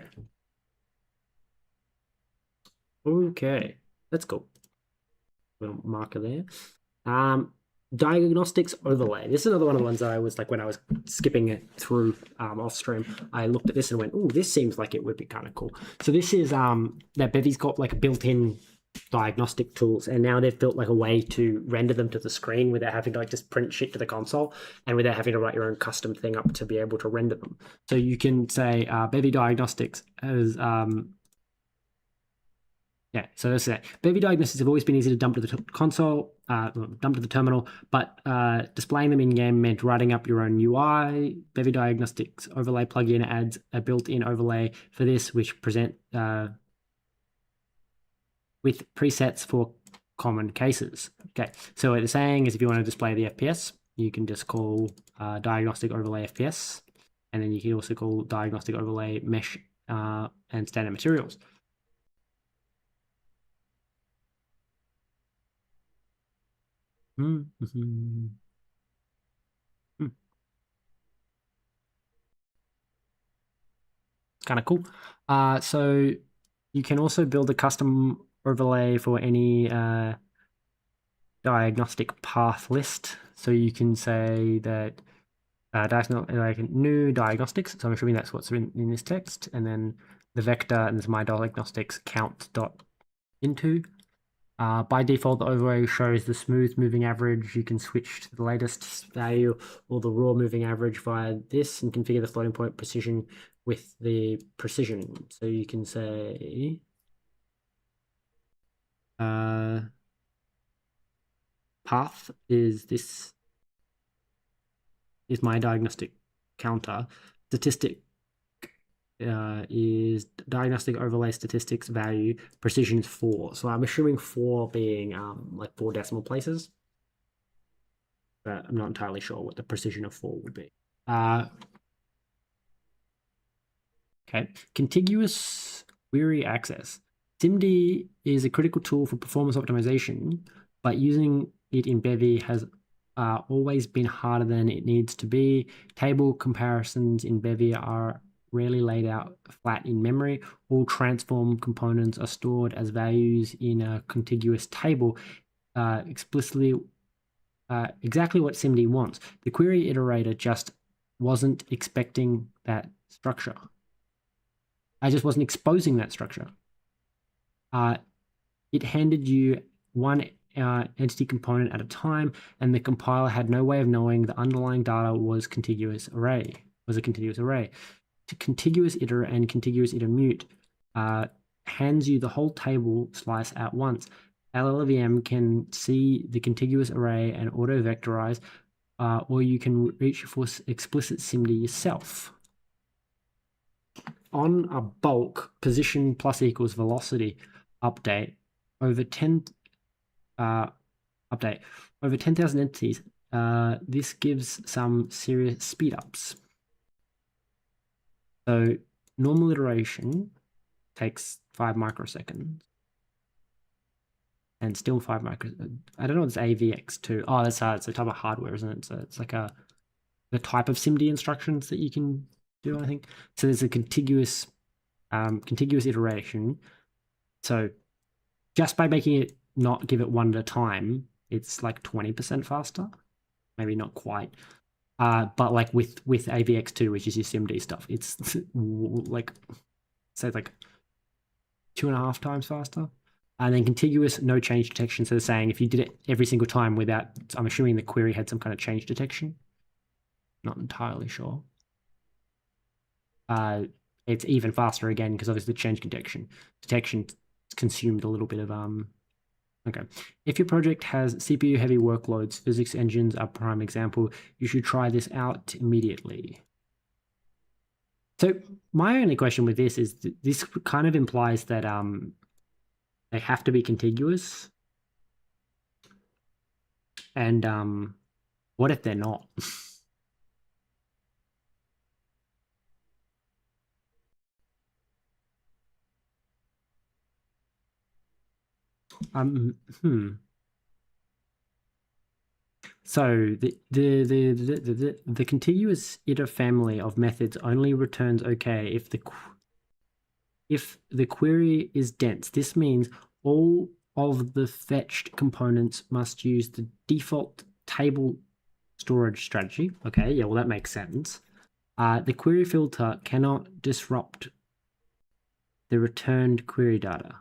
A: Okay, let's go. Little marker there. Diagnostics overlay. This is another one of the ones that I was like, when I was skipping it through off stream, I looked at this and went, oh, this seems like it would be kind of cool. So this is that Bevy's got like a built-in diagnostic tools, and now they've built like a way to render them to the screen without having to like just print shit to the console and without having to write your own custom thing up to be able to render them. So you can say Bevy Diagnostics as yeah, so that's it. Bevy diagnoses have always been easy to dump to the console, dump to the terminal, but displaying them in-game meant writing up your own UI. Bevy Diagnostics Overlay plugin adds a built-in overlay for this, which present with presets for common cases. Okay, so what they're saying is if you want to display the FPS, you can just call Diagnostic Overlay FPS, and then you can also call Diagnostic Overlay Mesh and Standard Materials. Mm-hmm. Kind of cool. So you can also build a custom overlay for any diagnostic path list. So you can say that like new diagnostics. So I'm assuming that's what's in this text, and then the vector and this my diagnostics count dot into. By default, the overlay shows the smooth moving average. You can switch to the latest value or the raw moving average via this and configure the floating point precision with the precision. So you can say path is this is my diagnostic counter. Statistic is diagnostic overlay statistics value, precision is 4. So I'm assuming 4 being like 4 decimal places. But I'm not entirely sure what the precision of 4 would be. Okay, contiguous query access. SIMD is a critical tool for performance optimization, but using it in Bevy has always been harder than it needs to be. Table comparisons in Bevy are rarely laid out flat in memory. All transform components are stored as values in a contiguous table, explicitly exactly what SIMD wants. The query iterator just wasn't expecting that structure. I just wasn't exposing that structure. It handed you one entity component at a time, and the compiler had no way of knowing the underlying data was a continuous array. To contiguous iter and contiguous iter mute hands you the whole table slice at once. LLVM can see the contiguous array and auto-vectorize, or you can reach for explicit SIMD yourself. On a bulk position plus equals velocity update over 10,000 entities, this gives some serious speed ups. So normal iteration takes 5 microseconds. And still 5 microseconds. I don't know what this AVX2. Oh, it's a type of hardware, isn't it? So it's like the type of SIMD instructions that you can do, I think. So there's a contiguous iteration. So just by making it not give it one at a time, it's like 20% faster. Maybe not quite. But like with AVX2, which is your SIMD stuff, it's like, say like 2.5 times faster. And then contiguous no change detection. So they're saying if you did it every single time without, I'm assuming the query had some kind of change detection. Not entirely sure. It's even faster again because obviously the change detection consumed a little bit of okay. If your project has CPU heavy workloads, physics engines are prime example, you should try this out immediately. So my only question with this is this kind of implies that they have to be contiguous. And what if they're not? So the contiguous iter family of methods only returns okay if the query is dense. This means all of the fetched components must use the default table storage strategy. Okay, yeah, well that makes sense. The query filter cannot disrupt the returned query data.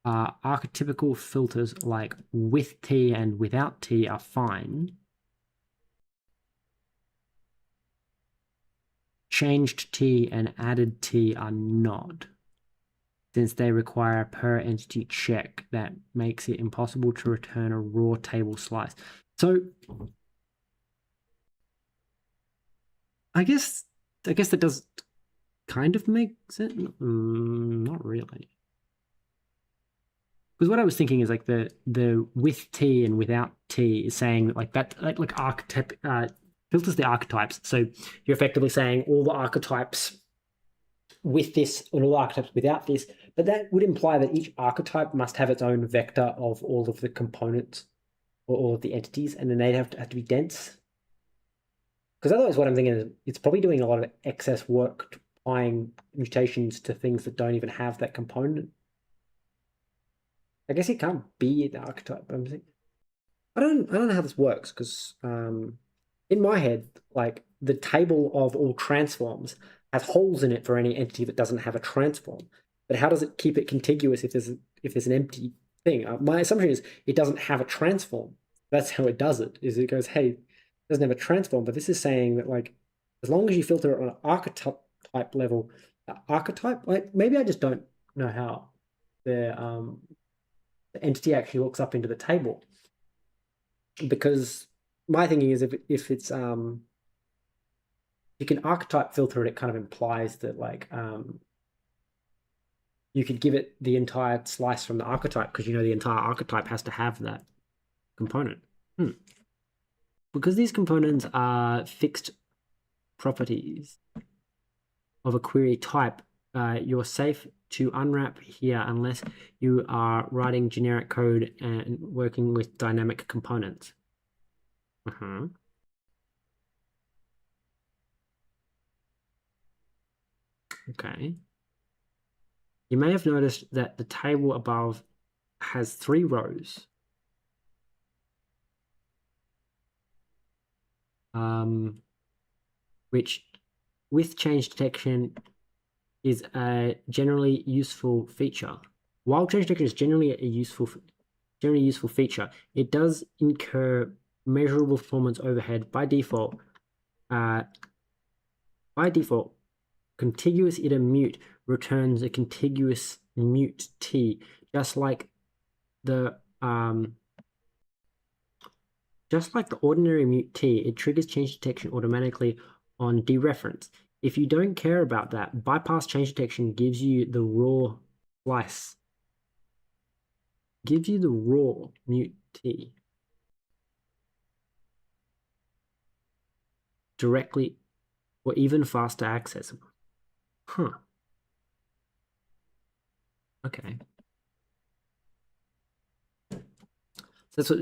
A: Archetypical filters like with T and without T are fine. Changed T and added T are not, since they require a per entity check that makes it impossible to return a raw table slice. So I guess that does kind of make sense. Not really. Because what I was thinking is like the with T and without T is saying like that like archetype filters the archetypes. So you're effectively saying all the archetypes with this and all the archetypes without this, but that would imply that each archetype must have its own vector of all of the components or all of the entities, and then they'd have to be dense. Because otherwise what I'm thinking is it's probably doing a lot of excess work applying mutations to things that don't even have that component. I guess it can't be the archetype. I'm thinking, I don't know how this works because in my head, like the table of all transforms has holes in it for any entity that doesn't have a transform. But how does it keep it contiguous if there's an empty thing? My assumption is it doesn't have a transform. That's how it does it. Is it goes, hey, it doesn't have a transform, but this is saying that like as long as you filter it on an archetype level, archetype, like maybe I just don't know how the entity actually looks up into the table, because my thinking is if it's you can archetype filter it, it kind of implies that like you could give it the entire slice from the archetype because you know the entire archetype has to have that component. Because these components are fixed properties of a query type, you're safe to unwrap here unless you are writing generic code and working with dynamic components. Okay. You may have noticed that the table above has 3 rows. Which with change detection is a generally useful feature. While change detection is generally a useful feature, it does incur measurable performance overhead by default. Contiguous iter mute returns a contiguous mute t, just like the ordinary mute t. It triggers change detection automatically on dereference. If you don't care about that, bypass change detection gives you the raw slice. Gives you the raw mute t directly or even faster accessible. Okay. So that's what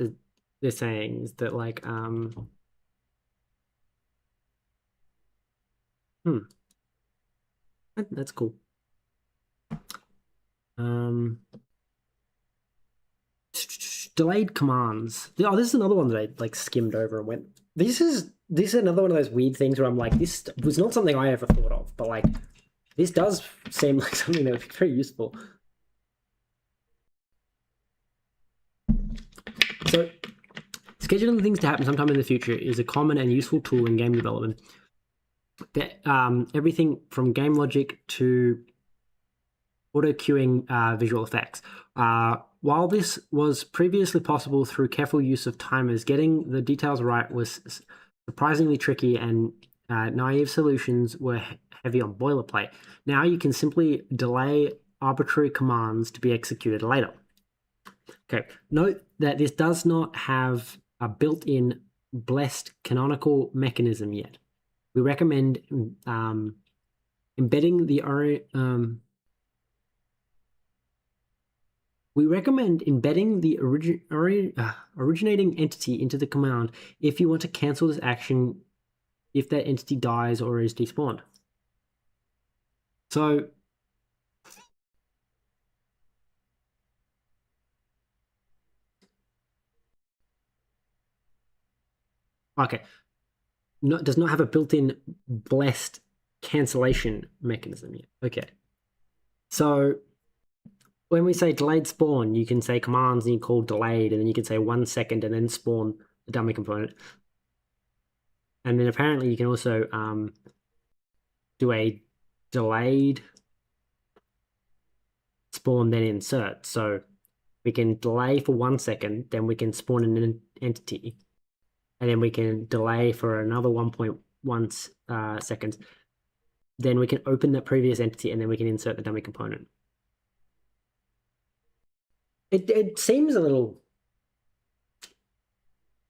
A: they're saying, is that like that's cool. Delayed commands. Oh, this is another one that I like skimmed over and went, this is another one of those weird things where I'm like, this was not something I ever thought of, but like this does seem like something that would be very useful. So scheduling things to happen sometime in the future is a common and useful tool in game development. Everything from game logic to auto queuing visual effects. While this was previously possible through careful use of timers, getting the details right was surprisingly tricky, and naive solutions were heavy on boilerplate. Now you can simply delay arbitrary commands to be executed later. Okay, note that this does not have a built-in blessed canonical mechanism yet. We recommend embedding the originating entity into the command if you want to cancel this action if that entity dies or is despawned. So okay, does not have a built-in blessed cancellation mechanism yet. Okay, so when we say delayed spawn, you can say commands and you call delayed, and then you can say 1 second and then spawn the dummy component. And then apparently you can also do a delayed spawn then insert. So we can delay for 1 second, then we can spawn an entity, and then we can delay for another 1.1 seconds. Then we can open that previous entity, and then we can insert the dummy component. It seems a little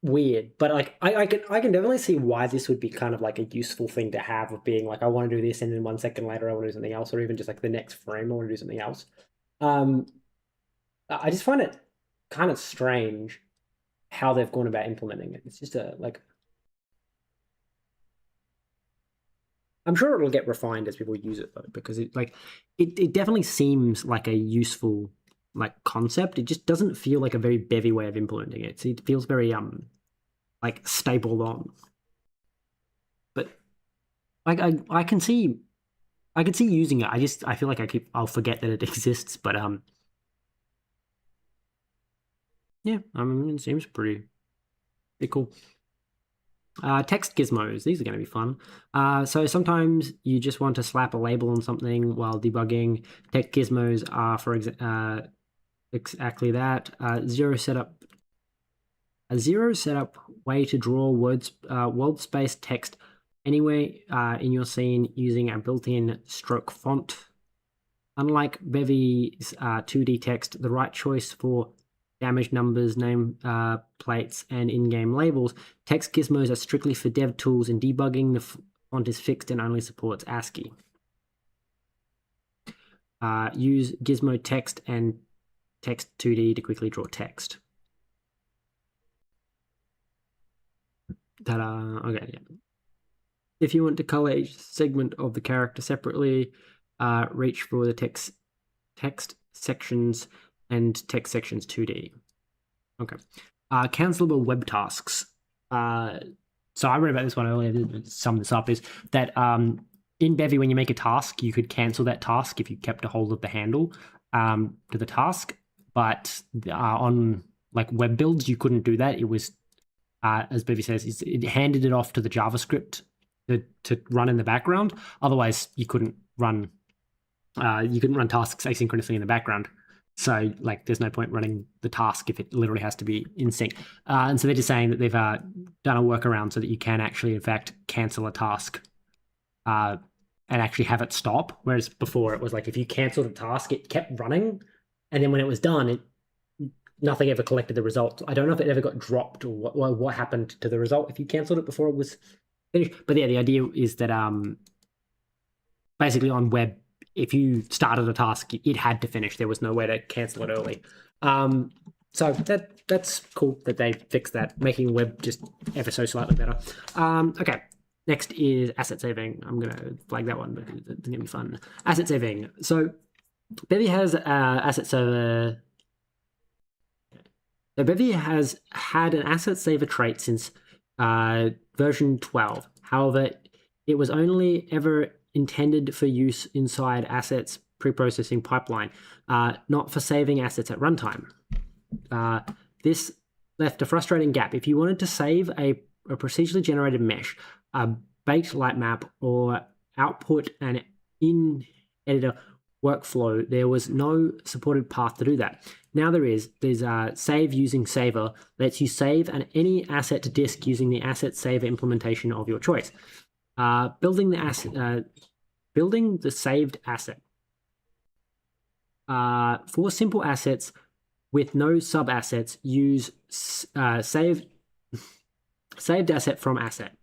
A: weird, but like I can definitely see why this would be kind of like a useful thing to have, of being like, I want to do this, and then 1 second later I want to do something else, or even just like the next frame I want to do something else. I just find it kind of strange how they've gone about implementing it. It's just I'm sure it'll get refined as people use it though, because it definitely seems like a useful like concept. It just doesn't feel like a very Bevy way of implementing it. So it feels very like stapled on. But like I can see using it. I feel like I'll forget that it exists. But yeah, I mean, it seems pretty cool. Text gizmos, these are going to be fun. So sometimes you just want to slap a label on something while debugging. Text gizmos are for exactly that. A zero setup way to draw world space text anywhere in your scene using a built-in stroke font. Unlike Bevy's 2D text, the right choice for damage numbers, name plates, and in-game labels, text gizmos are strictly for dev tools and debugging. The font is fixed and only supports ASCII. Use gizmo text and text 2D to quickly draw text. Ta-da! Okay, yeah. If you want to color each segment of the character separately, reach for the text sections and text sections 2D. Okay. Cancelable web tasks. So I read about this one earlier, to sum this up, is that in Bevy, when you make a task, you could cancel that task if you kept a hold of the handle to the task. But on like web builds, you couldn't do that. It was, as Bevy says, it handed it off to the JavaScript to run in the background. Otherwise, you couldn't run tasks asynchronously in the background. So like, there's no point running the task if it literally has to be in sync. And so they're just saying that they've done a workaround so that you can actually, in fact, cancel a task and actually have it stop. Whereas before it was like, if you canceled a task, it kept running. And then when it was done, nothing ever collected the result. I don't know if it ever got dropped or what happened to the result if you canceled it before it was finished. But yeah, the idea is that basically on web, if you started a task, it had to finish. There was no way to cancel it early. So that's cool that they fixed that, making web just ever so slightly better. Okay, next is asset saving. I'm going to flag that one because it's going to be fun. Asset saving. So Bevy has asset saver. So Bevy has had an asset saver trait since version 12. However, it was only ever intended for use inside assets preprocessing pipeline, not for saving assets at runtime. This left a frustrating gap. If you wanted to save a procedurally generated mesh, a baked light map, or output an in-editor workflow, there was no supported path to do that. Now there is. There's save using saver, lets you save any asset to disk using the asset saver implementation of your choice. Building the saved asset. For simple assets with no sub-assets, use saved asset from asset.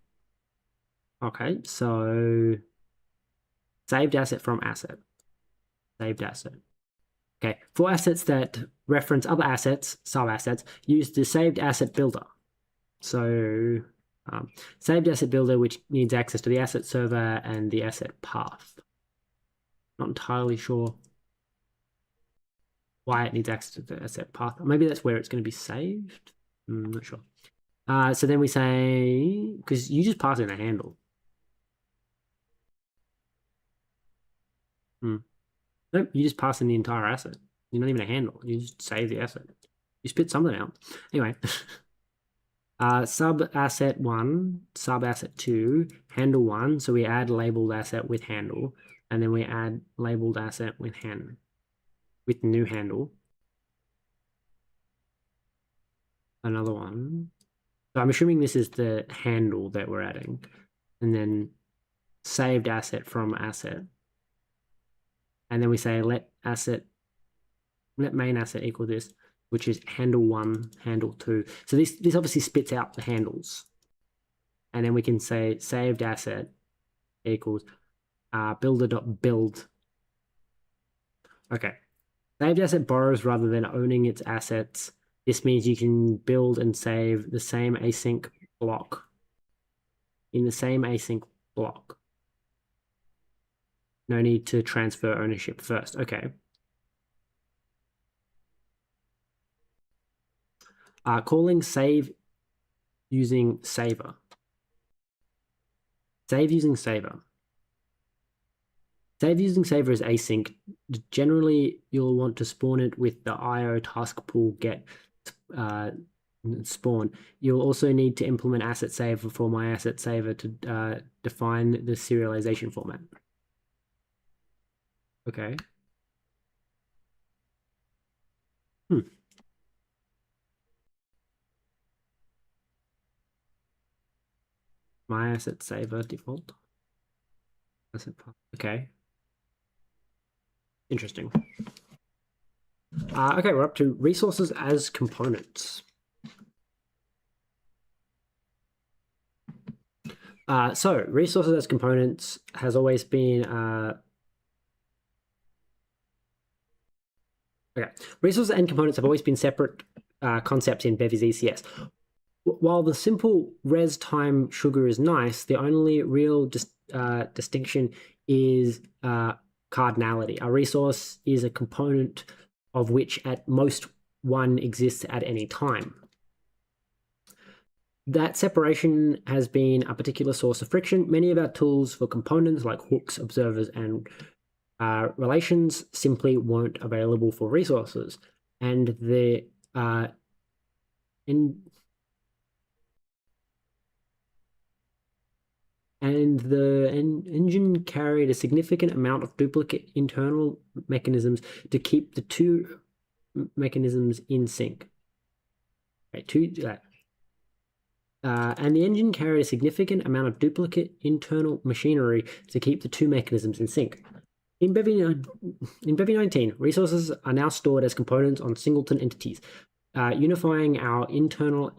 A: Okay, so saved asset from asset. Saved asset. Okay, for assets that reference other assets, sub-assets, use the saved asset builder. So saved asset builder, which needs access to the asset server and the asset path. Not entirely sure why it needs access to the asset path. Maybe that's where it's going to be saved. I'm not sure. So then we say, because you just pass in a handle. Nope, you just pass in the entire asset. You're not even a handle. You just save the asset. You spit something out. Anyway. Sub asset 1, sub asset 2, handle 1. So we add labeled asset with handle, and then we add labeled asset with new handle. Another one. So I'm assuming this is the handle that we're adding, and then saved asset from asset, and then we say let main asset equal this, which is handle 1, handle 2. So this obviously spits out the handles. And then we can say saved asset equals builder.build. Okay. Saved asset borrows rather than owning its assets. This means you can build and save the same async block in the same async block. No need to transfer ownership first. Okay. Calling save using saver. Save using saver. Save using saver is async. Generally, you'll want to spawn it with the IO task pool get spawn. You'll also need to implement asset saver for my asset saver to define the serialization format. Okay. My asset saver default. Okay. Interesting. Okay, we're up to resources as components. So resources as components has always been okay. Resources and components have always been separate concepts in Bevy's ECS. While the simple res time sugar is nice, the only real distinction is cardinality. A resource is a component of which at most one exists at any time. That separation has been a particular source of friction. Many of our tools for components like hooks, observers, and relations simply weren't available for resources. And the engine carried a significant amount of duplicate internal mechanisms to keep the two mechanisms in sync. Okay, and the engine carried a significant amount of duplicate internal machinery to keep the two mechanisms in sync. In Bevy 0.19, resources are now stored as components on singleton entities, unifying our internal.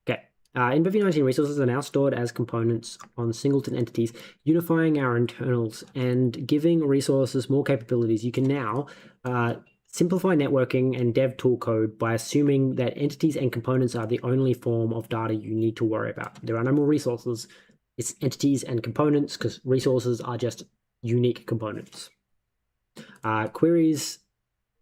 A: Okay. In Bevy 0.19, resources are now stored as components on singleton entities, unifying our internals and giving resources more capabilities. You can now simplify networking and dev tool code by assuming that entities and components are the only form of data you need to worry about. There are no more resources. It's entities and components because resources are just unique components. Queries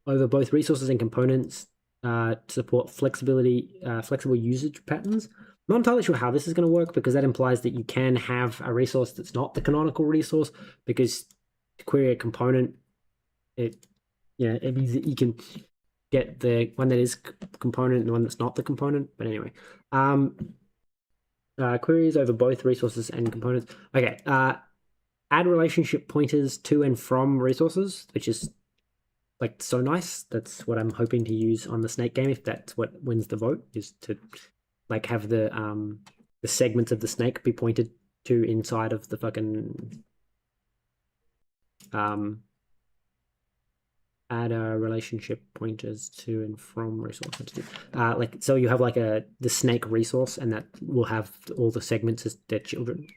A: over both resources and components to support flexible usage patterns. I'm not entirely sure how this is going to work because that implies that you can have a resource that's not the canonical resource, because to query a component, it means that you can get the one that is component and the one that's not the component. But anyway, queries over both resources and components. Okay, add relationship pointers to and from resources, which is like so nice. That's what I'm hoping to use on the snake game. If that's what wins the vote, is to like have the segments of the snake be pointed to inside of the fucking add relationship pointers to and from resource entity. Like so you have like the snake resource, and that will have all the segments as their children.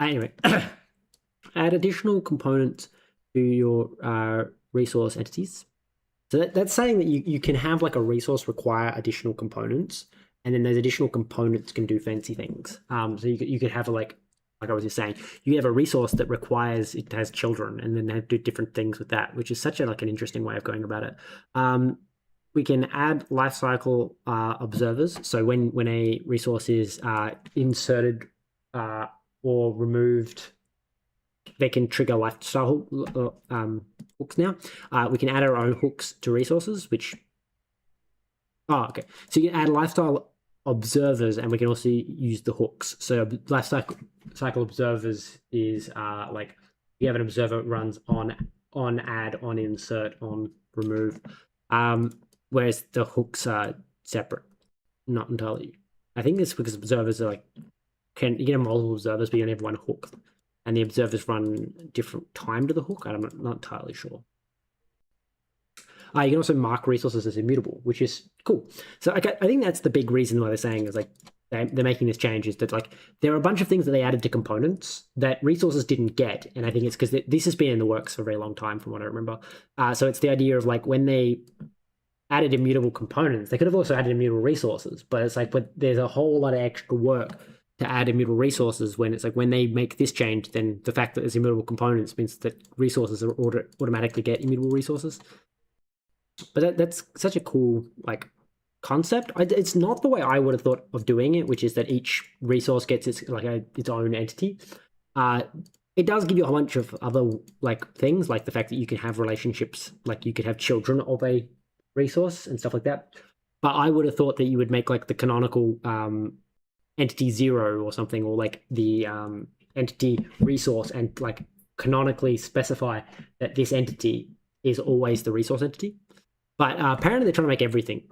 A: Anyway, add additional components to your resource entities. So that's saying that you can have like a resource require additional components, and then those additional components can do fancy things. So you could have like I was just saying, you have a resource that requires it has children, and then they do different things with that, which is such a like an interesting way of going about it. We can add lifecycle observers. So when a resource is inserted or removed, they can trigger lifestyle hooks now. We can add our own hooks to resources, which okay. So you can add lifestyle observers, and we can also use the hooks. So life cycle observers is like you have an observer runs on add, on insert, on remove, whereas the hooks are separate. Not entirely. I think it's because observers are like you get multiple observers, but you only have one hook, and the observers run different time to the hook. I'm not entirely sure. You can also mark resources as immutable, which is cool. So I think that's the big reason why they're saying is like they're making this change, is that like there are a bunch of things that they added to components that resources didn't get, and I think it's because this has been in the works for a very long time, from what I remember. So it's the idea of like when they added immutable components, they could have also added immutable resources, but it's like there's a whole lot of extra work to add immutable resources. When it's like when they make this change, then the fact that there's immutable components means that resources are automatically get immutable resources. But that's such a cool like concept. It's not the way I would have thought of doing it, which is that each resource gets its own entity. It does give you a whole bunch of other like things, like the fact that you can have relationships, like you could have children of a resource and stuff like that. But I would have thought that you would make like the canonical entity 0 or something, or like the entity resource, and like canonically specify that this entity is always the resource entity. But apparently they're trying to make everything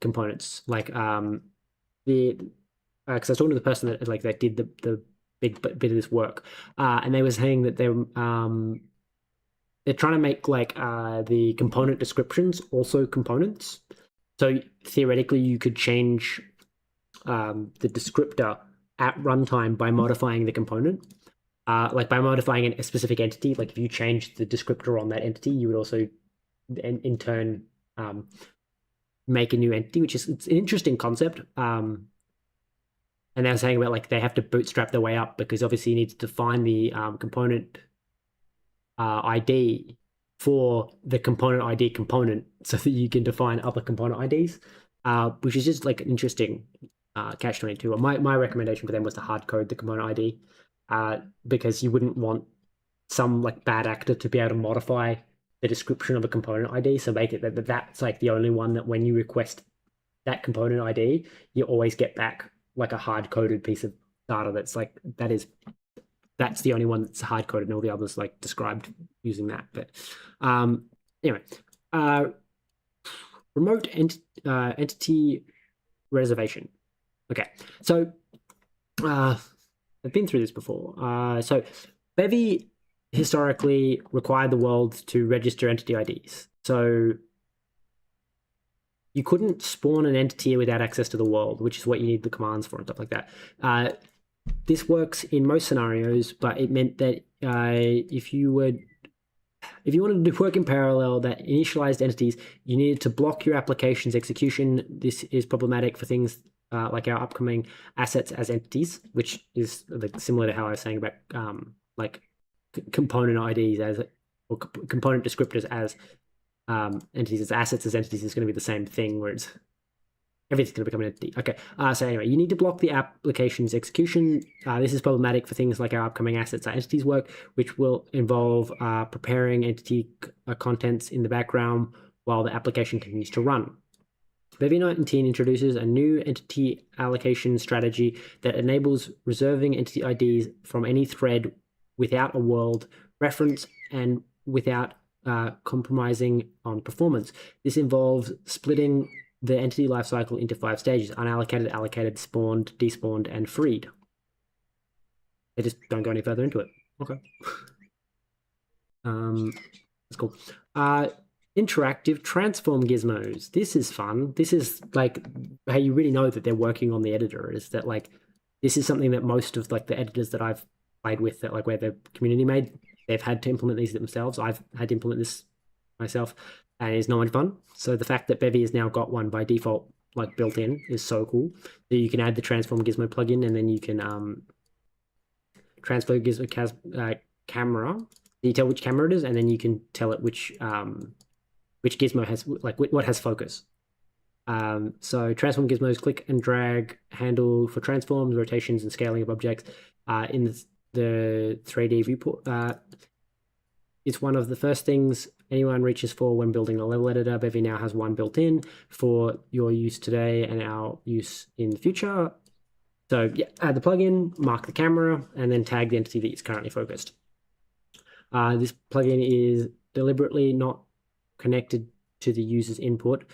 A: components. Like because I was talking to the person that did the big bit of this work, and they were saying that they're trying to make the component descriptions also components. So theoretically, you could change the descriptor at runtime by modifying the component. Like by modifying a specific entity, like if you change the descriptor on that entity, you would also in turn make a new entity, which is it's an interesting concept. And they're saying about they have to bootstrap their way up because obviously you need to define the component ID for the component ID component so that you can define other component IDs, which is just an interesting catch-22. My recommendation for them was to hard code the component ID because you wouldn't want some bad actor to be able to modify the description of a component ID. So make it that's the only one that when you request that component ID, you always get back a hard-coded piece of data that's the only one that's hard-coded, and all the others described using that. But anyway, remote entity reservation. Okay, so I've been through this before. So Bevy historically required the world to register entity IDs. So you couldn't spawn an entity without access to the world, which is what you need the commands for and stuff like that. This works in most scenarios, but it meant that if you wanted to work in parallel that initialized entities, you needed to block your application's execution. This is problematic for things like our upcoming assets as entities, which is similar to how I was saying about component IDs or component descriptors as entities, as assets as entities is going to be the same thing, where it's everything's going to become an entity. Okay, so anyway, you need to block the application's execution. This is problematic for things like our upcoming assets as entities work, which will involve preparing entity contents in the background while the application continues to run. Bevy 0.19 introduces a new entity allocation strategy that enables reserving entity IDs from any thread without a world reference and without compromising on performance. This involves splitting the entity lifecycle into 5 stages: unallocated, allocated, spawned, despawned, and freed. They just don't go any further into it. Okay. That's cool. Interactive transform gizmos. This is fun. This is how you really know that they're working on the editor, is that this is something that most of the editors that I've played with, that where the community made, they've had to implement these themselves. I've had to implement this myself, and it's not much fun. So the fact that Bevy has now got one by default built in is so cool. So you can add the transform gizmo plugin, and then you can transfer gizmo camera, you tell which camera it is, and then you can tell it which gizmo has what has focus. So transform gizmos click and drag handle for transforms, rotations, and scaling of objects in the 3D viewport. It's one of the first things anyone reaches for when building a level editor. Bevy now has one built in for your use today and our use in the future. So yeah, add the plugin, mark the camera, and then tag the entity that is currently focused. This plugin is deliberately not connected to the user's input.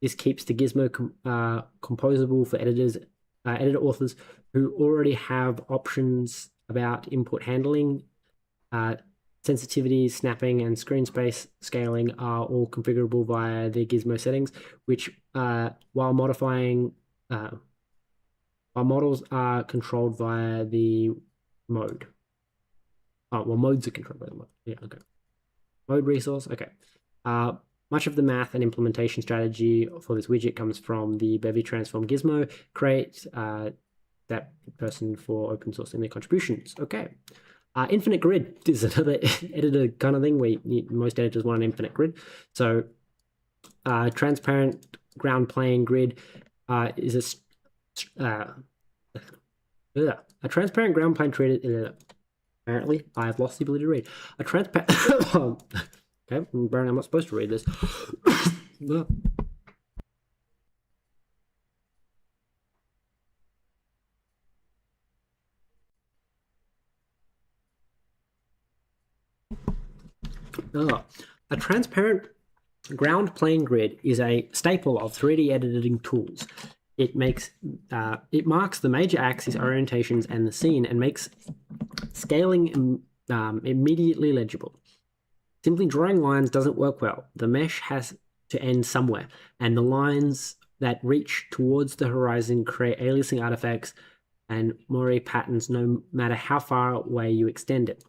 A: This keeps the gizmo composable for editor authors who already have options about input handling. Sensitivity, snapping, and screen space scaling are all configurable via the gizmo settings, which while models are controlled via the mode. Oh, well, modes are controlled by the mode. Yeah, okay. Mode resource, okay. Much of the math and implementation strategy for this widget comes from the Bevy Transform Gizmo. Create that person for open sourcing their contributions. Okay. Infinite grid is another editor kind of thing where most editors want an infinite grid. So transparent ground plane grid is a transparent ground plane grid. Apparently, I have lost the ability to read. A transparent. Okay, apparently I'm not supposed to read this. A transparent ground plane grid is a staple of 3D editing tools. it marks the major axes, orientations, and the scene, and makes scaling immediately legible. Simply drawing lines doesn't work well. The mesh has to end somewhere, and the lines that reach towards the horizon create aliasing artifacts and moire patterns no matter how far away you extend it.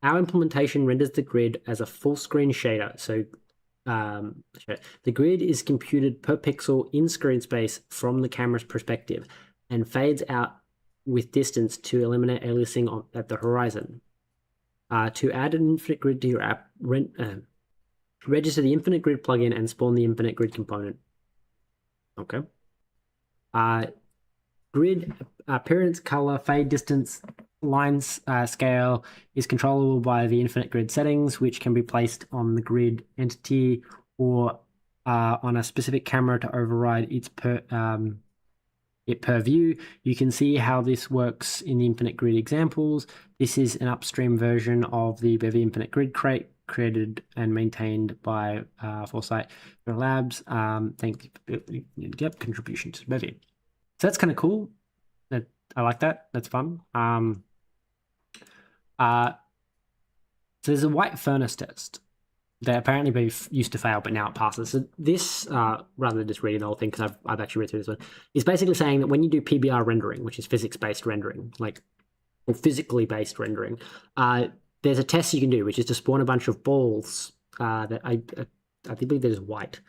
A: Our implementation renders the grid as a full screen shader. So the grid is computed per pixel in screen space from the camera's perspective and fades out with distance to eliminate aliasing at the horizon. To add an infinite grid to your app, register the infinite grid plugin and spawn the infinite grid component. Okay. Grid appearance, color, fade, distance, lines scale is controllable by the infinite grid settings, which can be placed on the grid entity or on a specific camera to override its per view. You can see how this works in the infinite grid examples. This is an upstream version of the Bevy infinite grid crate created and maintained by Foresight Labs. Thank you. Contribution to Bevy. So that's kind of cool. I like that. That's fun. So there's a white furnace test that apparently used to fail, but now it passes. So this, rather than just reading the whole thing, because I've actually read through this one, is basically saying that when you do PBR rendering, which is physics-based rendering, or physically-based rendering, there's a test you can do, which is to spawn a bunch of balls that I believe that is white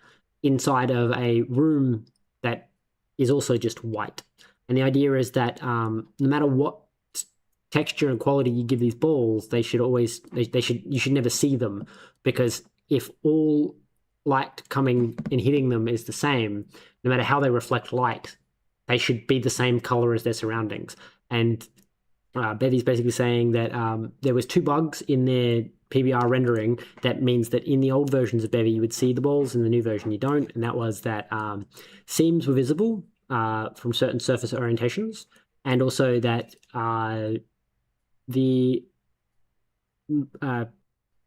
A: inside of a room that is also just white. And the idea is that no matter what texture and quality you give these balls, you should never see them, because if all light coming and hitting them is the same, no matter how they reflect light, they should be the same color as their surroundings. And Bevy's basically saying that there was 2 bugs in their PBR rendering. That means that in the old versions of Bevy, you would see the balls, in the new version you don't. And that was that seams were visible from certain surface orientations, and also that the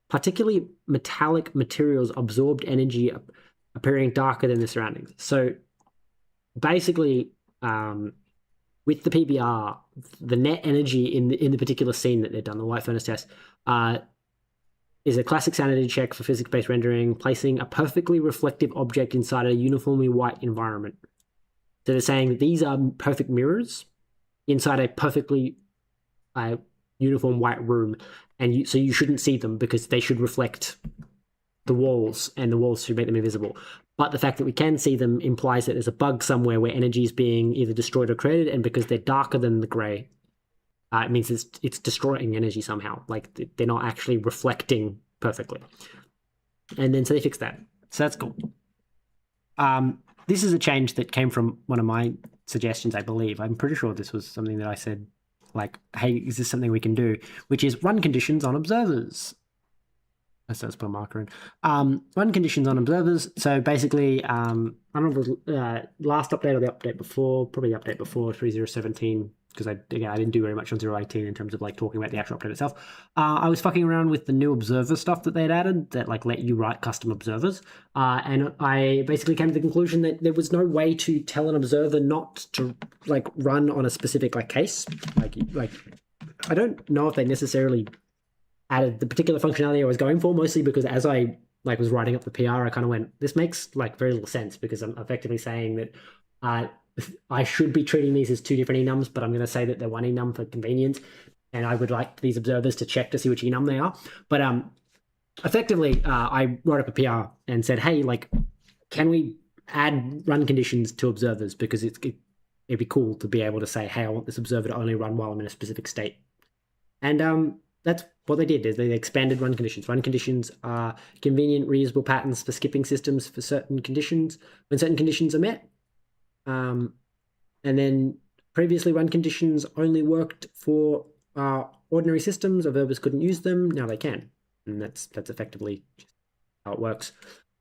A: particularly metallic materials absorbed energy, appearing darker than the surroundings. So basically, with the PBR, the net energy in the particular scene that they've done, the white furnace test, is a classic sanity check for physics-based rendering, placing a perfectly reflective object inside a uniformly white environment. So they're saying that these are perfect mirrors inside a perfectly uniform white room, and so you shouldn't see them because they should reflect the walls, and the walls should make them invisible. But the fact that we can see them implies that there's a bug somewhere where energy is being either destroyed or created, and because they're darker than the gray, it means it's destroying energy somehow. Like they're not actually reflecting perfectly. And then so they fixed that. So that's cool. This is a change that came from one of my suggestions, I believe. I'm pretty sure this was something that I said, like, hey, is this something we can do? Which is run conditions on observers. Let's put a marker in. Run conditions on observers. So basically, I don't know the last update or the update before, probably the update before 3.0.17, because I didn't do very much on 0.18 in terms of like talking about the actual update itself. I was fucking around with the new observer stuff that they'd added that like let you write custom observers, and I basically came to the conclusion that there was no way to tell an observer not to like run on a specific like case. Like I don't know if they necessarily added the particular functionality I was going for, mostly because as I like was writing up the PR, I kind of went, this makes like very little sense, because I'm effectively saying that I should be treating these as 2 different enums, but I'm going to say that they're one enum for convenience, and I would like these observers to check to see which enum they are. But effectively, I wrote up a PR and said, hey, like, can we add run conditions to observers? Because it'd be cool to be able to say, hey, I want this observer to only run while I'm in a specific state. And that's what they did, is they expanded run conditions. Run conditions are convenient, reusable patterns for skipping systems for certain conditions, when certain conditions are met. And then previously run conditions only worked for ordinary systems. Observers couldn't use them. Now they can. And that's effectively how it works.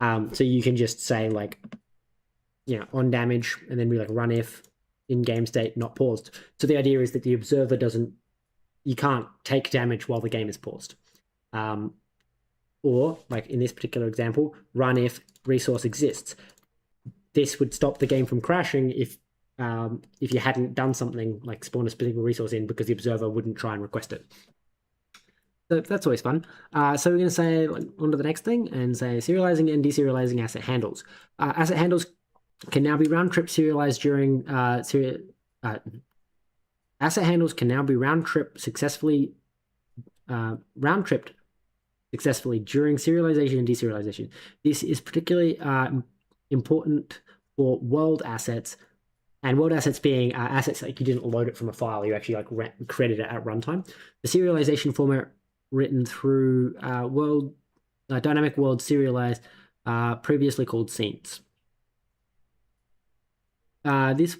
A: So you can just say like, on damage, and then be like run if in game state not paused. So the idea is that the observer you can't take damage while the game is paused. Or, like in this particular example, run if resource exists. this would stop the game from crashing if you hadn't done something like spawn a specific resource in, because the observer wouldn't try and request it. So that's always fun. So we're going to say on to the next thing and say serializing and deserializing asset handles. Asset handles can now be round trip serialized during asset handles can now be round tripped successfully during serialization and deserialization. This is particularly important for world assets, and world assets being assets like you didn't load it from a file, you actually like created it at runtime. The serialization format written through dynamic world serialized, previously called scenes. This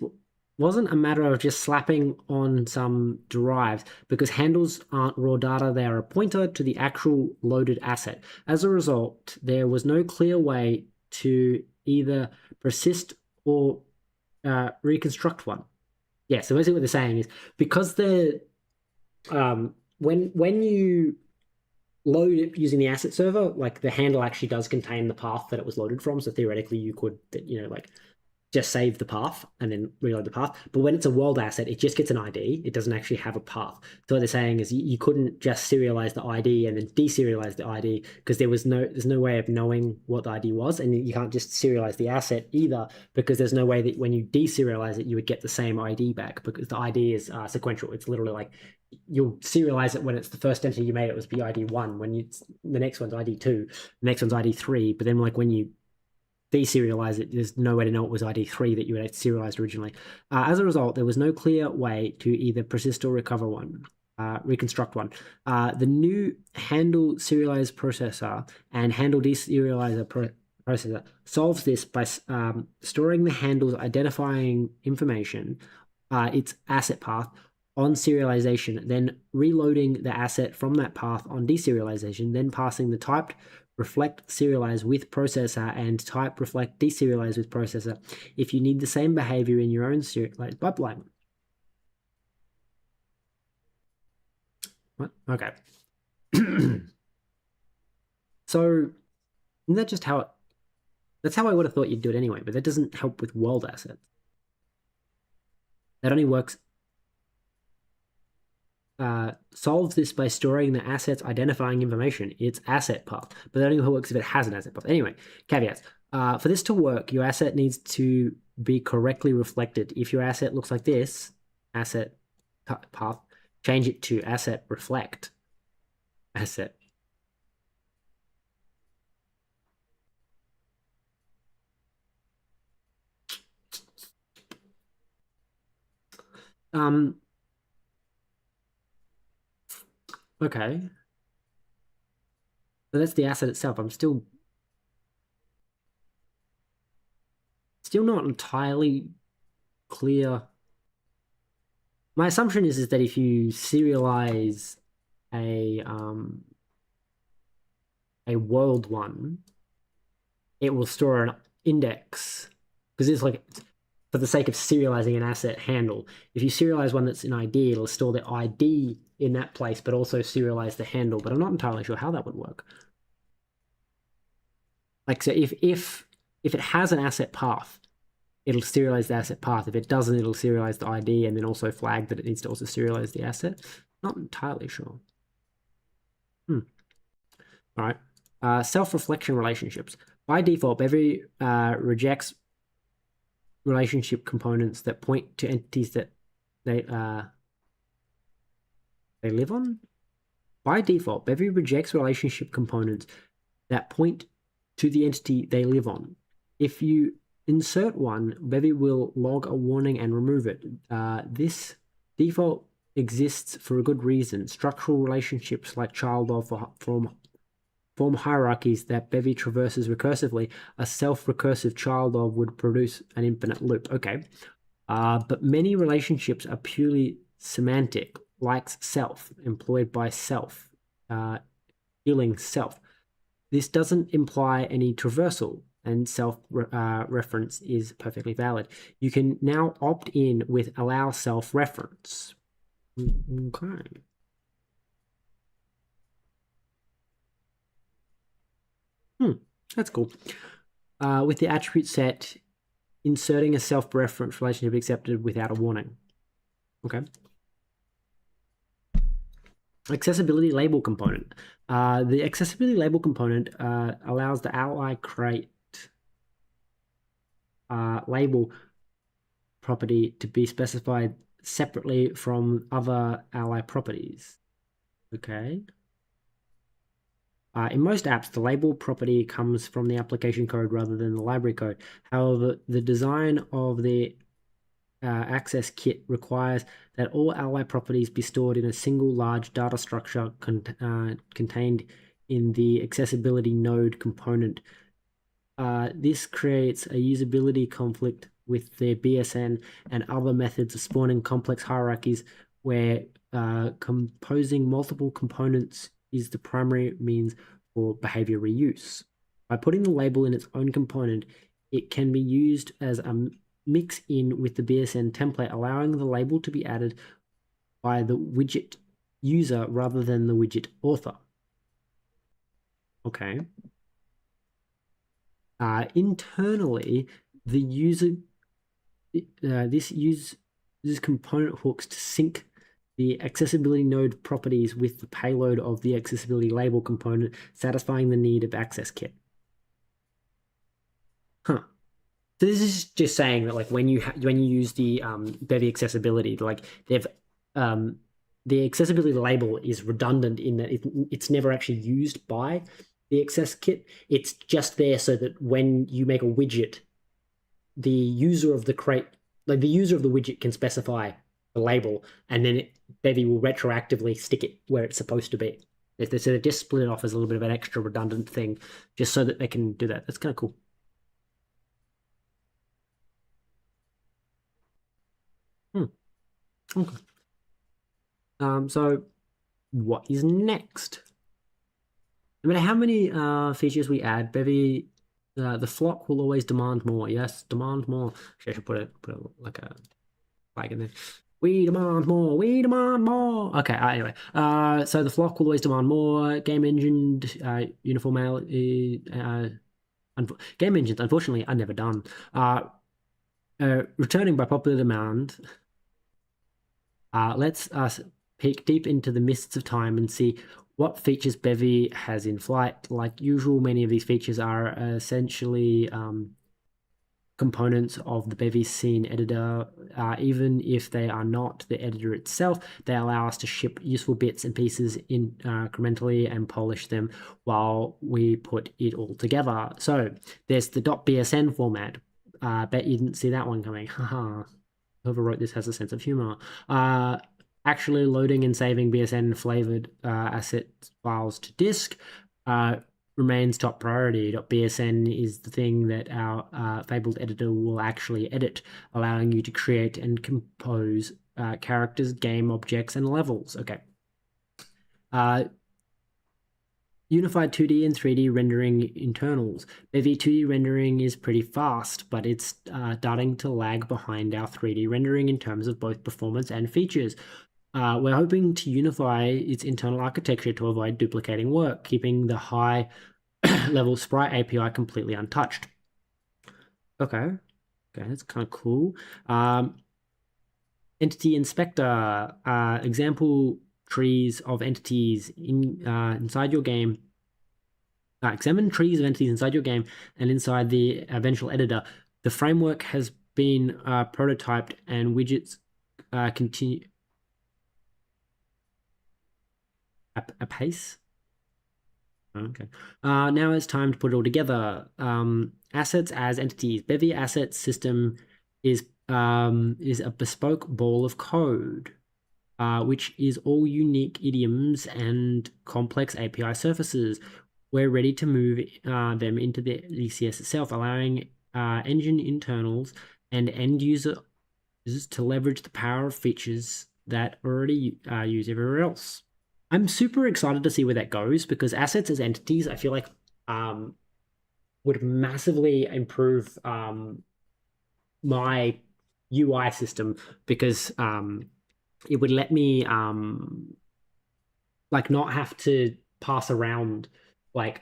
A: wasn't a matter of just slapping on some derives, because handles aren't raw data, they are a pointer to the actual loaded asset. As a result, there was no clear way to either persist or reconstruct one. Yeah, so basically what they're saying is, because the when you load it using the asset server, like the handle actually does contain the path that it was loaded from, so theoretically you could, like, just save the path and then reload the path. But when it's a world asset, it just gets an ID. It doesn't actually have a path. So what they're saying is you couldn't just serialize the ID and then deserialize the ID, because there's no way of knowing what the ID was, and you can't just serialize the asset either, because there's no way that when you deserialize it, you would get the same ID back, because the ID is sequential. It's literally like you'll serialize it when it's the first entity you made, it was the ID 1. When the next one's ID 2, the next one's ID 3. But then like when you deserialize it, there's no way to know it was ID 3 that you had serialized originally. As a result, there was no clear way to either persist or recover one, reconstruct one. The new handle serialized processor and handle deserializer processor solves this by storing the handle's identifying information, its asset path, on serialization, then reloading the asset from that path on deserialization, then passing the typed reflect serialize with processor and type reflect deserialize with processor if you need the same behavior in your own serialized pipeline. What? Okay. So isn't that just that's how I would have thought you'd do it anyway, but that doesn't help with world assets. That only works solves this by storing the asset's identifying information, its asset path, but that only works if it has an asset path. Anyway, caveats. For this to work, your asset needs to be correctly reflected. If your asset looks like this, asset path, change it to asset reflect. Asset. Okay. But that's the asset itself. I'm still not entirely clear. My assumption is that if you serialize a world one, it will store an index, because it's like, for the sake of serializing an asset handle, if you serialize one that's an ID, it'll store the ID in that place, but also serialize the handle. But I'm not entirely sure how that would work. Like, so if it has an asset path, it'll serialize the asset path. If it doesn't, it'll serialize the ID and then also flag that it needs to also serialize the asset. Not entirely sure. All right. Self-reflection relationships. By default, Bevy rejects relationship components that point to entities that they live on. By default, Bevy rejects relationship components that point to the entity they live on. If you insert one, Bevy will log a warning and remove it. This default exists for a good reason. Structural relationships like child of form hierarchies that Bevy traverses recursively. A self-recursive child of would produce an infinite loop. Okay. But many relationships are purely semantic, likes self, employed by self, feeling self. This doesn't imply any traversal, and self-reference is perfectly valid. You can now opt in with allow self-reference. Okay. That's cool. With the attribute set, inserting a self-reference relationship accepted without a warning. Okay. Accessibility label component. The accessibility label component allows the ally crate label property to be specified separately from other ally properties. Okay. In most apps, the label property comes from the application code rather than the library code. However, the design of the access kit requires that all ally properties be stored in a single large data structure contained in the accessibility node component. This creates a usability conflict with the BSN and other methods of spawning complex hierarchies where composing multiple components is the primary means for behavior reuse. By putting the label in its own component, it can be used as a mix in with the BSN template, allowing the label to be added by the widget user rather than the widget author. Okay. Internally, the user this uses component hooks to sync the accessibility node properties with the payload of the accessibility label component, satisfying the need of access kit. Huh. So this is just saying that like when you use the Bevy accessibility, like they've the accessibility label is redundant in that it's never actually used by the access kit. It's just there so that when you make a widget, the user of the crate, like the user of the widget, can specify the label, and then Bevy will retroactively stick it where it's supposed to be. So they just split it off as a little bit of an extra redundant thing, just so that they can do that. That's kind of cool. Okay. So what is next? No matter how many features we add, Bevy, the flock will always demand more. Yes, demand more. Actually, I should put like a flag in there. We demand more. We demand more. Okay. Anyway, so the flock will always demand more. Game engine, uniform game engines, unfortunately, are never done. Returning by popular demand. Let's peek deep into the mists of time and see what features Bevy has in flight. Like usual, many of these features are essentially components of the Bevy scene editor. Even if they are not the editor itself, they allow us to ship useful bits and pieces in incrementally and polish them while we put it all together. So there's the .bsn format. Bet you didn't see that one coming. Haha. Whoever wrote this has a sense of humor. Actually loading and saving BSN flavored asset files to disk remains top priority. .bsn is the thing that our fabled editor will actually edit, allowing you to create and compose characters, game objects, and levels. Okay. Unified 2D and 3D rendering internals. Bevy 2D rendering is pretty fast, but it's starting to lag behind our 3D rendering in terms of both performance and features. We're hoping to unify its internal architecture to avoid duplicating work, keeping the high level sprite API completely untouched. Okay, that's kind of cool. Entity inspector, example trees of entities inside your game. Examine trees of entities inside your game and inside the eventual editor. The framework has been prototyped and widgets continue apace. Okay. Now it's time to put it all together. Assets as entities. Bevy asset system is a bespoke ball of code, which is all unique idioms and complex API surfaces. We're ready to move them into the ECS itself, allowing engine internals and end users to leverage the power of features that already use everywhere else. I'm super excited to see where that goes because assets as entities, I feel like would massively improve my UI system because it would let me like not have to pass around like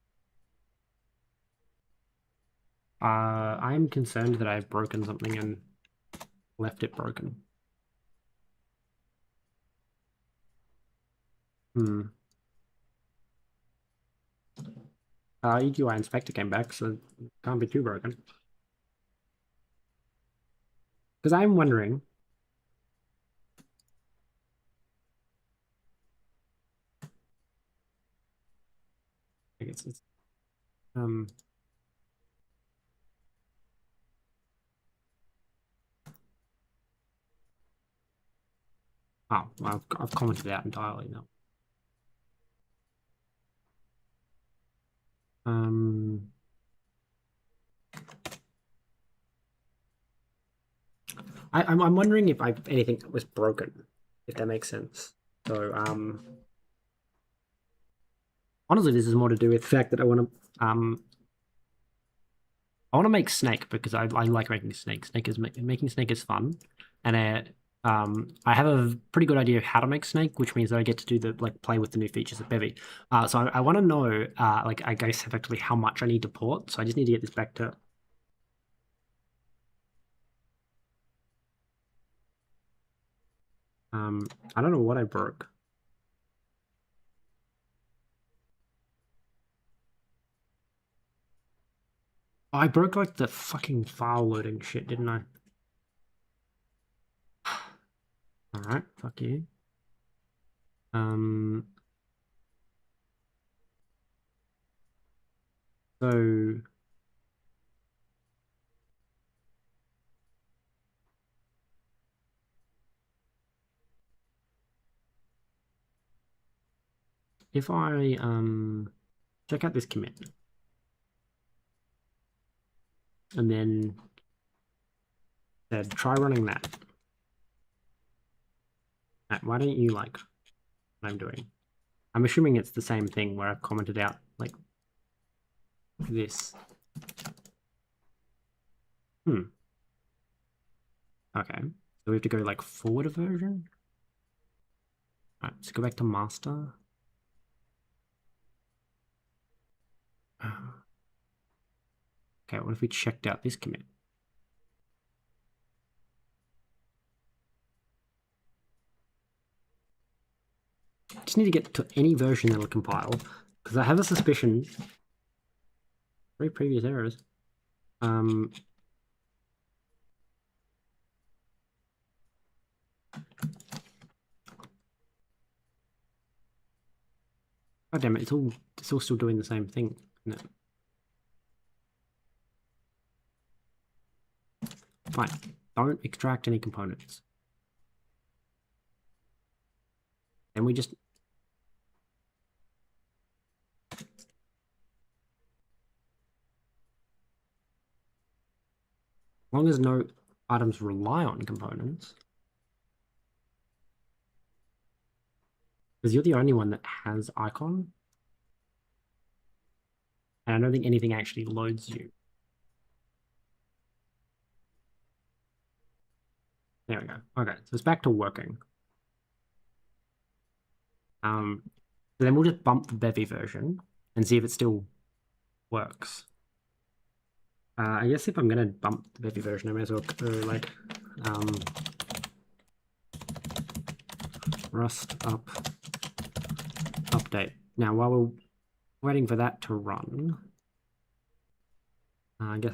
A: I am concerned that I've broken something and left it broken. EQI inspector came back, so it can't be too broken. Because I'm wondering. I guess it's oh, well, I've commented out entirely now. I'm wondering if anything was broken, if that makes sense. So honestly, this is more to do with the fact that I want to make snake because I like making snake. Making snake is fun, and I have a pretty good idea of how to make snake, which means that I get to do the play with the new features of Bevy. So I want to know I guess effectively how much I need to port. So I just need to get this back to. I don't know what I broke. Oh, I broke like the fucking file loading shit, didn't I? Alright, fuck you. So if I check out this commit and then said try running that. Matt, why don't you like what I'm doing? I'm assuming it's the same thing where I've commented out like this. Okay, so we have to go like forward a version. All right, let's go back to master. Okay, what if we checked out this commit? Just need to get to any version that'll compile, because I have a suspicion. 3 previous errors. God damn it! It's all still doing the same thing, isn't it? Fine. Don't extract any components. And we just. As long as no items rely on components. Because you're the only one that has icon. And I don't think anything actually loads you. There we go. Okay, so it's back to working. So then we'll just bump the Bevy version and see if it still works. I guess if I'm gonna bump the Bevy version, I may as well go like rust up update. Now while we're waiting for that to run, I guess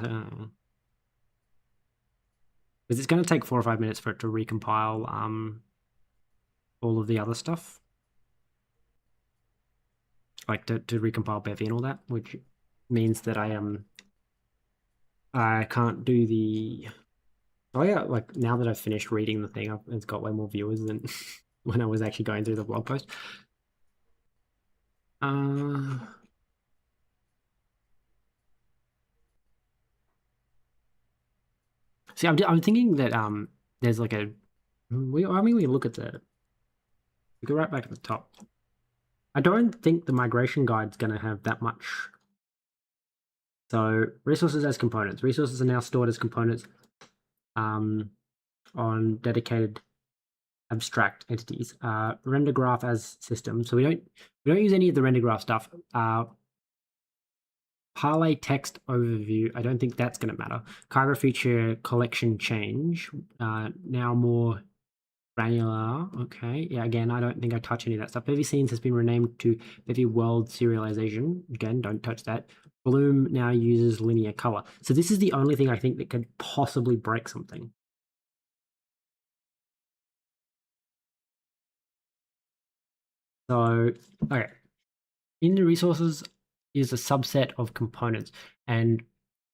A: because it's going to take 4 or 5 minutes for it to recompile all of the other stuff, like to recompile Bevy and all that, which means that I can't do the. Oh yeah, like now that I've finished reading the thing, it's got way more viewers than when I was actually going through the blog post. See, I'm thinking that there's like a. We look at the. We go right back at the top. I don't think the migration guide's going to have that much. So resources as components. Resources are now stored as components on dedicated abstract entities. Render graph as system. So we don't use any of the render graph stuff. Parlay text overview, I don't think that's going to matter. Cargo feature collection change, now more granular. Okay, yeah, again, I don't think I touch any of that stuff. Bevy scenes has been renamed to Bevy world serialization. Again, don't touch that. Bloom now uses linear color. So this is the only thing I think that could possibly break something. So, okay. In the resources is a subset of components, and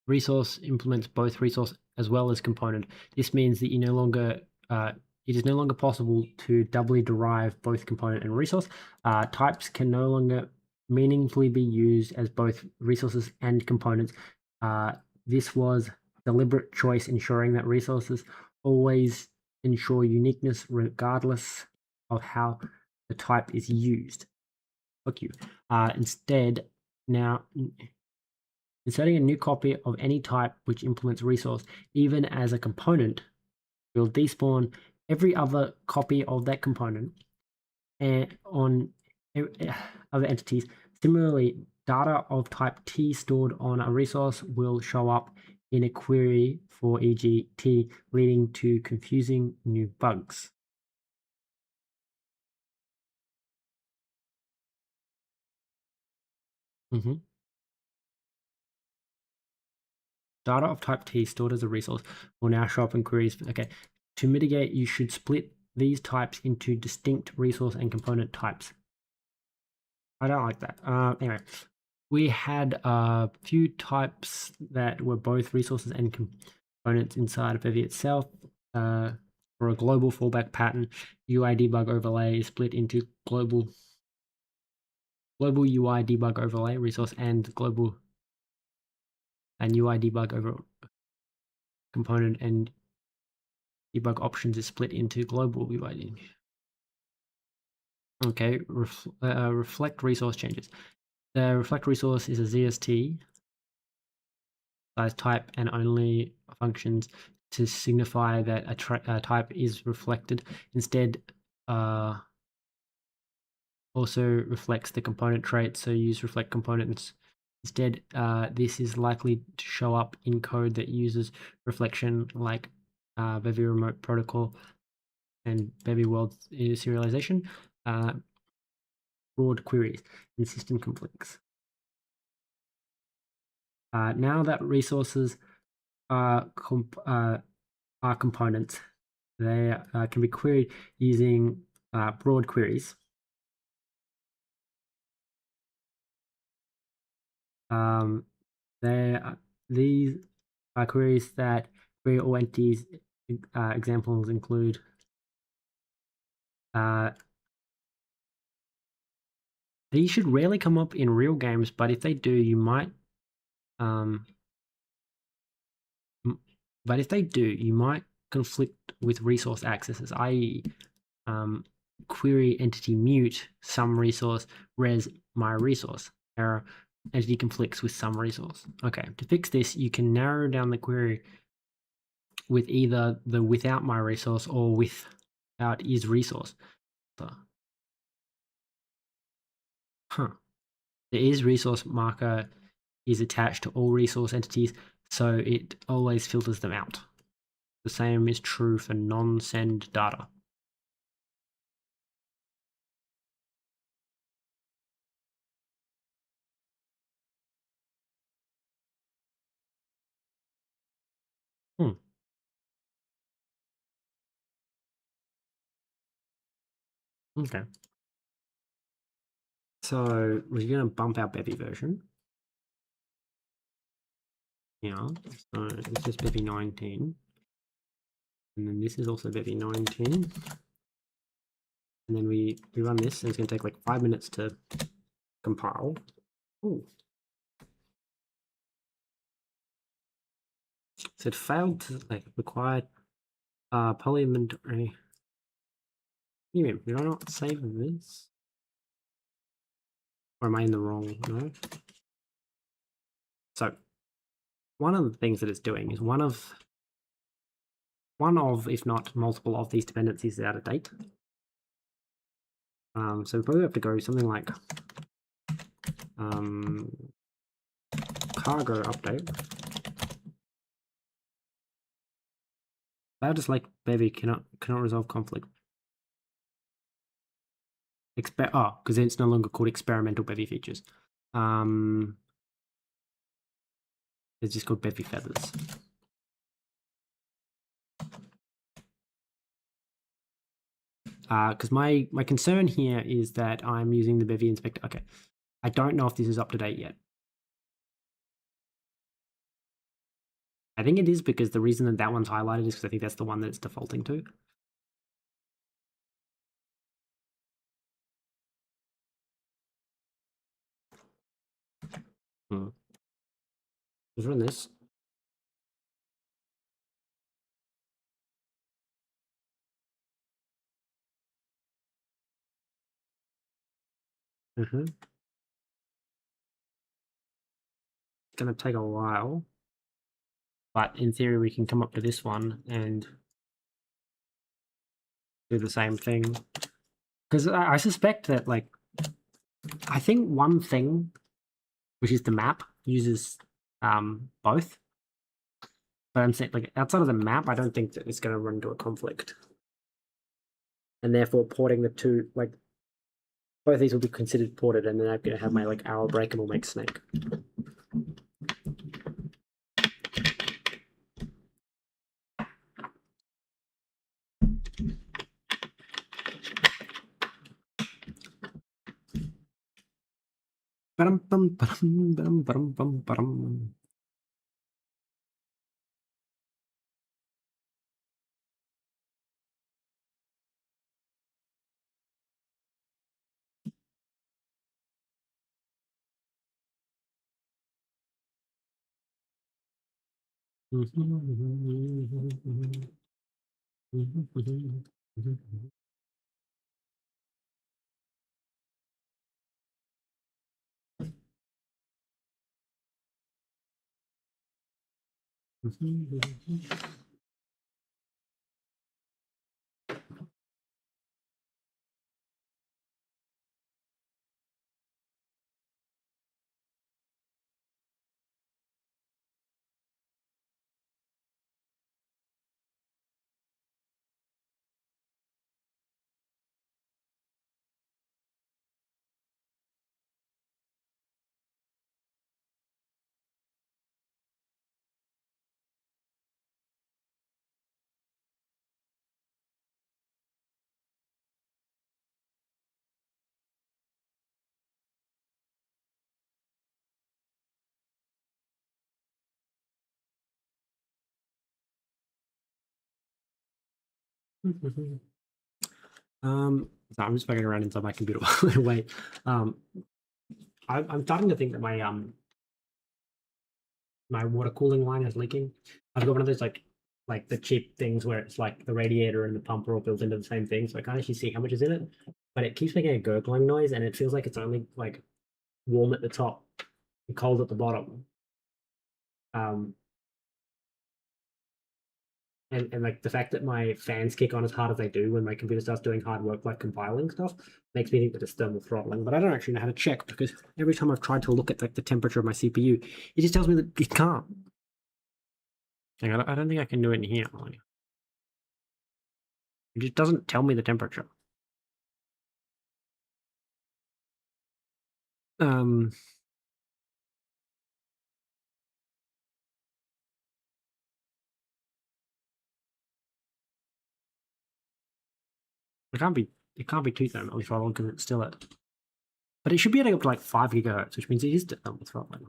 A: resource implements both resource as well as component. This means that it is no longer possible to doubly derive both component and resource. Types can no longer meaningfully be used as both resources and components. This was deliberate choice, ensuring that resources always ensure uniqueness regardless of how the type is used. Fuck you. Instead, now inserting a new copy of any type which implements resource, even as a component, will despawn every other copy of that component and on other entities. Similarly, data of type T stored on a resource will show up in a query for e.g. T, leading to confusing new bugs. Data of type T stored as a resource will now show up in queries. Okay, to mitigate, you should split these types into distinct resource and component types. I don't like that. Anyway, we had a few types that were both resources and components inside of Bevy itself. For a global fallback pattern, UI debug overlay is split into global UI debug overlay resource and global and UI debug over component, and debug options is split into global UI. Okay, reflect resource changes. The reflect resource is a ZST size type and only functions to signify that a type is reflected. Instead, also reflects the component trait, so use reflect components. Instead, this is likely to show up in code that uses reflection, like Bevy remote protocol and Bevy world serialization, broad queries, and system conflicts. Now that resources are components, they can be queried using broad queries. These are queries that query all entities. Examples include these should rarely come up in real games, but if they do, you might conflict with resource accesses, i.e. query entity mute some resource res my resource. Error, entity conflicts with some resource. Okay, to fix this, you can narrow down the query with either the without my resource or without is resource. So, the is resource marker is attached to all resource entities, so it always filters them out. The same is true for non-send data. Okay. So we're going to bump our Bevy version. Yeah. So this is Bevy 19. And then this is also Bevy 19. And then we run this, and it's going to take like 5 minutes to compile. Ooh. So it failed to require poly inventory. You mean, did I not save this? Or am I in the wrong? No. So one of the things that it's doing is one of, if not multiple of these dependencies is out of date. So we probably have to go something like cargo update. I just like Bevy cannot resolve conflict. Because it's no longer called experimental Bevy features. It's just called Bevy feathers. Because my concern here is that I'm using the Bevy inspector. Okay, I don't know if this is up to date yet. I think it is because the reason that one's highlighted is because I think that's the one that it's defaulting to. Let's run this. It's going to take a while, but in theory we can come up to this one and do the same thing. Because I suspect that, like, I think one thing, which is the map, uses both. But I'm saying, like, outside of the map, I don't think that it's going to run into a conflict. And therefore, porting the two, like, both these will be considered ported, and then I'm going to have my, like, arrow break and we'll make snake. So I'm just fucking around inside my computer while I wait. I'm starting to think that my my water cooling line is leaking. I've got one of those like the cheap things where it's like the radiator and the pump are all built into the same thing, so I can't actually see how much is in it. But it keeps making a gurgling noise, and it feels like it's only like warm at the top and cold at the bottom. And like the fact that my fans kick on as hard as they do when my computer starts doing hard work like compiling stuff makes me think that it's thermal throttling. But I don't actually know how to check because every time I've tried to look at like the temperature of my CPU, it just tells me that it can't. Hang on, I don't think I can do it in here. It just doesn't tell me the temperature. It can't be too thermally throttling because it's still at, but it should be getting up to like 5 gigahertz, which means it is thermal throttling.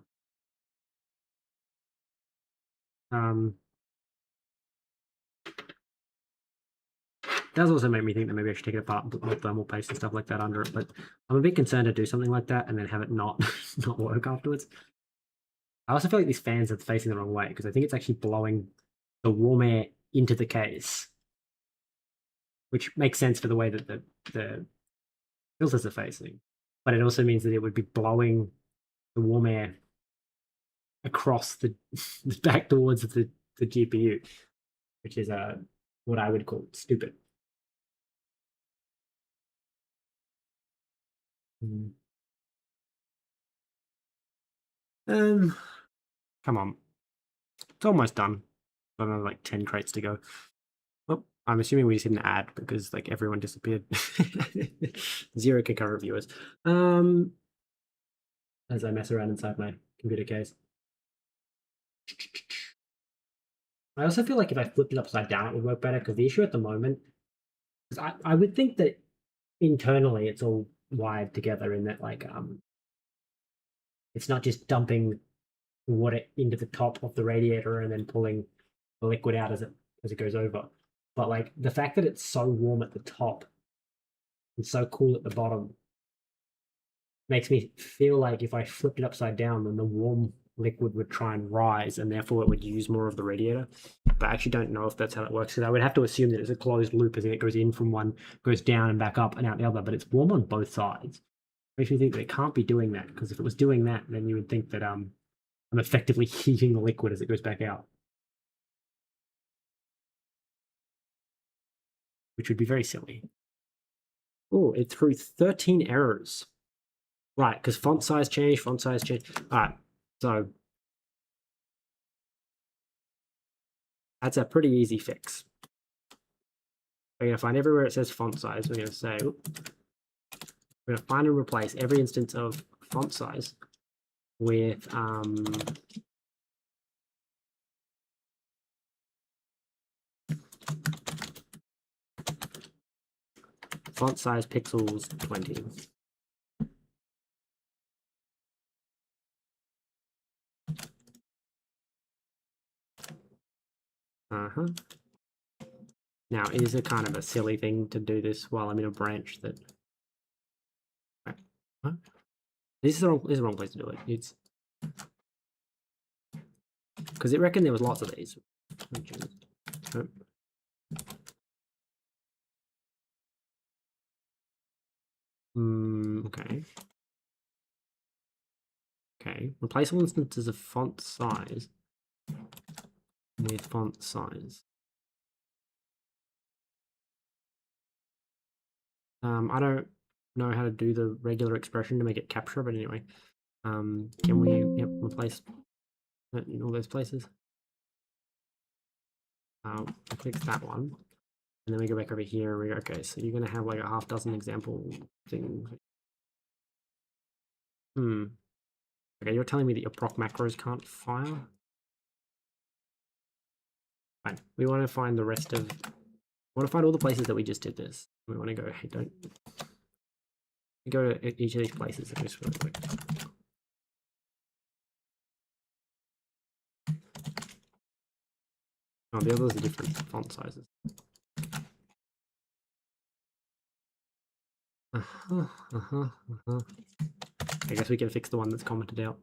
A: Does also make me think that maybe I should take it apart and put more thermal paste and stuff like that under it. But I'm a bit concerned to do something like that and then have it not not work afterwards. I also feel like these fans are facing the wrong way because I think it's actually blowing the warm air into the case, which makes sense for the way that the filters are facing. But it also means that it would be blowing the warm air across the back towards the GPU, which is what I would call stupid. Come on. It's almost done. Got another like 10 crates to go. Oh, I'm assuming we just didn't add because like everyone disappeared. 0 concurrent viewers. As I mess around inside my computer case. I also feel like if I flipped it upside down, it would work better because the issue at the moment is I would think that internally it's all wired together in that like it's not just dumping water into the top of the radiator and then pulling the liquid out as it goes over. But like the fact that it's so warm at the top and so cool at the bottom makes me feel like if I flipped it upside down, then the warm liquid would try and rise and therefore it would use more of the radiator. But I actually don't know if that's how it works because I would have to assume that it's a closed loop as in it goes in from one, goes down and back up and out the other, but it's warm on both sides. Makes me think that it can't be doing that because if it was doing that, then you would think that I'm effectively heating the liquid as it goes back out, which would be very silly. Oh, it threw 13 errors. Right, because font size changed. All right, so that's a pretty easy fix. We're going to find everywhere it says font size. We're going to say, we're going to find and replace every instance of font size with font size pixels 20. Now, it is a kind of a silly thing to do this while I'm in a branch that... Huh? This is the wrong place to do it. It's... Because it reckoned there was lots of these. Okay. Okay. Replace all instances of font size with font size. I don't know how to do the regular expression to make it capture, but anyway. Can we replace in all those places? I click that one. And then we go back over here and we go, okay, so you're going to have like a half dozen example things. Okay, you're telling me that your proc macros can't fire? Fine. We want to find the rest of... We want to find all the places that we just did this. We want to go, hey, don't... We go to each of these places and just really quick. Oh, the others are different font sizes. I guess we can fix the one that's commented out.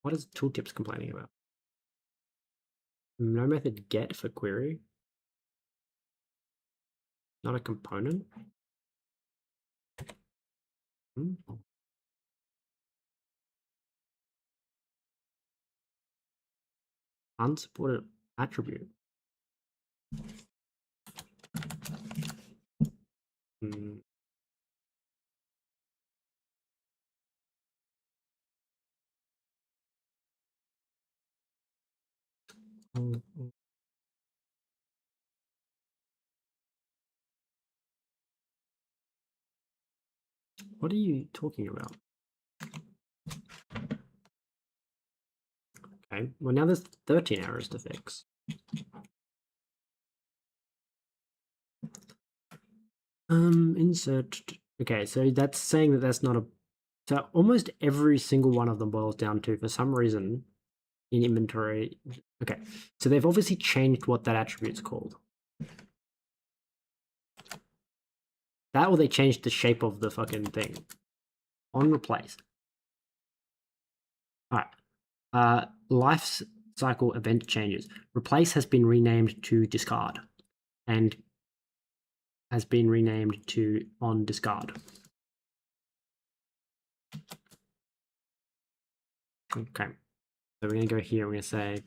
A: What is tooltips complaining about? No method get for query. Not a component. Unsupported attribute. What are you talking about? Okay, well now there's 13 errors to fix. Insert. Okay, so that's saying that that's not a... So almost every single one of them boils down to, for some reason, in inventory... Okay, so they've obviously changed what that attribute's called. That or they changed the shape of the fucking thing. On replace. Alright. Life cycle event changes. Replace has been renamed to discard. And has been renamed to on discard. Okay. So we're going to go here, we're going to say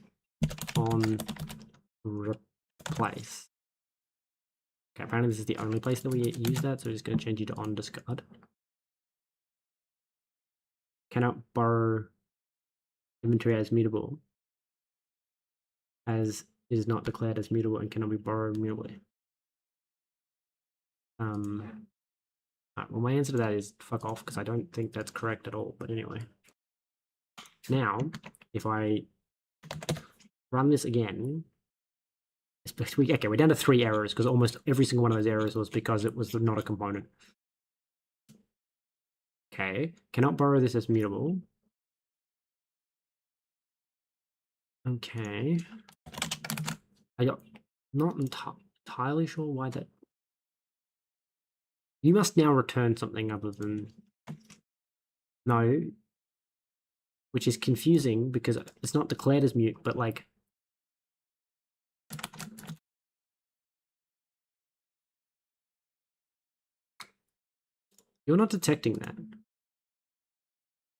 A: on replace. Okay, apparently this is the only place that we use that, so we're just going to change it to on discard. Cannot borrow inventory as mutable, as is not declared as mutable and cannot be borrowed mutably. Right, well, my answer to that is fuck off, because I don't think that's correct at all. But anyway, now if I run this again, okay, we're down to 3 errors because almost every single one of those errors was because it was not a component. Okay, cannot borrow this as mutable. Okay, I got not entirely sure why that. You must now return something other than no, which is confusing because it's not declared as mute, but like you're not detecting that.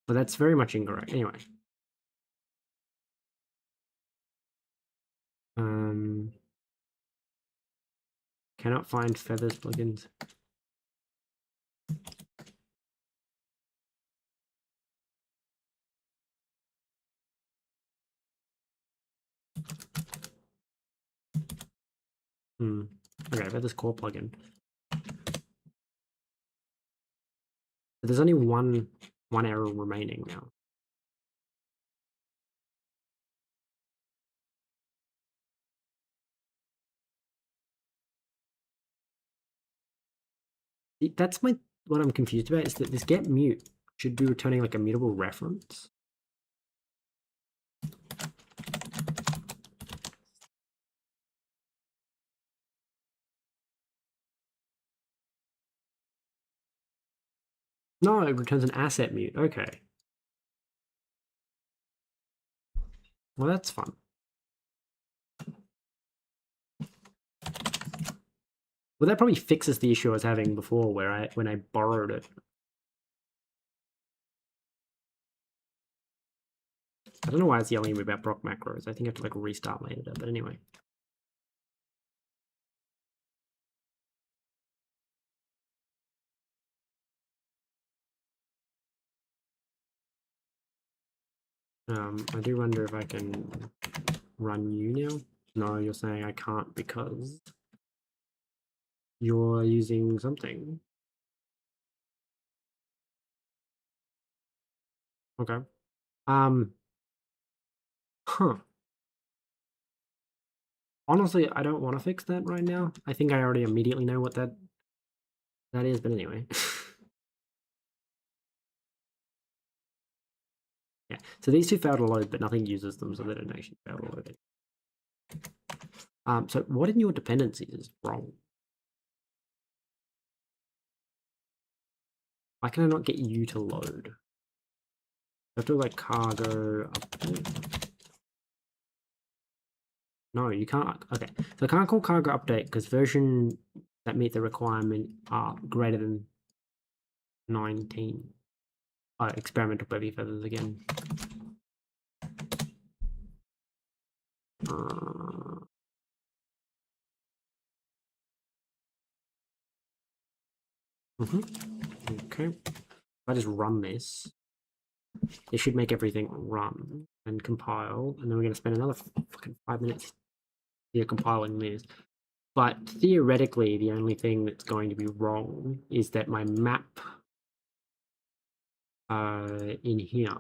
A: But that's very much incorrect. Anyway. Cannot find feathers plugins. Okay, feathers core plugin. But there's only one error remaining now. That's what I'm confused about is that this get mute should be returning like a mutable reference. No, it returns an asset mute. Okay. Well, that's fun. Well, that probably fixes the issue I was having before where when I borrowed it. I don't know why it's yelling at me about proc macros. I think I have to like restart my editor, but anyway. I do wonder if I can run you now. No, you're saying I can't because you're using something. Okay. Huh. Honestly, I don't want to fix that right now. I think I already immediately know what that is, but anyway. Yeah, so these two fail to load, but nothing uses them, so they don't actually fail to load it. So what in your dependencies is wrong? Why can I not get you to load? I have to like cargo update. No, you can't. Okay, so I can't call cargo update because version that meet the requirement are greater than 19. Experimental Bevy feathers again. Okay, if I just run this, it should make everything run and compile, and then we're going to spend another fucking 5 minutes here compiling this. But theoretically, the only thing that's going to be wrong is that my map in here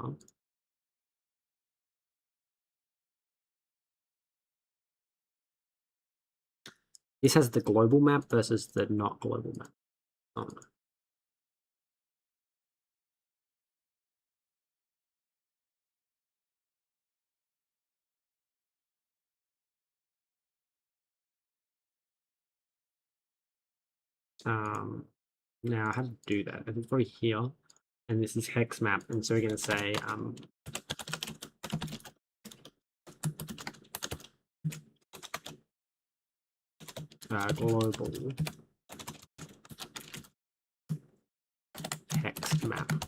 A: this has the global map versus the not global map. Oh. Now how to do that? I think it's probably here, and this is hex map, and so we're going to say global hex map,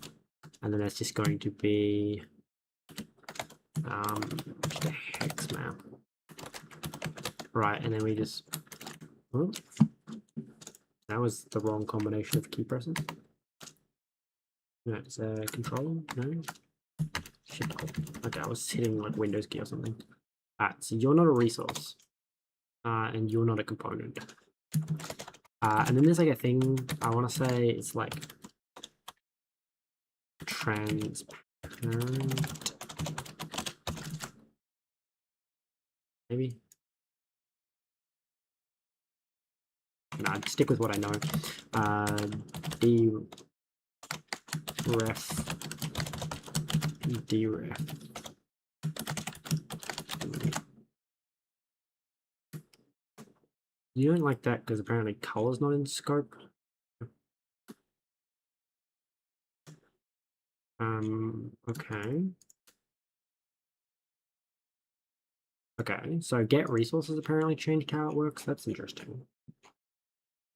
A: and then that's just going to be the hex map, right? And then we just that was the wrong combination of key presses. No, it's a control. No. Shit. Okay, I was hitting like Windows key or something. Alright, so you're not a resource. And you're not a component. And then there's like a thing, I want to say it's like transparent. Maybe? No, I'd stick with what I know. Deref. You don't like that because apparently color's not in scope. Okay. Okay, so get resources apparently changed how it works. That's interesting. I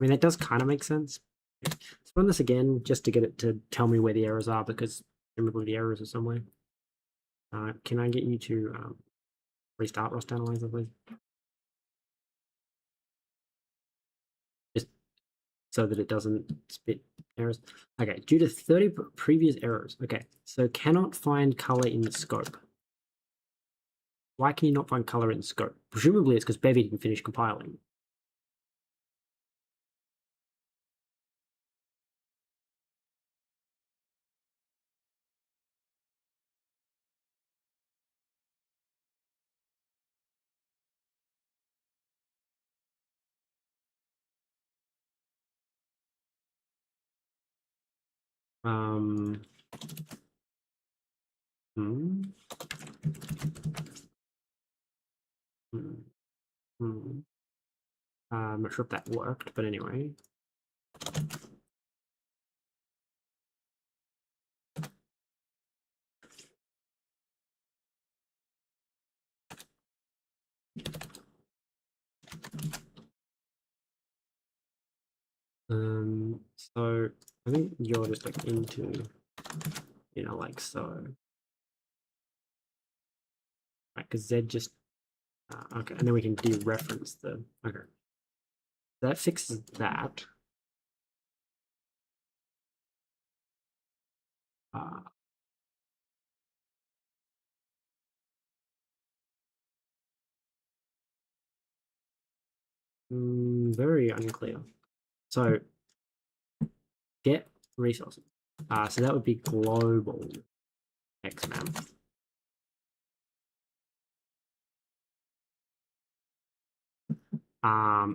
A: mean, that does kind of make sense. Let's run this again just to get it to tell me where the errors are because presumably the errors are somewhere. Can I get you to restart Rust Analyzer, please? Just so that it doesn't spit errors. Okay, due to 30 previous errors. Okay, so cannot find color in the scope. Why can you not find color in the scope? Presumably it's because Bevy didn't finish compiling. Hmm. Hmm. Hmm. I'm not sure if that worked, but anyway. So I think you're just like into, like so. Right, because Z just, okay, and then we can dereference the, okay. That fixes that. Very unclear. So get resources. So that would be global xmap.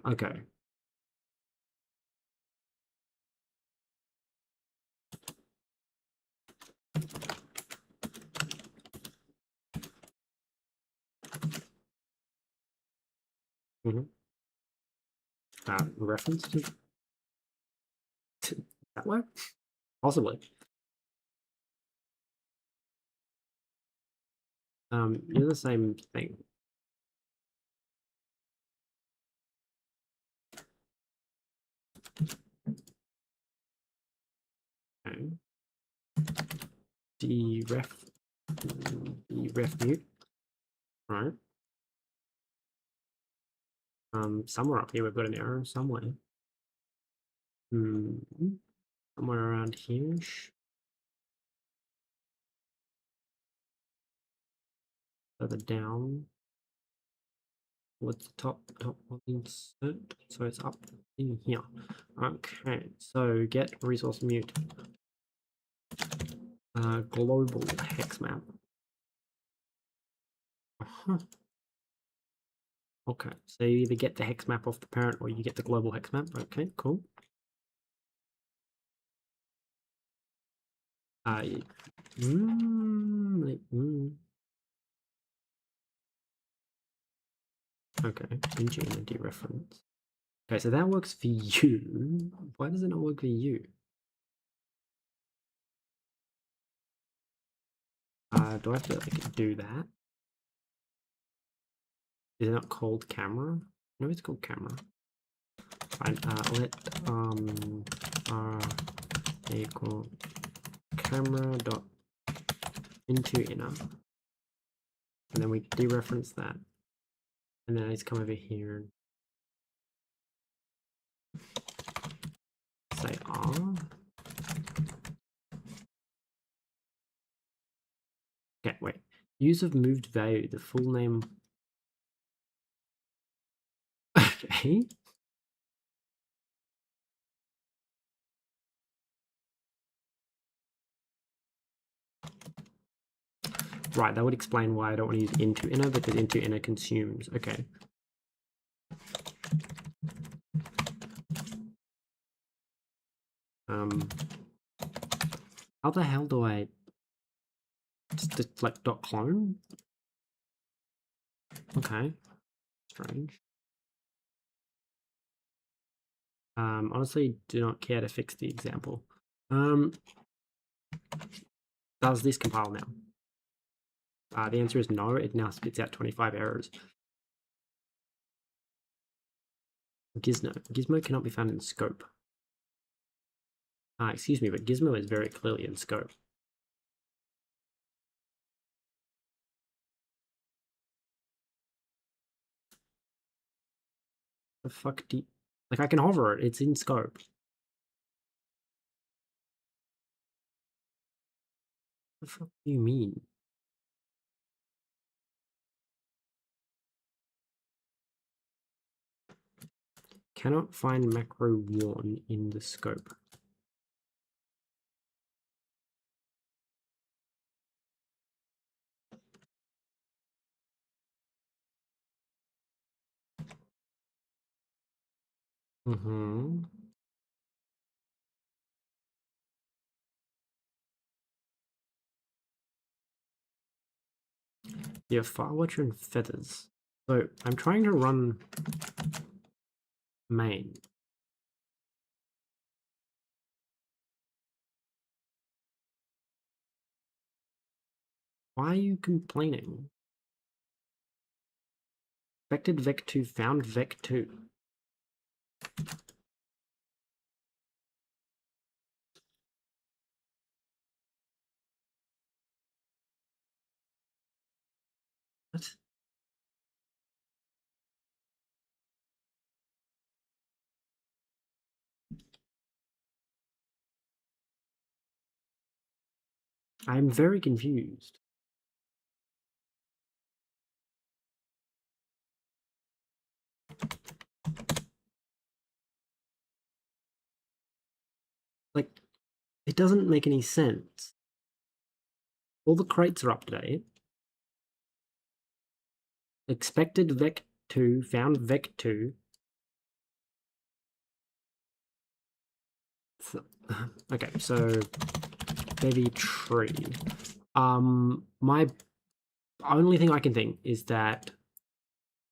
A: Okay. Reference to that way? Possibly. You're the same thing. Okay. Deref mute. Right. Somewhere up here we've got an error somewhere. Somewhere around here. Further down. What's the top insert? So it's up in here. Okay, so get resource mute. Global hex map. Okay, so you either get the hex map off the parent or you get the global hex map. Okay, cool. Okay, ingame dereference. Okay, so that works for you. Why does it not work for you? Do I have to like do that? Is it not called camera? No, it's called camera. Fine. Let r equal camera dot into inner, and then we dereference that, and then I just come over here and say r. Okay, wait. Use of moved value, the full name. Okay. Right, that would explain why I don't want to use into inner, because into inner consumes. Okay. How the hell do I just like .clone? Okay. Strange. Honestly, do not care to fix the example. Does this compile now? The answer is no. It now spits out 25 errors. Gizmo cannot be found in scope. Excuse me, but Gizmo is very clearly in scope. The fuck do you... Like, I can hover it. It's in scope. What the fuck do you mean? Cannot find macro warn in the scope. Yeah, Firewatcher and Feathers. So I'm trying to run main. Why are you complaining? Expected vec2 found vec2. What? I'm very confused. Like, it doesn't make any sense. All the crates are up to date. Expected vec2 found vec2. Okay, so Bevy tree. My only thing I can think is that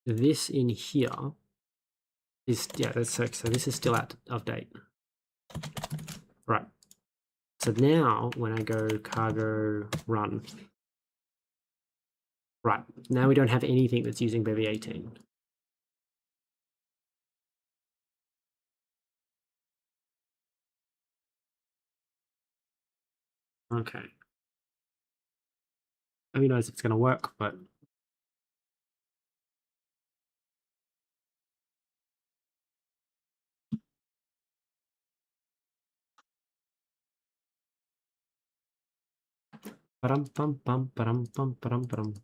A: this in here is, yeah, that's so this is still out of date. Right. So now when I go cargo run, right, now we don't have anything that's using Bevy 18. Okay. Who knows if it's going to work, but param pam pam param pam param param.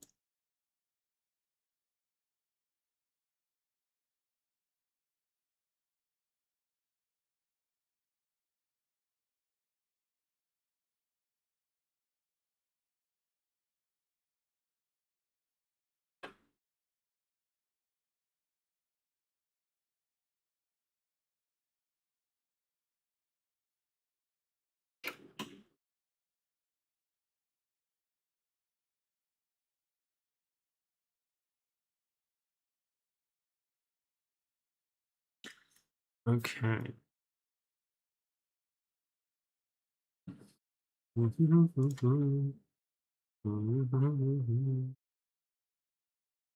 A: Okay.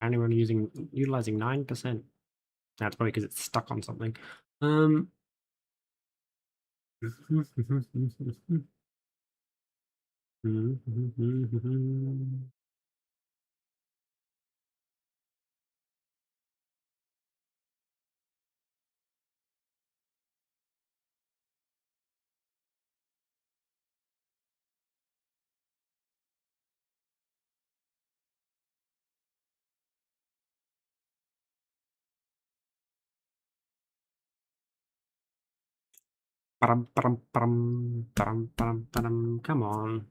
A: Anyone utilizing 9%. That's probably because it's stuck on something. Come on.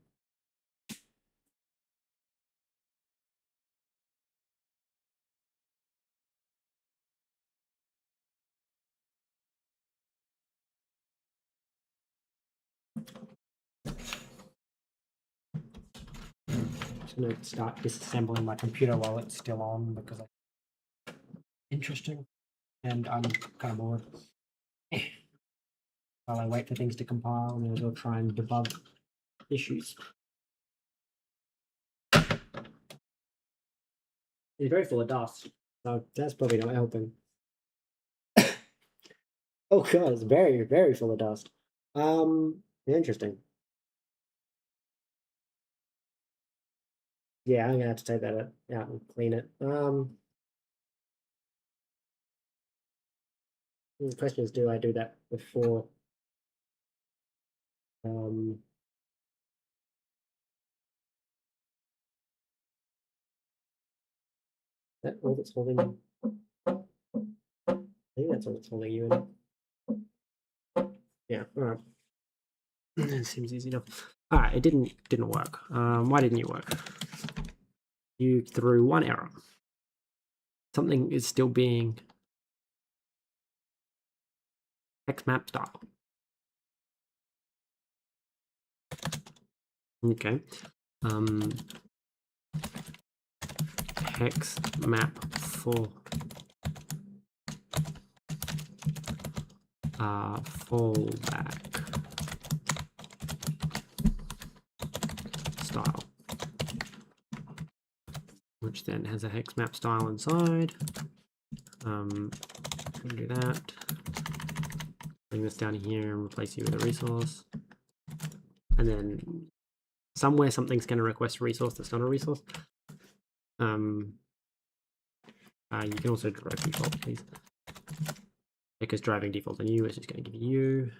A: Just going to start disassembling my computer while it's still on because it's interesting and I'm kind of bored. While I wait for things to compile, I may as well try and debug issues. It's very full of dust, so that's probably not helping. Oh god, it's very, very full of dust. Interesting. Yeah, I'm gonna have to take that out and clean it. The question is, do I do that before? That all that's holding. I think that's all that's holding you in. Yeah. All right. It seems easy enough. All right. It didn't work. Why didn't you work? You threw one error. Something is still being hex map style. Okay. Hex map for fallback style, which then has a hex map style inside. We'll do that. Bring this down here and replace you with a resource. And then somewhere something's going to request a resource that's not a resource. You can also drive default, please. Because driving default on you is just going to give you.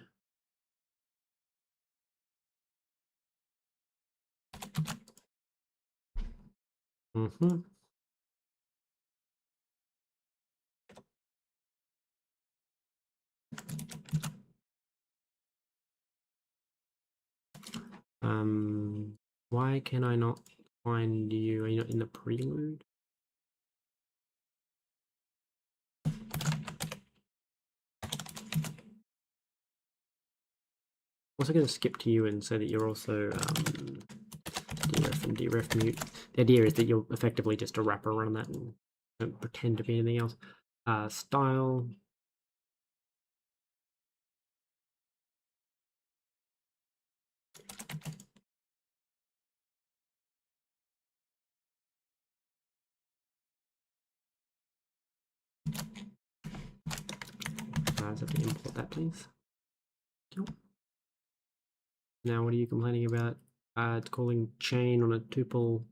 A: Why can I not find you? Are you not in the prelude? Also going to skip to you and say that you're also deref and deref mute. The idea is that you're effectively just a wrapper around that and don't pretend to be anything else. Style. I have to import that, please. Now, what are you complaining about? It's calling chain on a tuple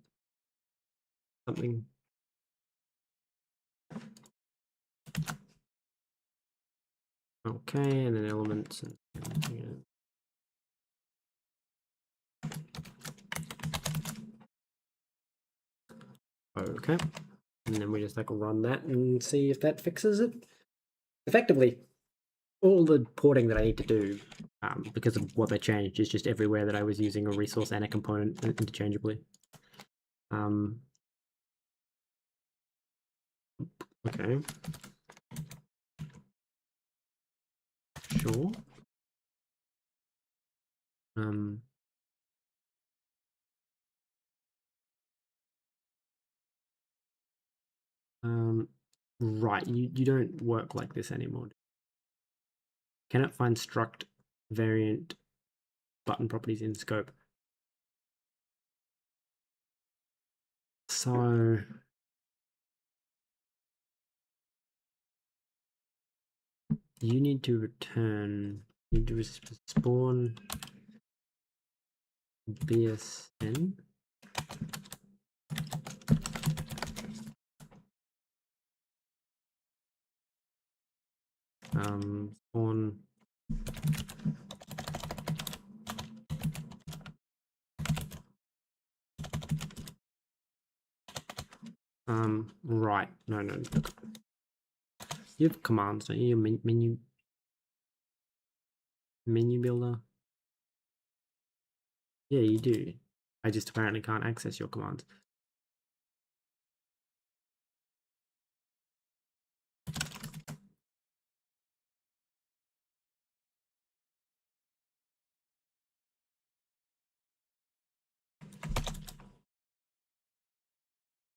A: something. Okay, and then elements. And, yeah. Okay, and then we just like run that and see if that fixes it. Effectively, all the porting that I need to do, because of what they changed, is just everywhere that I was using a resource and a component interchangeably. Okay. Sure. Right, you don't work like this anymore. Cannot find struct variant button properties in scope. So you need to return, you need to spawn BSN. Spawn right, no. You have commands, don't you? Menu. Menu builder. Yeah, you do. I just apparently can't access your commands.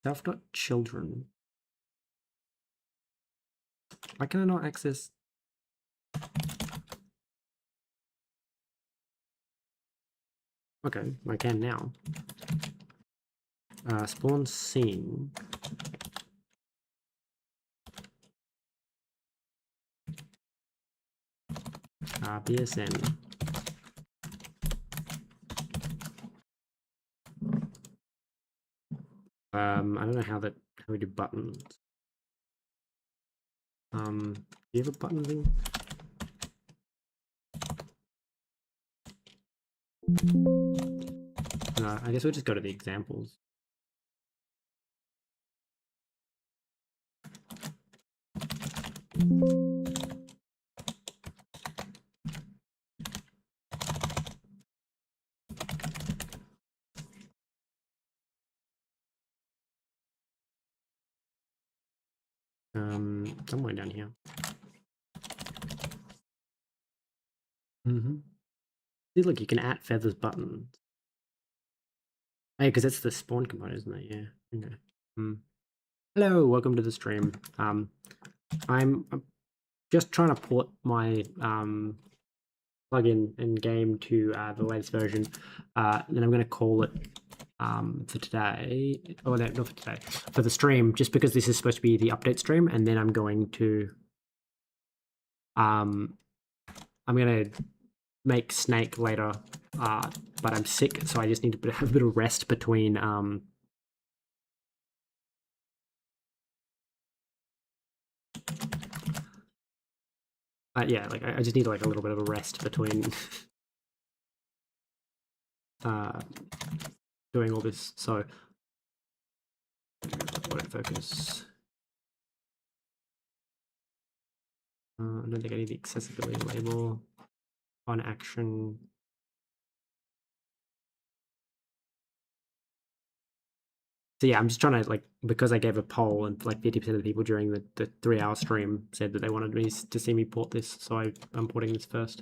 A: Self.children. Why can I not access? Okay, I can now. Spawn scene. BSN. I don't know how we do buttons. Do you have a button thing? No, I guess we'll just go to the examples. Somewhere down here. See, look, you can add feathers buttons. Hey, because it's the spawn component, isn't it? Yeah. Okay. Hello, welcome to the stream. I'm just trying to port my plugin in game to the latest version. Then I'm going to call it for today. Oh, no, not for today. For the stream, just because this is supposed to be the update stream, and then I'm going to make Snake later, but I'm sick, so I just need to have a bit of rest between yeah, like I just need like a little bit of a rest between doing all this. So focus. I don't think I need the accessibility label on action. So yeah, I'm just trying to, like, because I gave a poll and like 50% of the people during the 3-hour stream said that they wanted me to see me port this, so I'm porting this first.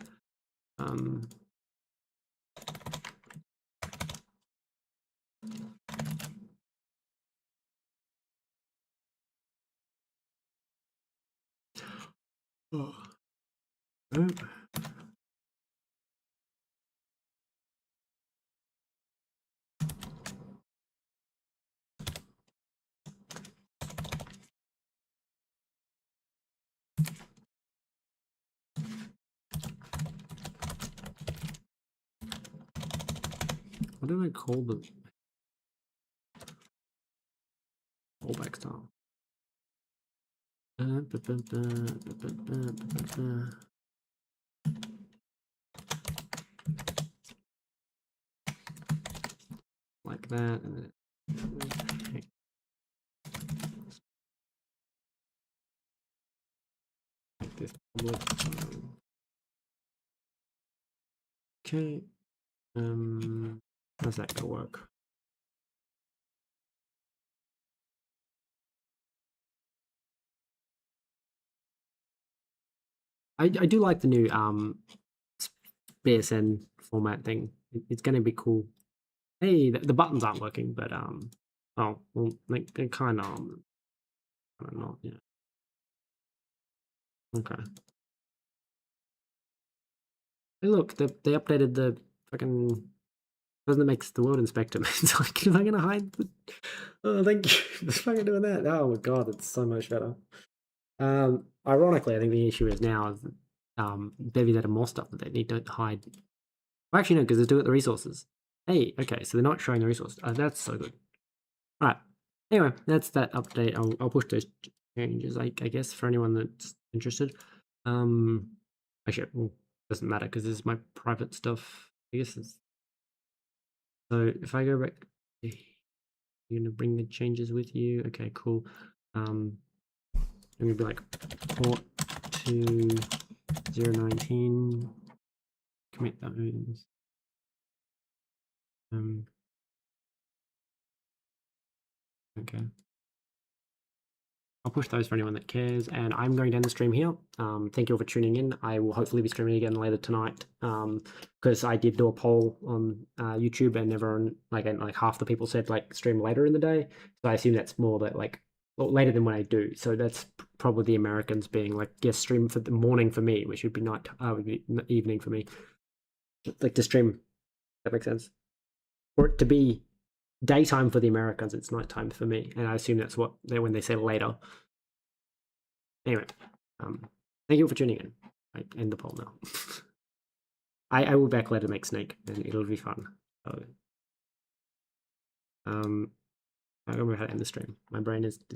A: Oh. What do I call the fallback style? Like that, and then like this public. Okay. How's that gonna work? I do like the new BSN format thing. It's gonna be cool. Hey, the buttons aren't working, but oh well, like they're kind of not. Yeah. Okay. Hey, look, they updated the fucking person that makes the world inspector. It's like, am I gonna hide? Oh, thank you. It's fucking doing that. Oh my god, it's so much better. Ironically, I think the issue is now is that Bevy's added more stuff that they need to hide. Well, actually, no, because they're doing the resources. Hey, okay, so they're not showing the resources. That's so good. All right. Anyway, that's that update. I'll push those changes, I guess, for anyone that's interested. Actually, well, doesn't matter because this is my private stuff. I guess it's... So if I go back, you're gonna bring the changes with you. Okay, cool. I'm gonna be like port to 0.19. commit those. Okay. I'll push those for anyone that cares, and I'm going to end the stream here. Thank you all for tuning in. I will hopefully be streaming again later tonight, because I did do a poll on YouTube, and everyone, like half the people said like stream later in the day. So I assume that's more that like later than when I do. So that's probably the Americans being like, yes, stream for the morning for me, which would be night, would be evening for me. Like to stream, that makes sense. For it to be daytime for the Americans, it's nighttime for me, and I assume that's what they when they say later. Anyway, thank you for tuning in. I end the poll now. I will back later make Snake, and it'll be fun. So, I don't know how to end the stream. My brain is